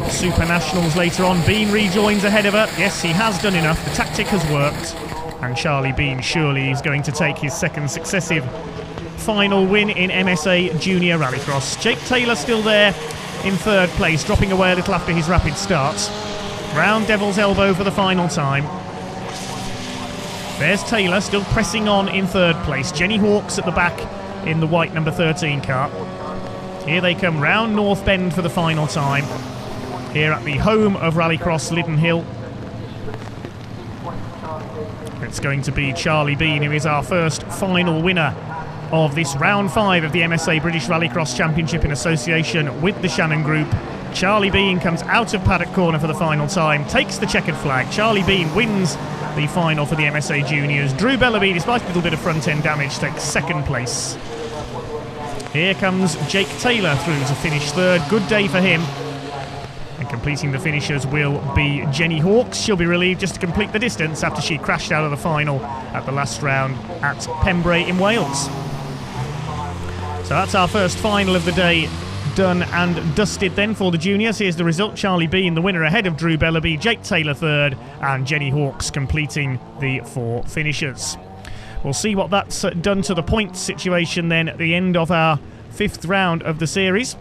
Supernationals later on. Bean rejoins ahead of her. Yes, he has done enough. The tactic has worked, and Charlie Bean surely is going to take his second successive final win in MSA Junior Rallycross. Jake Taylor still there in third place, dropping away a little after his rapid start. Round Devil's Elbow for the final time. There's Taylor still pressing on in third place. Jenny Hawkes at the back in the white number 13 car. Here they come round North Bend for the final time. Here at the home of Rallycross, Lydden Hill. It's going to be Charlie Bean, who is our first final winner of this round 5 of the MSA British Rallycross Championship in association with the Shannon Group. Charlie Bean comes out of paddock corner for the final time, takes the checkered flag. Charlie Bean wins the final for the MSA Juniors. Drew Bellaby, despite a little bit of front-end damage, takes second place. Here comes Jake Taylor through to finish third. Good day for him. And completing the finishers will be Jenny Hawkes. She'll be relieved just to complete the distance after she crashed out of the final at the last round at Pembrey in Wales. So that's our first final of the day done and dusted then for the juniors. Here's the result. Charlie Bean the winner ahead of Drew Bellaby, Jake Taylor third, and Jenny Hawkes completing the 4 finishers. We'll see what that's done to the points situation then at the end of our 5th round of the series.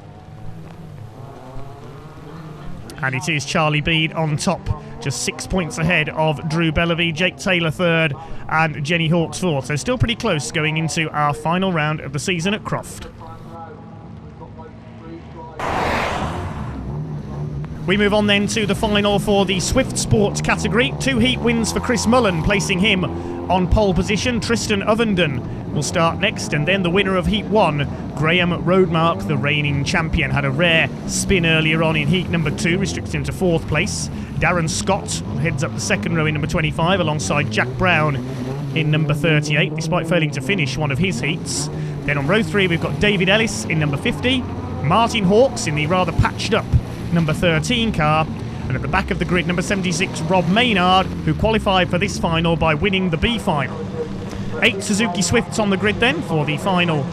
And it is Charlie Bean on top, just 6 points ahead of Drew Bellaby, Jake Taylor third, and Jenny Hawkes fourth. So still pretty close going into our final round of the season at Croft. We move on then to the final for the Swift Sport category. 2 heat wins for Chris Mullen, placing him on pole position. Tristan Ovenden will start next, and then the winner of Heat 1, Graham Roadmark, the reigning champion, had a rare spin earlier on in Heat number 2, restricted him to 4th place. Darren Scott heads up the second row in number 25 alongside Jack Brown in number 38, despite failing to finish one of his heats. Then on row 3 we've got David Ellis in number 50, Martin Hawkes in the rather patched up number 13 car, and at the back of the grid number 76 Rob Maynard, who qualified for this final by winning the B final. 8 Suzuki Swifts on the grid then for the final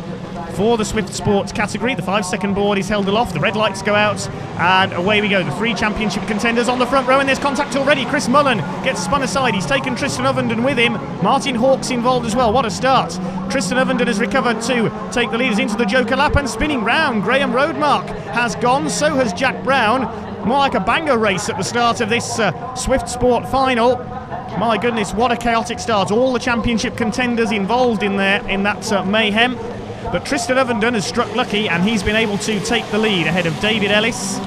for the Swift Sports category. The 5-second board is held aloft, the red lights go out, and away we go. The 3 championship contenders on the front row, and there's contact already. Chris Mullen gets spun aside, he's taken Tristan Ovenden with him. Martin Hawkes involved as well, what a start. Tristan Ovenden has recovered to take the leaders into the Joker lap, and spinning round, Graham Roadmark has gone, so has Jack Brown. More like a banger race at the start of this Swift Sport final. My goodness, what a chaotic start. All the championship contenders involved in there in that mayhem. But Tristan Ovenden has struck lucky, and he's been able to take the lead ahead of David Ellis.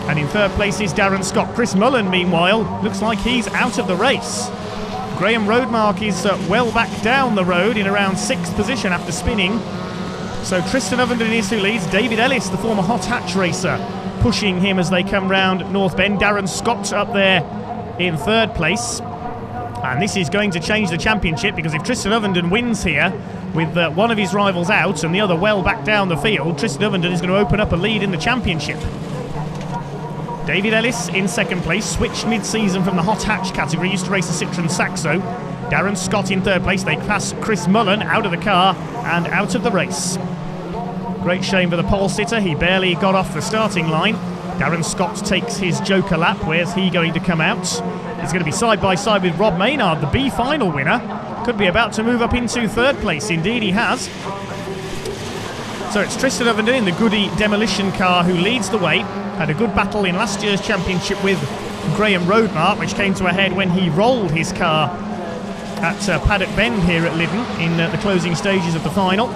And in third place is Darren Scott. Chris Mullen, meanwhile, looks like he's out of the race. Graham Roadmark is well back down the road in around 6th position after spinning. So Tristan Ovenden is who leads. David Ellis, the former hot hatch racer, pushing him as they come round North Bend. Darren Scott up there in third place. And this is going to change the championship, because if Tristan Ovenden wins here with one of his rivals out and the other well back down the field, Tristan Ovenden is going to open up a lead in the championship. David Ellis in second place, switched mid-season from the hot hatch category, used to race the Citroen Saxo. Darren Scott in third place. They pass Chris Mullen out of the car and out of the race. Great shame for the pole sitter, he barely got off the starting line. Darren Scott takes his Joker lap. Where's he going to come out? He's going to be side by side with Rob Maynard, the B final winner. Could be about to move up into third place. Indeed he has. So it's Tristan Ovenden in the Goody demolition car who leads the way. Had a good battle in last year's championship with Graham Roadmark, which came to a head when he rolled his car at Paddock Bend here at Lydden in the closing stages of the final.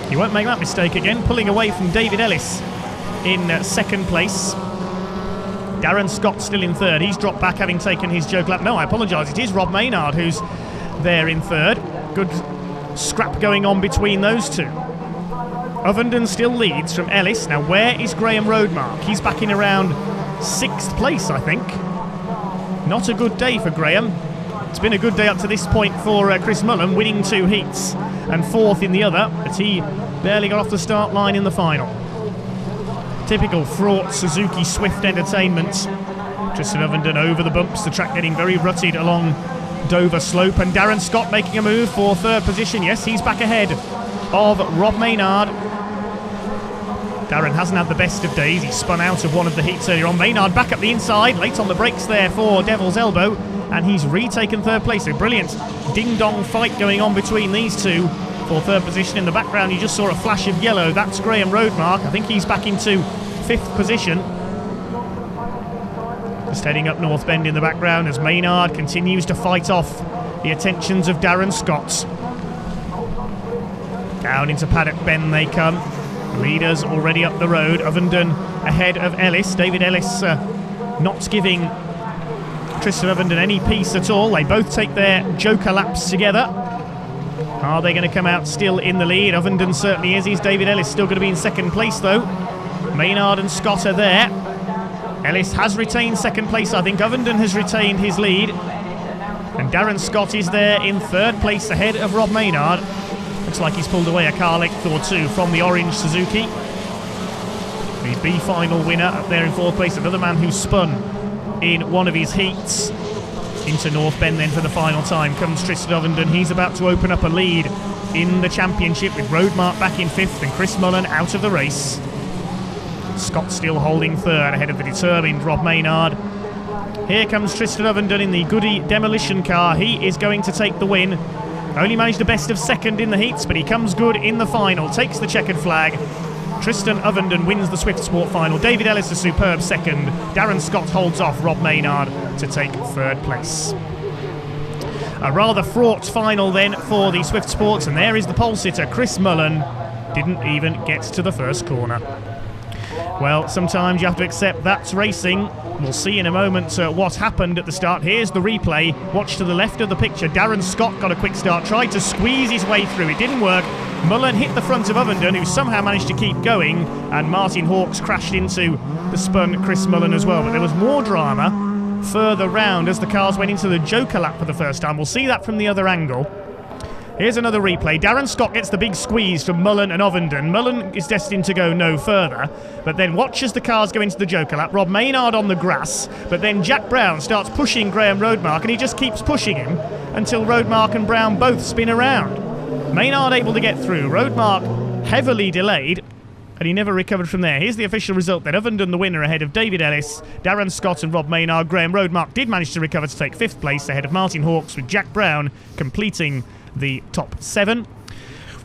He won't make that mistake again, pulling away from David Ellis in second place. Darren Scott still in third. He's dropped back having taken his joke lap. No, I apologise. It is Rob Maynard who's there in third. Good scrap going on between those two. Ovenden still leads from Ellis. Now, where is Graham Roadmark? He's back in around 6th place, I think. Not a good day for Graham. It's been a good day up to this point for Chris Mullen, winning 2 heats and 4th in the other, but he barely got off the start line in the final. Typical fraught Suzuki Swift entertainment. Tristan Ovenden over the bumps, the track getting very rutted along Dover Slope, and Darren Scott making a move for third position. Yes, he's back ahead of Rob Maynard. Darren hasn't had the best of days. He spun out of one of the heats earlier on. Maynard back up the inside, late on the brakes there for Devil's Elbow, and he's retaken third place. A brilliant ding-dong fight going on between these two for third position. In the background you just saw a flash of yellow. That's Graham Roadmark. I think he's back into 5th position. Just heading up North Bend in the background as Maynard continues to fight off the attentions of Darren Scott. Down into Paddock Bend they come. Leaders already up the road. Ovenden ahead of Ellis. David Ellis not giving Tristan Ovenden any peace at all. They both take their joker laps together. Are they going to come out still in the lead? Ovenden certainly is. He's David Ellis still going to be in second place though. Maynard and Scott are there. Ellis has retained second place. I think Ovenden has retained his lead. And Darren Scott is there in third place ahead of Rob Maynard. Looks like he's pulled away a car length or two from the orange Suzuki. The B final winner up there in fourth place. Another man who spun in one of his heats. Into North Bend then for the final time comes Tristan Ovenden. He's about to open up a lead in the championship with Roadmark back in fifth and Chris Mullen out of the race. Scott still holding third ahead of the determined Rob Maynard. Here comes Tristan Ovenden in the Goody demolition car. He is going to take the win. Only managed a best of second in the heats, but he comes good in the final. Takes the checkered flag. Tristan Ovenden wins the Swift Sport final. David Ellis a superb second. Darren Scott holds off Rob Maynard to take third place. A rather fraught final then for the Swift Sports, and there is the pole sitter Chris Mullen. Didn't even get to the first corner. Well, sometimes you have to accept that's racing. We'll see in a moment what happened at the start. Here's the replay. Watch to the left of the picture. Darren Scott got a quick start, tried to squeeze his way through. It didn't work. Mullen hit the front of Ovenden, who somehow managed to keep going, and Martin Hawkes crashed into the spun Chris Mullen as well. But there was more drama further round as the cars went into the joker lap for the first time. We'll see that from the other angle. Here's another replay. Darren Scott gets the big squeeze from Mullen and Ovenden. Mullen is destined to go no further, but then watch as the cars go into the joker lap. Rob Maynard on the grass, but then Jack Brown starts pushing Graham Roadmark, and he just keeps pushing him until Roadmark and Brown both spin around. Maynard able to get through. Roadmark heavily delayed, and he never recovered from there. Here's the official result then. Ovenden the winner ahead of David Ellis, Darren Scott and Rob Maynard. Graham Roadmark did manage to recover to take fifth place ahead of Martin Hawkes, with Jack Brown completing the top 7.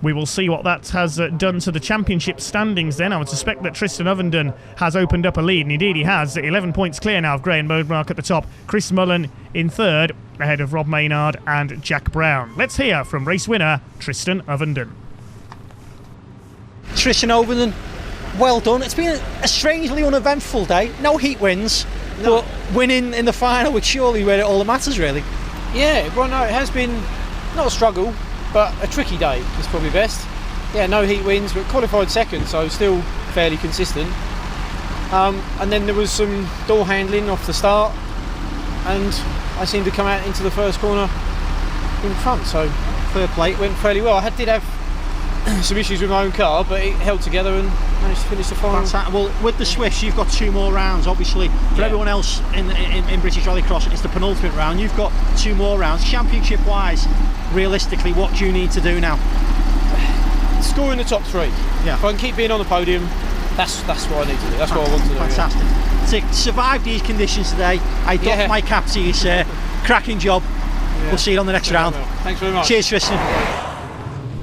We will see what that has done to the championship standings then. I would suspect that Tristan Ovenden has opened up a lead, and indeed he has. 11 points clear now of Graham Roadmark at the top. Chris Mullen in third ahead of Rob Maynard and Jack Brown. Let's hear from race winner Tristan Ovenden. Tristan Ovenden, well done. It's been a strangely uneventful day. No heat wins, but winning in the final, which surely where it all that matters really. Yeah, well no, it has been not a struggle, but a tricky day is probably best. Yeah, no heat wins, but qualified second, so still fairly consistent. And then there was some door handling off the start, and I seemed to come out into the first corner in front, so fair play, it went fairly well. I did have some issues with my own car, but it held together and managed to finish the final. Well, with the Swifts, you've got 2 more rounds. Obviously, for everyone else in British Rallycross, it's the penultimate round. You've got 2 more rounds. Championship-wise, realistically, what do you need to do now? Score in the top 3. Yeah. If I can keep being on the podium, that's what I need to do. That's what I want to do. Fantastic. Yeah. To survive these conditions today, I doff my cap to you, sir. Cracking job. Yeah. We'll see you on the next round. Thanks very much. Cheers, Tristan.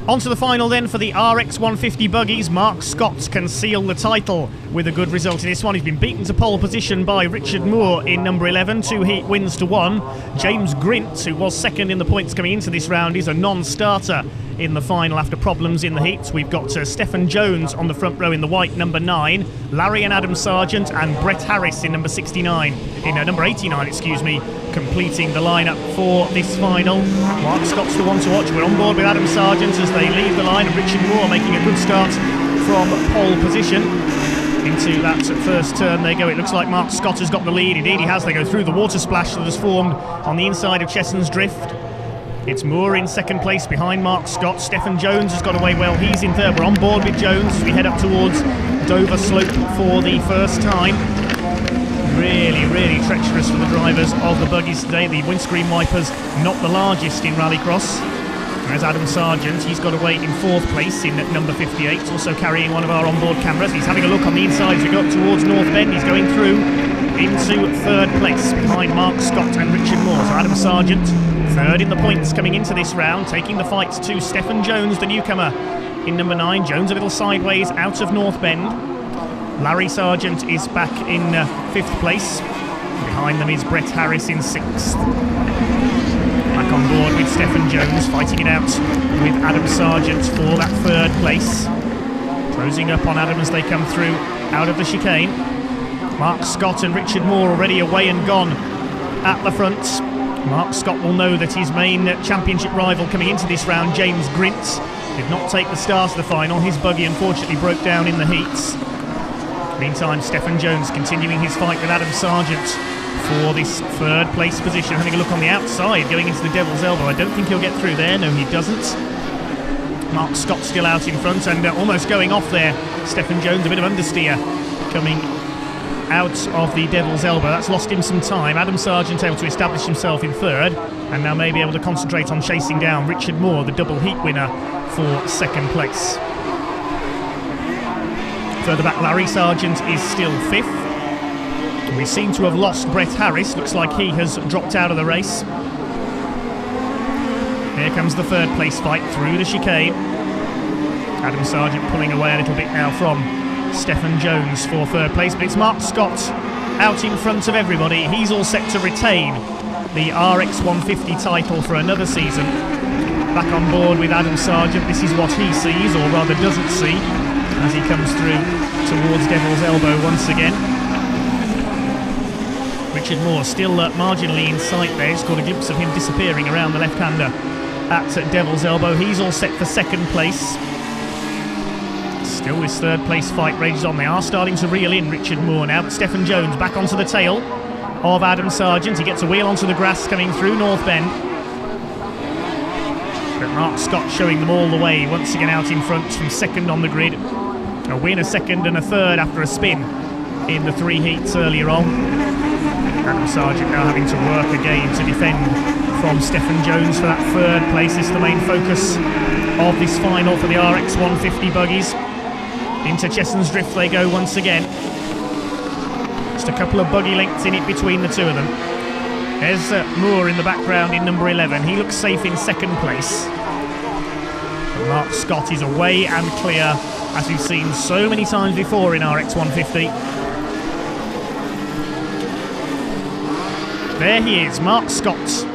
On to the final then for the RX 150 buggies. Mark Scott can seal the title with a good result in this one. He's been beaten to pole position by Richard Moore in number 11, 2 heat wins to 1. James Grint, who was second in the points coming into this round, is a non-starter in the final after problems in the heats. We've got Stephen Jones on the front row in the white, number 9, Larry and Adam Sargent, and Brett Harris in number 69, number 89, excuse me, completing the lineup for this final. Mark Scott's the one to watch. We're on board with Adam Sargent as they leave the line, and Richard Moore making a good start from pole position. Into that first turn they go. It looks like Mark Scott has got the lead. Indeed he has. They go through the water splash that has formed on the inside of Chesson's Drift. It's Moore in second place behind Mark Scott. Stephen Jones has got away well. He's in third. We're on board with Jones as we head up towards Dover Slope for the first time. Really, really treacherous for the drivers of the buggies today. The windscreen wipers not the largest in Rallycross. There's Adam Sargent. He's got away in fourth place in number 58, also carrying one of our onboard cameras. He's having a look on the inside as we go up towards North Bend. He's going through into third place behind Mark Scott and Richard Moore. So Adam Sargent, third in the points coming into this round, taking the fight to Stephen Jones, the newcomer, in number 9. Jones a little sideways out of North Bend. Larry Sargent is back in 5th place. Behind them is Brett Harris in 6th. Back on board with Stephen Jones fighting it out with Adam Sargent for that third place. Closing up on Adam as they come through out of the chicane. Mark Scott and Richard Moore already away and gone at the front. Mark Scott will know that his main championship rival coming into this round, James Grint, did not take the start of the final. His buggy unfortunately broke down in the heats. Meantime, Stephen Jones continuing his fight with Adam Sargent for this third place position. Having a look on the outside, going into the Devil's Elbow. I don't think he'll get through there. No, he doesn't. Mark Scott still out in front and almost going off there. Stephen Jones, a bit of understeer coming out of the Devil's Elbow. That's lost him some time. Adam Sargent able to establish himself in third and now may be able to concentrate on chasing down Richard Moore, the double heat winner, for second place. Further back, Larry Sargent is still fifth. We seem to have lost Brett Harris. Looks like he has dropped out of the race. Here comes the third place fight through the chicane. Adam Sargent pulling away a little bit now from Stephen Jones for third place, but it's Mark Scott out in front of everybody. He's all set to retain the RX 150 title for another season. Back on board with Adam Sargent. This is what he sees, or rather doesn't see, as he comes through towards Devil's Elbow once again. Richard Moore still marginally in sight there. It's got a glimpse of him disappearing around the left-hander at Devil's Elbow. He's all set for second place. Still this third place fight rages on. They are starting to reel in Richard Moore now, but Stephen Jones back onto the tail of Adam Sargent. He gets a wheel onto the grass coming through North Bend. But Mark Scott showing them all the way, once again out in front from second on the grid. A win, a second and a third after a spin in the three heats earlier on. Adam Sargent now having to work again to defend from Stephen Jones for that third place. This is the main focus of this final for the RX 150 buggies. Into Chesson's Drift they go once again. Just a couple of buggy lengths in it between the two of them. There's Moore in the background in number 11. He looks safe in second place. But Mark Scott is away and clear, as we've seen so many times before in RX 150. There he is, Mark Scott,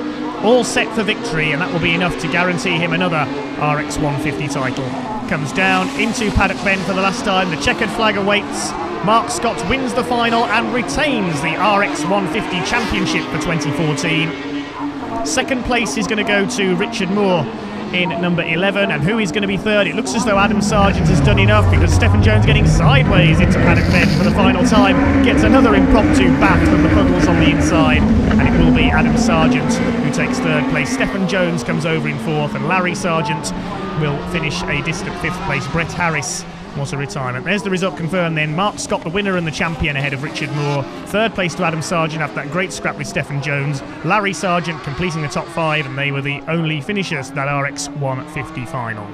all set for victory, and that will be enough to guarantee him another RX 150 title. Comes down into Paddock Bend for the last time. The checkered flag awaits. Mark Scott wins the final and retains the RX 150 Championship for 2014. Second place is going to go to Richard Moore in number 11, and who is going to be third? It looks as though Adam Sargent has done enough, because Stephen Jones getting sideways into Paddock Bend for the final time gets another impromptu bath from the puddles on the inside, and it will be Adam Sargent who takes third place. Stephen Jones comes over in fourth, and Larry Sargent will finish a distant fifth place. Brett Harris was a retirement. There's the result confirmed then. Mark Scott the winner and the champion ahead of Richard Moore. Third place to Adam Sargent after that great scrap with Stephen Jones. Larry Sargent completing the top five, and they were the only finishers to that RX 150 final.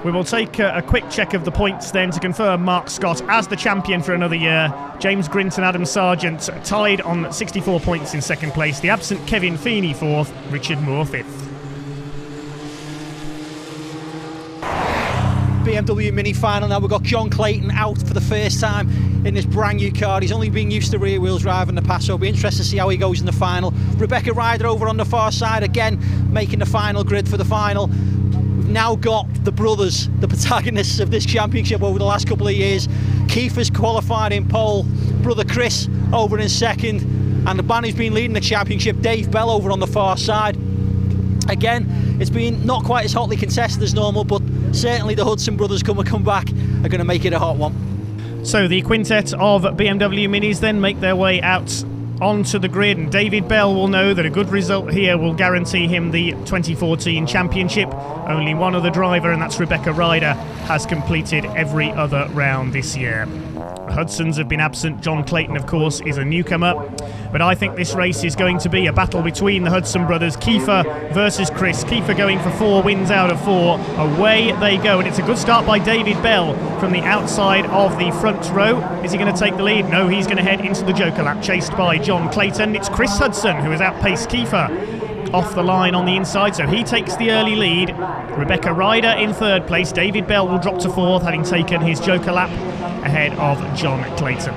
We will take a quick check of the points then to confirm Mark Scott as the champion for another year. James Grint and Adam Sargent tied on 64 points in second place. The absent Kevin Feeney fourth, Richard Moore fifth. BMW Mini final now. We've got John Clayton out for the first time in this brand new car. He's only been used to rear wheels driving the past, so it'll be interesting to see how he goes in the final. Rebecca Ryder over on the far side again, making the final grid for the final. We've now got the brothers, the protagonists of this championship over the last couple of years. Kiefer's qualified in pole, brother Chris over in second, and the man who's been leading the championship, Dave Bell, over on the far side. Again, it's been not quite as hotly contested as normal, but certainly the Hudson brothers come back are going to make it a hot one. So the quintet of BMW Minis then make their way out onto the grid, and David Bell will know that a good result here will guarantee him the 2014 championship. Only one other driver, and that's Rebecca Ryder, has completed every other round this year. The Hudsons have been absent. John Clayton, of course, is a newcomer. But I think this race is going to be a battle between the Hudson brothers. Kiefer versus Chris. Kiefer going for 4 wins out of 4. Away they go. And it's a good start by David Bell from the outside of the front row. Is he going to take the lead? No, he's going to head into the Joker lap, chased by John Clayton. It's Chris Hudson who has outpaced Kiefer off the line on the inside, so he takes the early lead. Rebecca Ryder in third place. David Bell will drop to fourth, having taken his Joker lap ahead of John Clayton.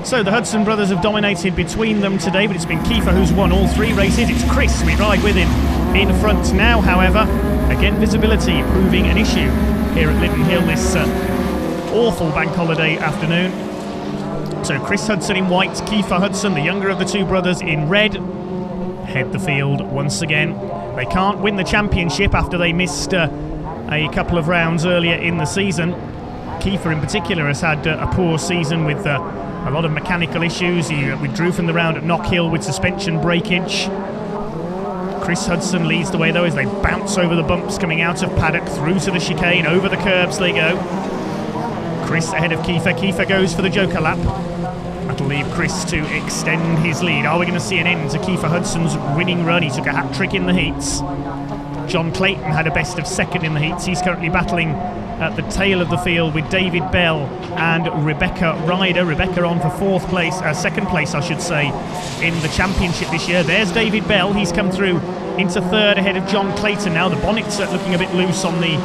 So the Hudson brothers have dominated between them today, but it's been Kiefer who's won all 3 races. It's Chris, we ride with him in front now, however. Again, visibility proving an issue here at Lydden Hill this awful bank holiday afternoon. So Chris Hudson in white, Kiefer Hudson, the younger of the 2 brothers, in red, head the field once again. They can't win the championship after they missed a couple of rounds earlier in the season. Kiefer in particular has had a poor season with a lot of mechanical issues. He withdrew from the round at Knockhill with suspension breakage. Chris Hudson leads the way though as they bounce over the bumps coming out of paddock, through to the chicane, over the curbs they go. Chris ahead of Kiefer. Kiefer goes for the joker lap. That'll leave Chris to extend his lead. Are we going to see an end to Kiefer Hudson's winning run? He took a hat-trick in the heats. John Clayton had a best of second in the heats. He's currently battling at the tail of the field with David Bell and Rebecca Ryder. Rebecca on for second place I should say, in the championship this year. There's David Bell. He's come through into third ahead of John Clayton now. The bonnet's looking a bit loose on the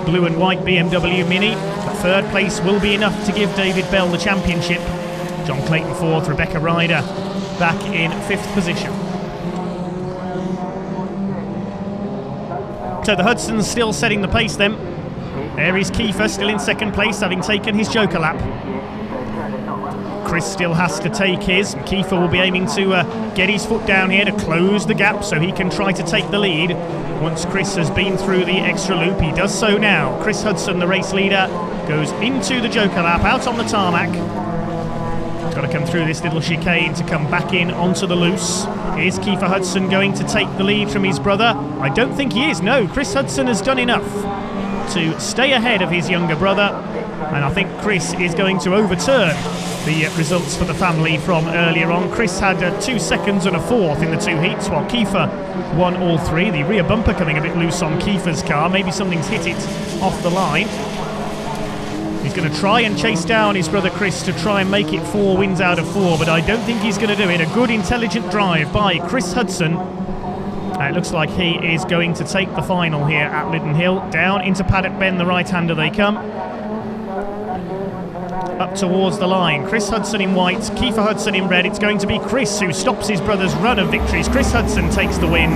blue and white BMW Mini. But third place will be enough to give David Bell the championship. John Clayton fourth, Rebecca Ryder back in 5th position. So the Hudson's still setting the pace then. There is Kiefer still in 2nd place, having taken his joker lap. Chris still has to take his. Kiefer will be aiming to get his foot down here to close the gap so he can try to take the lead. Once Chris has been through the extra loop, he does so now. Chris Hudson, the race leader, goes into the joker lap, out on the tarmac. Got to come through this little chicane to come back in onto the loose. Is Kiefer Hudson going to take the lead from his brother? I don't think he is, no. Chris Hudson has done enough to stay ahead of his younger brother, and I think Chris is going to overturn the results for the family from earlier on. Chris had 2 seconds and a 4th in the 2 heats, while Kiefer won all 3. The rear bumper coming a bit loose on Kiefer's car. Maybe something's hit it off the line. He's going to try and chase down his brother Chris to try and make it 4 wins out of 4, but I don't think he's going to do it. A good, intelligent drive by Chris Hudson. It looks like he is going to take the final here at Lydden Hill. Down into Paddock Bend, the right-hander they come. Up towards the line. Chris Hudson in white, Kiefer Hudson in red. It's going to be Chris who stops his brother's run of victories. Chris Hudson takes the win.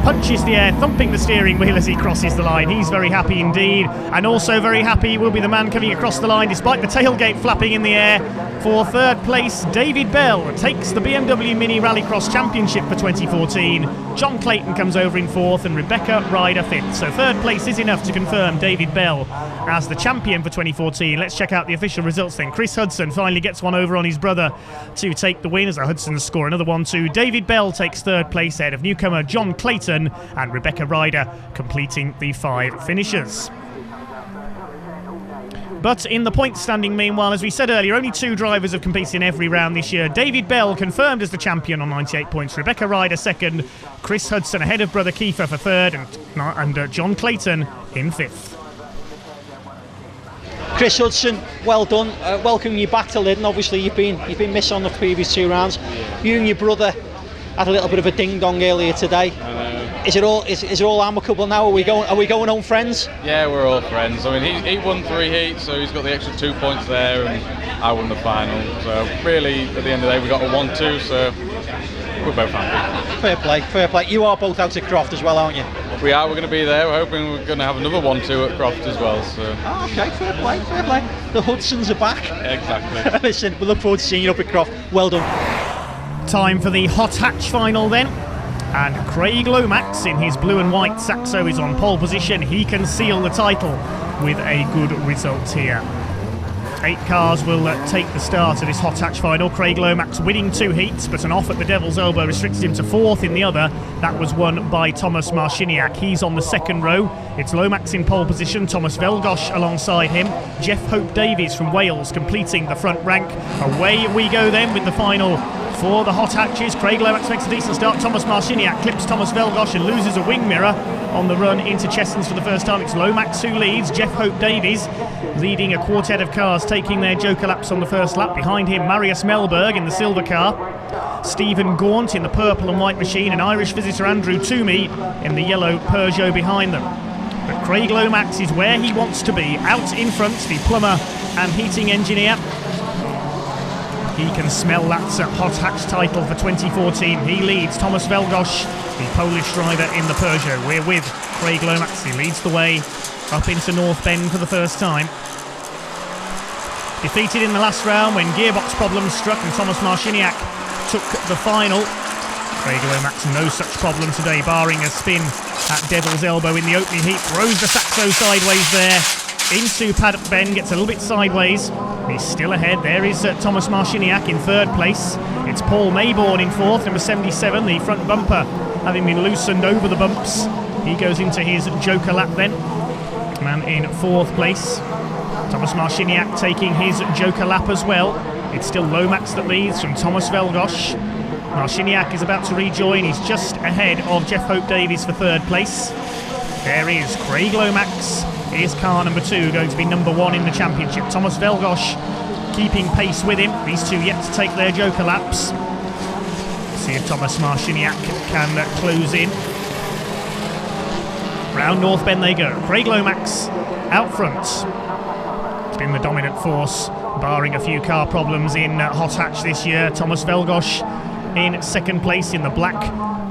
Punches the air, thumping the steering wheel as he crosses the line. He's very happy indeed, and also very happy will be the man coming across the line despite the tailgate flapping in the air. For 3rd place, David Bell takes the BMW Mini Rallycross Championship for 2014. John Clayton comes over in 4th and Rebecca Ryder 5th. So 3rd place is enough to confirm David Bell as the champion for 2014. Let's check out the official results then. Chris Hudson finally gets one over on his brother to take the win as the Hudsons score another 1-2. David Bell takes 3rd place ahead of newcomer John Clayton, and Rebecca Ryder completing the 5 finishers. But in the point standing, meanwhile, as we said earlier, only 2 drivers have competed in every round this year. David Bell confirmed as the champion on 98 points. Rebecca Ryder 2nd. Chris Hudson ahead of brother Kiefer for 3rd, and John Clayton in 5th. Chris Hudson, well done. Welcoming you back to Lydden. Obviously, you've been missed on the previous 2 rounds. You and your brother had a little bit of a ding dong earlier today. Is it all amicable now? Are we going home friends? Yeah, we're all friends. I mean, he won 3 heats, so he's got the extra 2 points there, and I won the final. So really, at the end of the day, we got a 1-2. So we're both happy. Fair play. You are both out at Croft as well, aren't you? We are. We're going to be there. We're hoping we're going to have another 1-2 at Croft as well. So. Okay, fair play. The Hudsons are back. Exactly. Listen, we look forward to seeing you up at Croft. Well done. Time for the hot hatch final then. And Craig Lomax in his blue and white Saxo is on pole position. He can seal the title with a good result here. 8 cars will take the start of this hot hatch final. Craig Lomax winning 2 heats, but an off at the Devil's Elbow restricted him to 4th in the other. That was won by Thomas Marciniak. He's on the 2nd row. It's Lomax in pole position, Thomas Velgosh alongside him. Jeff Hope Davies from Wales completing the front rank. Away we go then with the final for the hot hatches. Craig Lomax makes a decent start. Thomas Marciniak clips Thomas Velgosh and loses a wing mirror on the run into Chessons for the first time. It's Lomax who leads. Jeff Hope Davies leading a quartet of cars taking their joker laps on the first lap. Behind him, Marius Melberg in the silver car. Stephen Gaunt in the purple and white machine, and Irish visitor Andrew Toomey in the yellow Peugeot behind them. But Craig Lomax is where he wants to be, out in front, the plumber and heating engineer. he can smell that hot hatch title for 2014. He leads Thomas Velgosh, the Polish driver in the Peugeot. We're with Craig Lomax. He leads the way up into North Bend for the first time. Defeated in the last round when gearbox problems struck and Thomas Marciniak took the final. Craig Lomax, no such problem today, barring a spin at Devil's Elbow in the opening heat. Throws the Saxo sideways there into Paddock Bend, gets a little bit sideways. He's still ahead. There is Thomas Marciniak in third place. It's Paul Maybourne in fourth, number 77, the front bumper having been loosened over the bumps. He goes into his joker lap then. Man in fourth place. Thomas Marciniak taking his joker lap as well. It's still Lomax that leads from Thomas Velgosh. Marciniak is about to rejoin. He's just ahead of Jeff Hope Davies for third place. There is Craig Lomax. Here's car number 2, going to be number 1 in the championship. Thomas Velgosh keeping pace with him. These two yet to take their joker laps. See if Thomas Marciniak can close in. Round North Bend they go. Craig Lomax out front. It's been the dominant force, barring a few car problems in hot hatch this year. Thomas Velgosh in second place in the black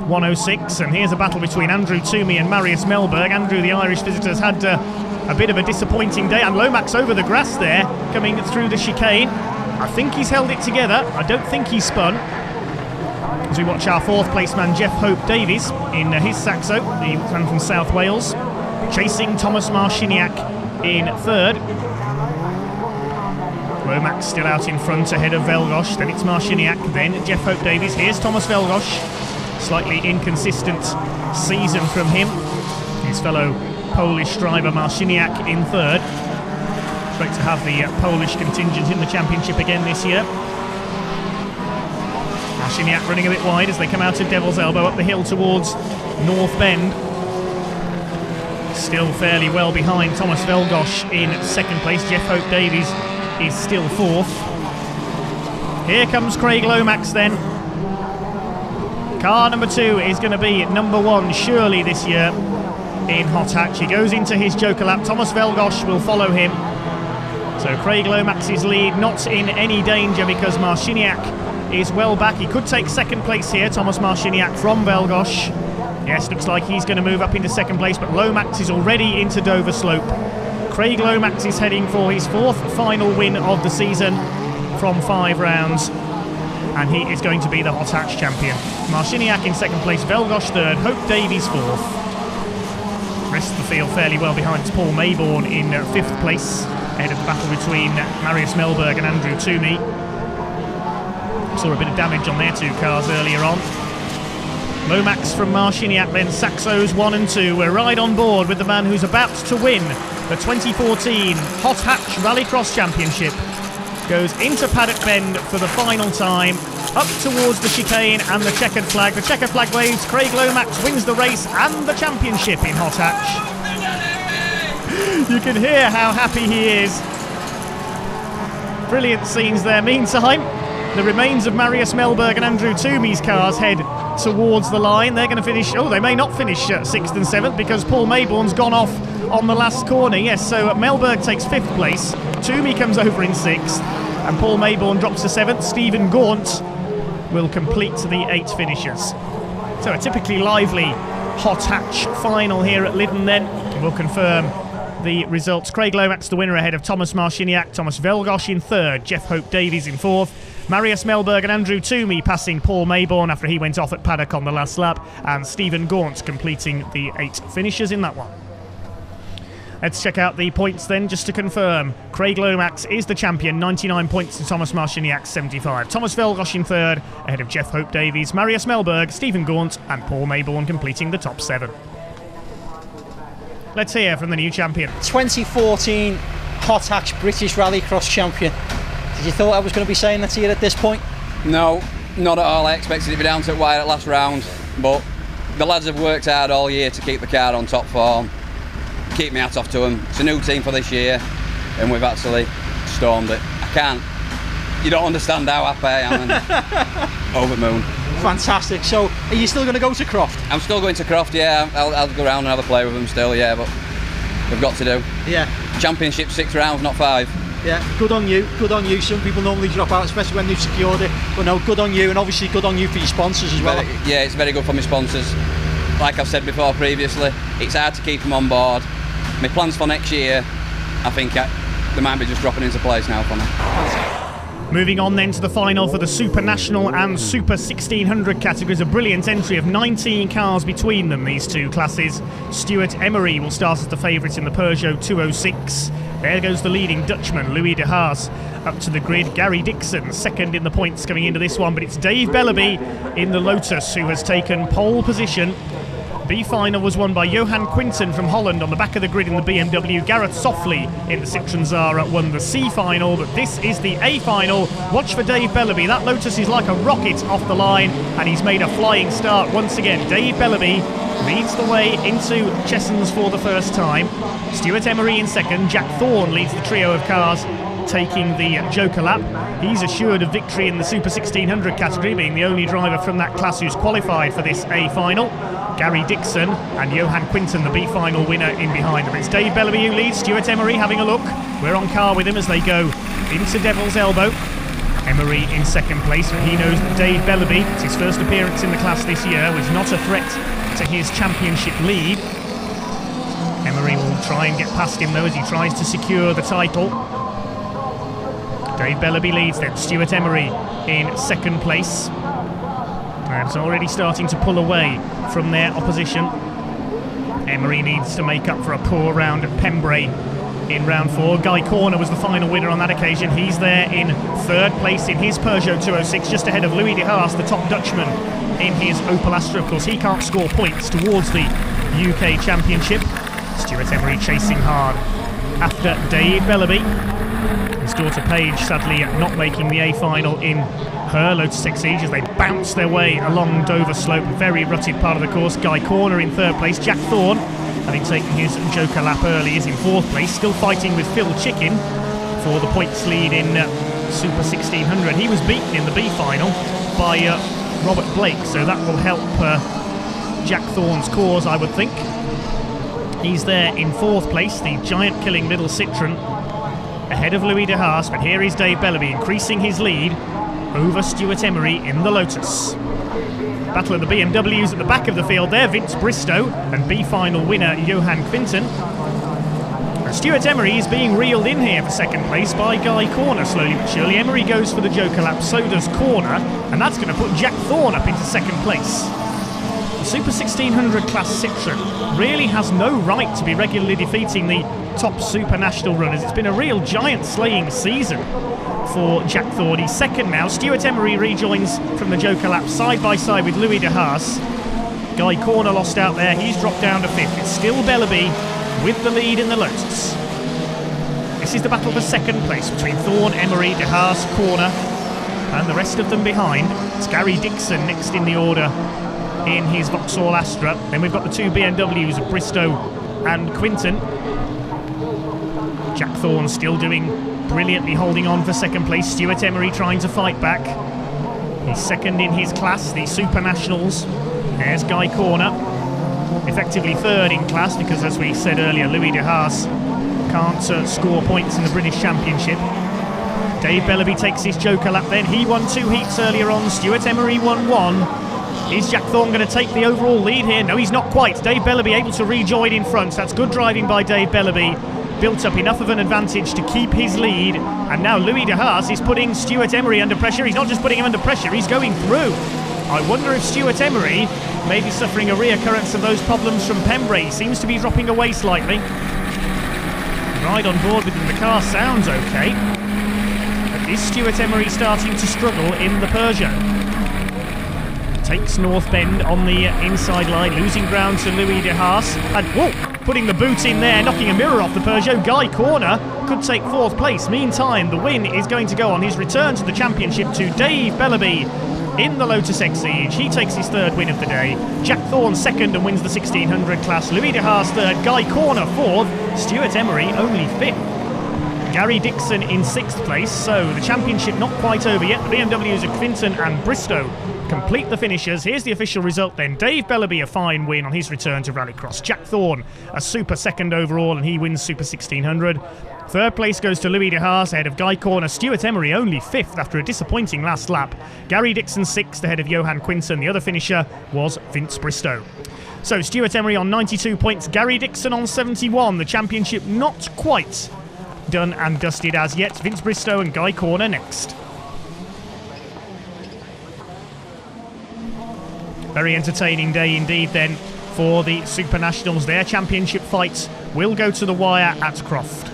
106, and here's a battle between Andrew Toomey and Marius Melberg. Andrew, the Irish visitors, had a bit of a disappointing day, and Lomax over the grass there, coming through the chicane. I think he's held it together. I don't think he's spun. As we watch our fourth place man Jeff Hope Davies in his Saxo, the man from South Wales, chasing Thomas Marciniak in third. Lomax still out in front ahead of Velgosh, then it's Marciniak, then Jeff Hope Davies. Here's Thomas Velgosh, slightly inconsistent season from him. His fellow Polish driver Marciniak in third. Great to have the Polish contingent in the championship again this year. Marciniak running a bit wide as they come out of Devil's Elbow up the hill towards North Bend. Still fairly well behind Thomas Velgosh in second place. Jeff Hope Davies is still fourth. Here comes Craig Lomax then. Car number 2 is going to be number 1 surely this year in hot hatch. He goes into his joker lap. Thomas Velgosh will follow him. So Craig Lomax's lead not in any danger because Marciniak is well back. He could take second place here, Thomas Marciniak from Velgosh. Yes, looks like he's going to move up into second place, but Lomax is already into Dover Slope. Craig Lomax is heading for his 4th final win of the season from 5 rounds, and he is going to be the hot hatch champion. Marciniak in second place, Velgosh third, Hope Davies fourth. Rest of the field fairly well behind. It's Paul Maybourne in 5th place, ahead of the battle between Marius Melberg and Andrew Toomey. Saw a bit of damage on their 2 cars earlier on. Lomax from Marciniak, then Saxos 1 and 2. We're right on board with the man who's about to win the 2014 Hot Hatch Rallycross Championship. Goes into Paddock Bend for the final time, up towards the chicane and the checkered flag. The checkered flag waves. Craig Lomax wins the race and the championship in Hot Hatch. You can hear how happy he is. Brilliant scenes there. Meantime, the remains of Marius Melberg and Andrew Toomey's cars head towards the line. They're going to finish, they may not finish 6th and 7th because Paul Maybourne's gone off on the last corner. Yes, so Melberg takes 5th place, Toomey comes over in 6th, and Paul Maybourne drops to 7th. Stephen Gaunt will complete the 8 finishers. So a typically lively hot hatch final here at Lydden then. We'll confirm the results. Craig Lomax the winner ahead of Thomas Marciniak, Thomas Velgosh in 3rd, Jeff Hope Davies in 4th, Marius Melberg and Andrew Toomey passing Paul Maybourne after he went off at paddock on the last lap, and Stephen Gaunt completing the 8 finishers in that one. Let's check out the points then, just to confirm. Craig Lomax is the champion, 99 points to Thomas Marciniak, 75. Thomas Velgosh in 3rd, ahead of Jeff Hope Davies, Marius Melberg, Stephen Gaunt and Paul Maybourne completing the top 7. Let's hear from the new champion. 2014 Hot Hatch British Rallycross champion. Did you thought I was going to be saying that to you at this point? No, not at all. I expected it to be down to wire at last round, but the lads have worked hard all year to keep the car on top form. Keep my hat off to them. It's a new team for this year, and we've actually stormed it. You don't understand how happy I am, and over the moon. Fantastic. So, are you still going to go to Croft? I'm still going to Croft, yeah. I'll go around and have a play with them still, yeah, but we've got to do. Yeah. Championship 6 rounds, not 5. Yeah, good on you, good on you. Some people normally drop out, especially when they've secured it, but no, good on you, and obviously good on you for your sponsors as well. Yeah, it's very good for my sponsors. Like I've said before previously, it's hard to keep them on board. My plans for next year, I think they might be just dropping into place now for me. Moving on then to the final for the Supernational and Super 1600 categories. A brilliant entry of 19 cars between them, these two classes. Stuart Emery will start as the favourite in the Peugeot 206. There goes the leading Dutchman, Louis de Haas, up to the grid. Gary Dixon, second in the points coming into this one, but it's Dave Bellaby in the Lotus who has taken pole position. B final was won by Johan Quinten from Holland on the back of the grid in the BMW. Gareth Softly in the Citroën Zara won the C final, but this is the A final. Watch for Dave Bellaby. That Lotus is like a rocket off the line, and he's made a flying start once again. Dave Bellaby leads the way into Chessons for the first time. Stuart Emery in second. Jack Thorne leads the trio of cars taking the Joker lap. He's assured of victory in the Super 1600 category, being the only driver from that class who's qualified for this A final. Gary Dixon and Johan Quinten, the B final winner, in behind them. It's Dave Bellaby who leads. Stuart Emery having a look. We're on car with him as they go into Devil's Elbow. Emery in second place, but he knows that Dave Bellaby, it's his first appearance in the class this year, was not a threat to his championship lead. Emery will try and get past him though as he tries to secure the title. Dave Bellaby leads then. Stuart Emery in second place. And it's already starting to pull away from their opposition. Emery needs to make up for a poor round at Pembrey in round 4. Guy Corner was the final winner on that occasion. He's there in third place in his Peugeot 206, just ahead of Louis de Haas, the top Dutchman, in his Opel Astra. Of course, he can't score points towards the UK Championship. Stuart Emery chasing hard after Dave Bellaby. His daughter Paige sadly not making the A final in her Lotus Exige as they bounce their way along Dover Slope, very rutted part of the course. Guy Corner in third place. Jack Thorne, having taken his Joker lap early, is in fourth place, still fighting with Phil Chicken for the points lead in Super 1600. He was beaten in the B final by Robert Blake, so that will help Jack Thorne's cause, I would think. He's there in fourth place, the giant-killing little Citroën, ahead of Louis de Haas, but here is Dave Bellaby increasing his lead over Stuart Emery in the Lotus. Battle of the BMWs at the back of the field there. Vince Bristow and B final winner Johan Quinten. And Stuart Emery is being reeled in here for second place by Guy Corner slowly but surely. Emery goes for the Joker lap, so does Corner, and that's going to put Jack Thorne up into second place. The Super 1600 class Citroën really has no right to be regularly defeating the top Supernational runners. It's been a real giant slaying season for Jack Thorne. He's second now. Stuart Emery rejoins from the Joker lap side by side with Louis de Haas. Guy Corner lost out there. He's dropped down to fifth. It's still Bellaby with the lead in the Lotus. This is the battle for second place between Thorne, Emery, de Haas, Corner, and the rest of them behind. It's Gary Dixon next in the order in his Vauxhall Astra. Then we've got the two BMWs of Bristow and Quinten. Jack Thorne still doing brilliantly, holding on for second place. Stuart Emery trying to fight back. He's second in his class, the Supernationals. There's Guy Corner, effectively third in class because, as we said earlier, Louis de Haas can't score points in the British Championship. Dave Bellaby takes his Joker lap then. He won 2 heats earlier on. Stuart Emery won 1. Is Jack Thorne going to take the overall lead here? No, he's not quite. Dave Bellaby able to rejoin in front. That's good driving by Dave Bellaby. Built up enough of an advantage to keep his lead. And now Louis de Haas is putting Stuart Emery under pressure. He's not just putting him under pressure, he's going through. I wonder if Stuart Emery may be suffering a reoccurrence of those problems from Pembrey. He seems to be dropping away slightly. Ride on board with him. The car sounds okay. But is Stuart Emery starting to struggle in the Peugeot? Takes North Bend on the inside line, losing ground to Louis de Haas. And whoa, putting the boot in there, knocking a mirror off the Peugeot. Guy Corner could take fourth place. Meantime, the win is going to go on his return to the championship to Dave Bellaby in the Lotus Exige. He takes his third win of the day. Jack Thorne second and wins the 1600 class. Louis de Haas third. Guy Corner fourth. Stuart Emery only fifth. Gary Dixon in sixth place. So the championship not quite over yet. The BMWs of Quinten and Bristow complete the finishers. Here's the official result then. Dave Bellaby, a fine win on his return to Rallycross. Jack Thorne, a super second overall, and he wins Super 1600. Third place goes to Louis de Haas ahead of Guy Corner. Stuart Emery only fifth after a disappointing last lap. Gary Dixon sixth ahead of Johan Quinson. The other finisher was Vince Bristow. So Stuart Emery on 92 points, Gary Dixon on 71. The championship not quite done and dusted as yet. Vince Bristow and Guy Corner next. Very entertaining day indeed then for the Supernationals. Their championship fights will go to the wire at Croft.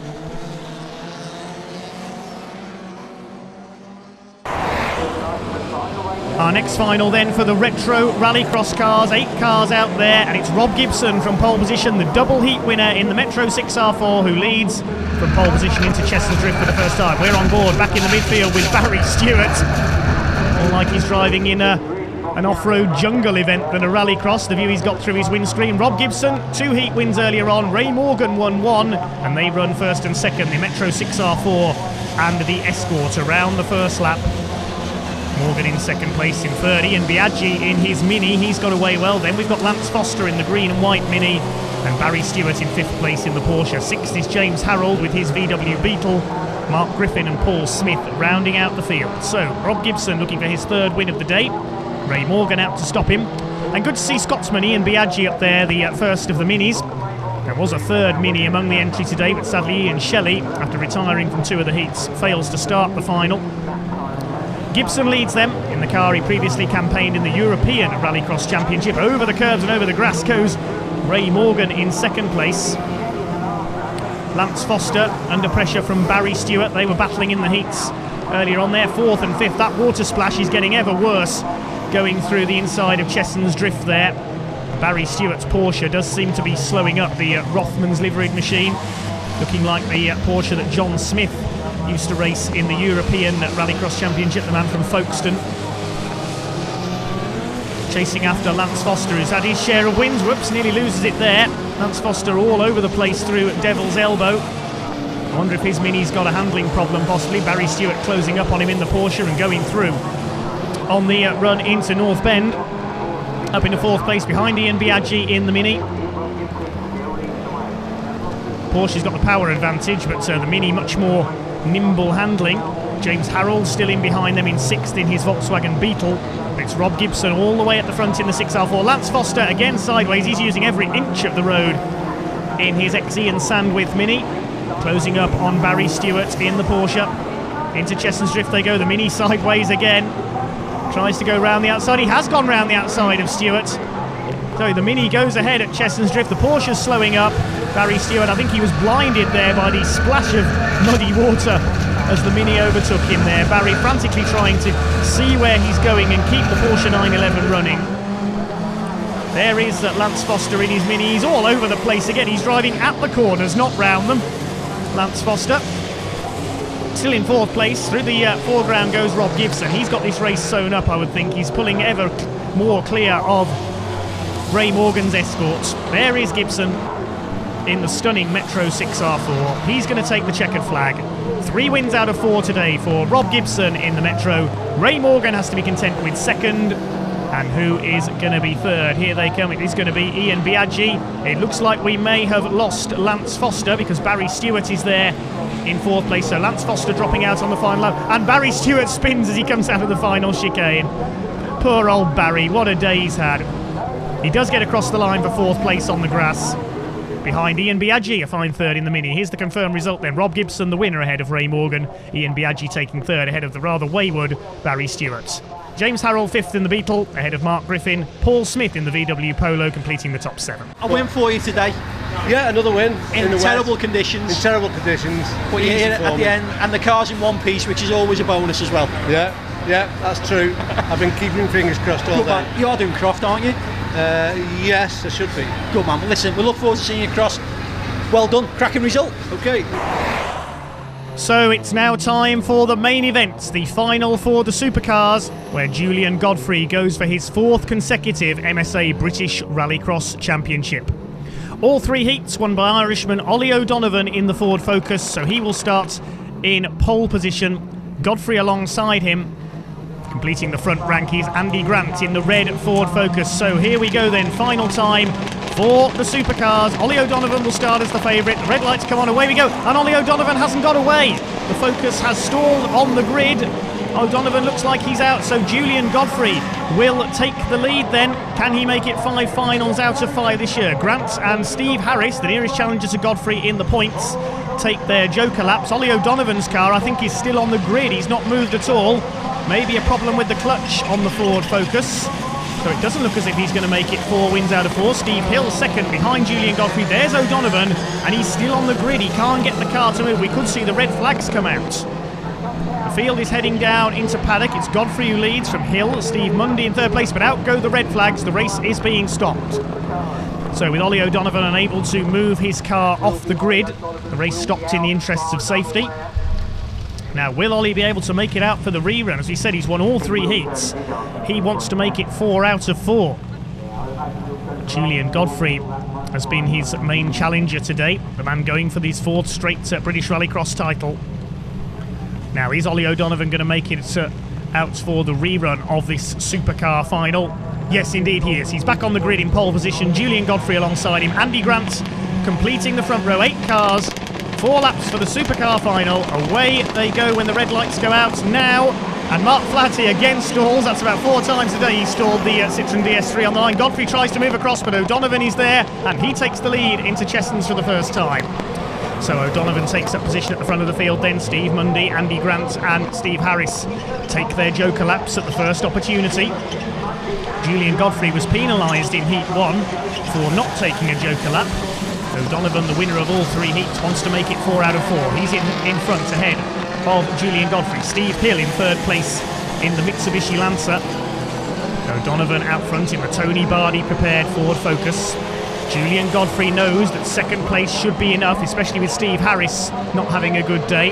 Our next final then for the retro rallycross cars, 8 cars out there, and it's Rob Gibson from pole position, the double heat winner in the Metro 6R4, who leads from pole position into Chestnut Drift for the first time. We're on board back in the midfield with Barry Stewart, more like he's driving in an off-road jungle event than a rallycross, the view he's got through his windscreen. Rob Gibson, 2 heat wins earlier on. Ray Morgan won 1, and they run first and second, the Metro 6R4 and the Escort around the first lap. Morgan in second place in 30, and Biaggi in his Mini, he's got away well. Then we've got Lance Foster in the green and white Mini, and Barry Stewart in 5th place in the Porsche. 6th is James Harold with his VW Beetle. Mark Griffin and Paul Smith rounding out the field. So Rob Gibson looking for his 3rd win of the day. Ray Morgan out to stop him. And good to see Scotsman Ian Biaggi up there, the first of the Minis. There was a 3rd Mini among the entry today, but sadly Ian Shelley, after retiring from 2 of the heats, fails to start the final. Gibson leads them in the car he previously campaigned in the European Rallycross Championship. Over the curbs and over the grass goes Ray Morgan in 2nd place. Lance Foster under pressure from Barry Stewart. They were battling in the heats earlier on there, 4th and 5th. That water splash is getting ever worse going through the inside of Chesson's Drift there. Barry Stewart's Porsche does seem to be slowing up, the Rothmans liveried machine, looking like the Porsche that John Smith used to race in the European Rallycross Championship, the man from Folkestone. Chasing after Lance Foster, who's had his share of wins. Whoops, nearly loses it there. Lance Foster all over the place through Devil's Elbow. I wonder if his Mini's got a handling problem, possibly. Barry Stewart closing up on him in the Porsche and going through on the run into North Bend. Up into 4th place behind Ian Biaggi in the Mini. Porsche's got the power advantage, but the Mini much more nimble handling. James Harold still in behind them in 6th in his Volkswagen Beetle. It's Rob Gibson all the way at the front in the 6R4. Lance Foster again sideways. He's using every inch of the road in his Ian Sandwith Mini. Closing up on Barry Stewart in the Porsche. Into Chesson's Drift they go. The Mini sideways again. Tries to go round the outside. He has gone round the outside of Stewart. So the Mini goes ahead at Chesson's Drift. The Porsche's slowing up. Barry Stewart, I think he was blinded there by the splash of muddy water as the Mini overtook him there. Barry frantically trying to see where he's going and keep the Porsche 911 running. There is Lance Foster in his Mini. He's all over the place again. He's driving at the corners, not round them. Lance Foster still in 4th place. Through the foreground goes Rob Gibson. He's got this race sewn up, I would think. He's pulling ever more clear of Ray Morgan's Escorts. There is Gibson in the stunning Metro 6R4. He's going to take the checkered flag. 3 wins out of 4 today for Rob Gibson in the Metro. Ray Morgan has to be content with 2nd. And who is going to be 3rd? Here they come. It is going to be Ian Biaggi. It looks like we may have lost Lance Foster because Barry Stewart is there in 4th place. So Lance Foster dropping out on the final lap. And Barry Stewart spins as he comes out of the final chicane. Poor old Barry. What a day he's had. He does get across the line for 4th place on the grass. Behind Ian Biaggi, a fine 3rd in the Mini. Here's the confirmed result then. Rob Gibson, the winner, ahead of Ray Morgan. Ian Biaggi taking 3rd ahead of the rather wayward Barry Stewart. James Harold 5th in the Beetle, ahead of Mark Griffin. Paul Smith in the VW Polo, completing the top 7. A win for you today. Yeah, another win. In terrible conditions. In terrible conditions. But you're here at the end, and the car's in one piece, which is always a bonus as well. Yeah, that's true. I've been keeping fingers crossed all day. You are doing Croft, aren't you? Yes, I should be. Good man. Well, listen, we look forward to seeing you across. Well done. Cracking result. Okay. So it's now time for the main event, the final for the Supercars, where Julian Godfrey goes for his 4th consecutive MSA British Rallycross Championship. All 3 heats won by Irishman Ollie O'Donovan in the Ford Focus, so he will start in pole position. Godfrey alongside him Completing the front rank is Andy Grant in the red Ford Focus. So here we go then, final time for the supercars. Ollie O'Donovan will start as the favourite. The red lights come on, away we go. And Ollie O'Donovan hasn't got away. The Focus has stalled on the grid. O'Donovan looks like he's out, so Julian Godfrey will take the lead then. Can he make it 5 finals out of 5 this year? Grant and Steve Harris, the nearest challenger to Godfrey in the points, take their joker laps. Ollie O'Donovan's car, I think, is still on the grid. He's not moved at all. Maybe a problem with the clutch on the Ford Focus. So it doesn't look as if he's going to make it 4 wins out of 4. Steve Hill second behind Julian Godfrey. There's O'Donovan, and he's still on the grid. He can't get the car to move. We could see the red flags come out. The field is heading down into paddock. It's Godfrey who leads from Hill, Steve Mundy in third place, but out go the red flags. The race is being stopped. So with Ollie O'Donovan unable to move his car off the grid, the race stopped in the interests of safety. Now, will Ollie be able to make it out for the rerun? As we said, he's won all 3 heats. He wants to make it 4 out of 4. Julian Godfrey has been his main challenger today, the man going for his 4th straight British Rallycross title. Now, is Ollie O'Donovan going to make it out for the rerun of this supercar final? Yes, indeed he is. He's back on the grid in pole position. Julian Godfrey alongside him. Andy Grant completing the front row. 8 cars, 4 laps for the supercar final. Away they go when the red lights go out now. And Mark Flatty again stalls. That's about 4 times a day he stalled the Citroen DS3 on the line. Godfrey tries to move across, but O'Donovan is there, and he takes the lead into Chessons for the first time. So O'Donovan takes up position at the front of the field then. Steve Mundy, Andy Grant and Steve Harris take their joker laps at the first opportunity. Julian Godfrey was penalised in Heat 1 for not taking a joker lap. O'Donovan, the winner of all 3 heats, wants to make it 4 out of 4. He's in front ahead of Julian Godfrey. Steve Hill in third place in the Mitsubishi Lancer. O'Donovan out front in the Tony Bardi prepared Ford Focus. Julian Godfrey knows that second place should be enough, especially with Steve Harris not having a good day,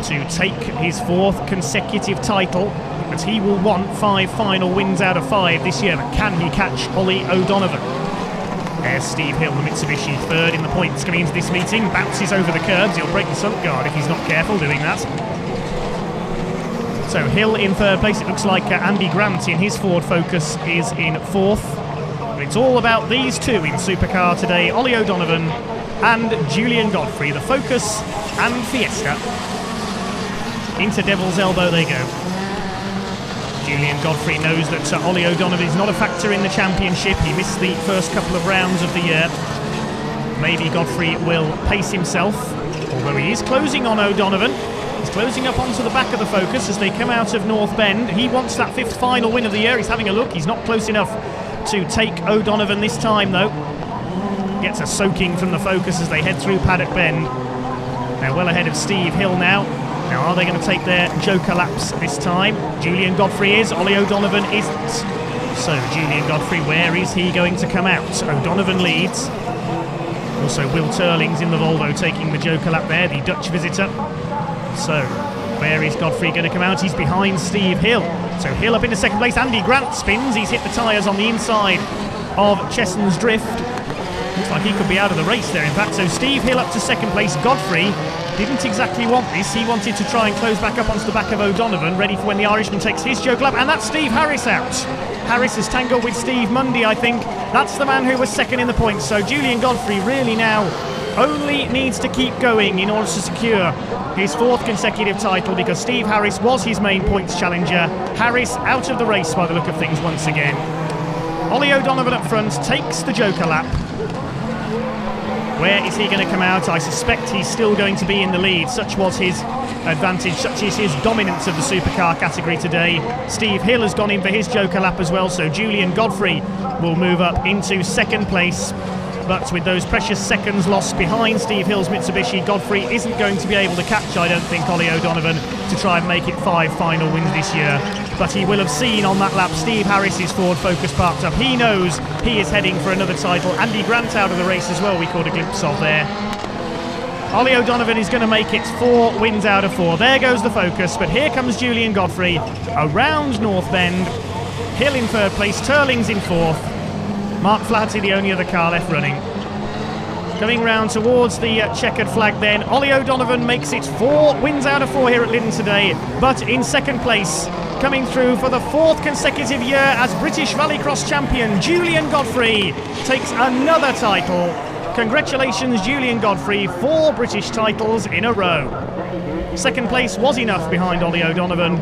to take his 4th consecutive title. But he will want 5 final wins out of 5 this year. But can he catch Ollie O'Donovan? There's Steve Hill, the Mitsubishi, third in the points coming into this meeting. Bounces over the curbs. He'll break the sump guard if he's not careful doing that. So Hill in third place. It looks like Andy Grant in his Ford Focus is in 4th. But it's all about these 2 in Supercar today. Ollie O'Donovan and Julian Godfrey. The Focus and Fiesta. Into Devil's Elbow they go. Julian Godfrey knows that Ollie O'Donovan is not a factor in the championship. He missed the first couple of rounds of the year. Maybe Godfrey will pace himself, although he is closing on O'Donovan. He's closing up onto the back of the Focus as they come out of North Bend. He wants that 5th final win of the year. He's having a look. He's not close enough to take O'Donovan this time, though. Gets a soaking from the Focus as they head through Paddock Bend. They're well ahead of Steve Hill now. Now, are they going to take their joker laps this time? Julian Godfrey is, Ollie O'Donovan isn't. So, Julian Godfrey, where is he going to come out? O'Donovan leads. Also, Will Turling's in the Volvo taking the joker lap there, the Dutch visitor. So, where is Godfrey going to come out? He's behind Steve Hill. So, Hill up into second place. Andy Grant spins. He's hit the tyres on the inside of Chessons Drift. Looks like he could be out of the race there, in fact. So, Steve Hill up to second place. Godfrey didn't exactly want this. He wanted to try and close back up onto the back of O'Donovan, ready for when the Irishman takes his joker lap. And that's Steve Harris out. Harris has tangled with Steve Mundy, I think. That's the man who was second in the points. So Julian Godfrey really now only needs to keep going in order to secure his 4th consecutive title, because Steve Harris was his main points challenger. Harris out of the race by the look of things once again. Ollie O'Donovan up front takes the joker lap. Where is he going to come out? I suspect he's still going to be in the lead. Such was his advantage, such is his dominance of the supercar category today. Steve Hill has gone in for his joker lap as well, so Julian Godfrey will move up into second place. But with those precious seconds lost behind Steve Hill's Mitsubishi, Godfrey isn't going to be able to catch, I don't think, Ollie O'Donovan to try and make it 5 final wins this year. But he will have seen on that lap Steve Harris's Ford Focus parked up. He knows he is heading for another title. Andy Grant out of the race as well, we caught a glimpse of there. Ollie O'Donovan is going to make it 4 wins out of 4. There goes the Focus, but here comes Julian Godfrey around North Bend. Hill in third place, Turling's in 4th. Mark Flaherty, the only other car left running. Coming round towards the checkered flag then, Ollie O'Donovan makes it 4 wins out of 4 here at Lydden today, but in second place, coming through for the 4th consecutive year as British Rallycross champion, Julian Godfrey takes another title. Congratulations, Julian Godfrey, 4 British titles in a row. Second place was enough behind Ollie O'Donovan.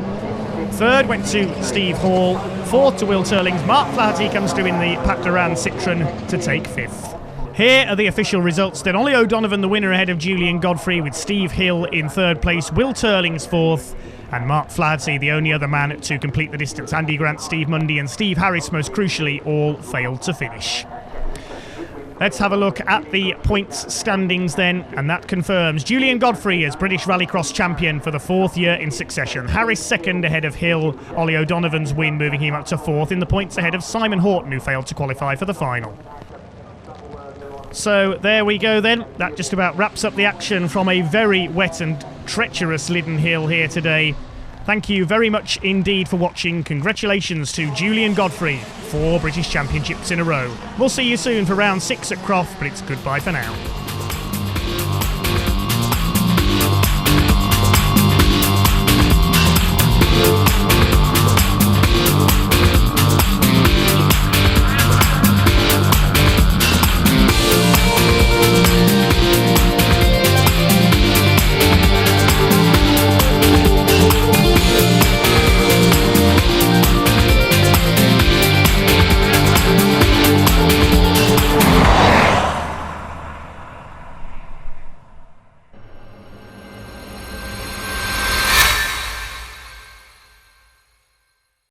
Third went to Steve Hall. Fourth to Will Turlings. Mark Flaherty comes through in the Pat Duran Citroen to take 5th. Here are the official results then. Ollie O'Donovan the winner ahead of Julian Godfrey, with Steve Hill in 3rd place, Will Turlings 4th, and Mark Flaherty the only other man to complete the distance. Andy Grant, Steve Mundy and Steve Harris, most crucially, all failed to finish. Let's have a look at the points standings then, and that confirms Julian Godfrey as British Rallycross champion for the 4th year in succession. Harris 2nd ahead of Hill. Ollie O'Donovan's win moving him up to 4th in the points ahead of Simon Horton, who failed to qualify for the final. So there we go then. That just about wraps up the action from a very wet and treacherous Lydden Hill here today. Thank you very much indeed for watching. Congratulations to Julian Godfrey, 4 British Championships in a row. We'll see you soon for round 6 at Croft, but it's goodbye for now.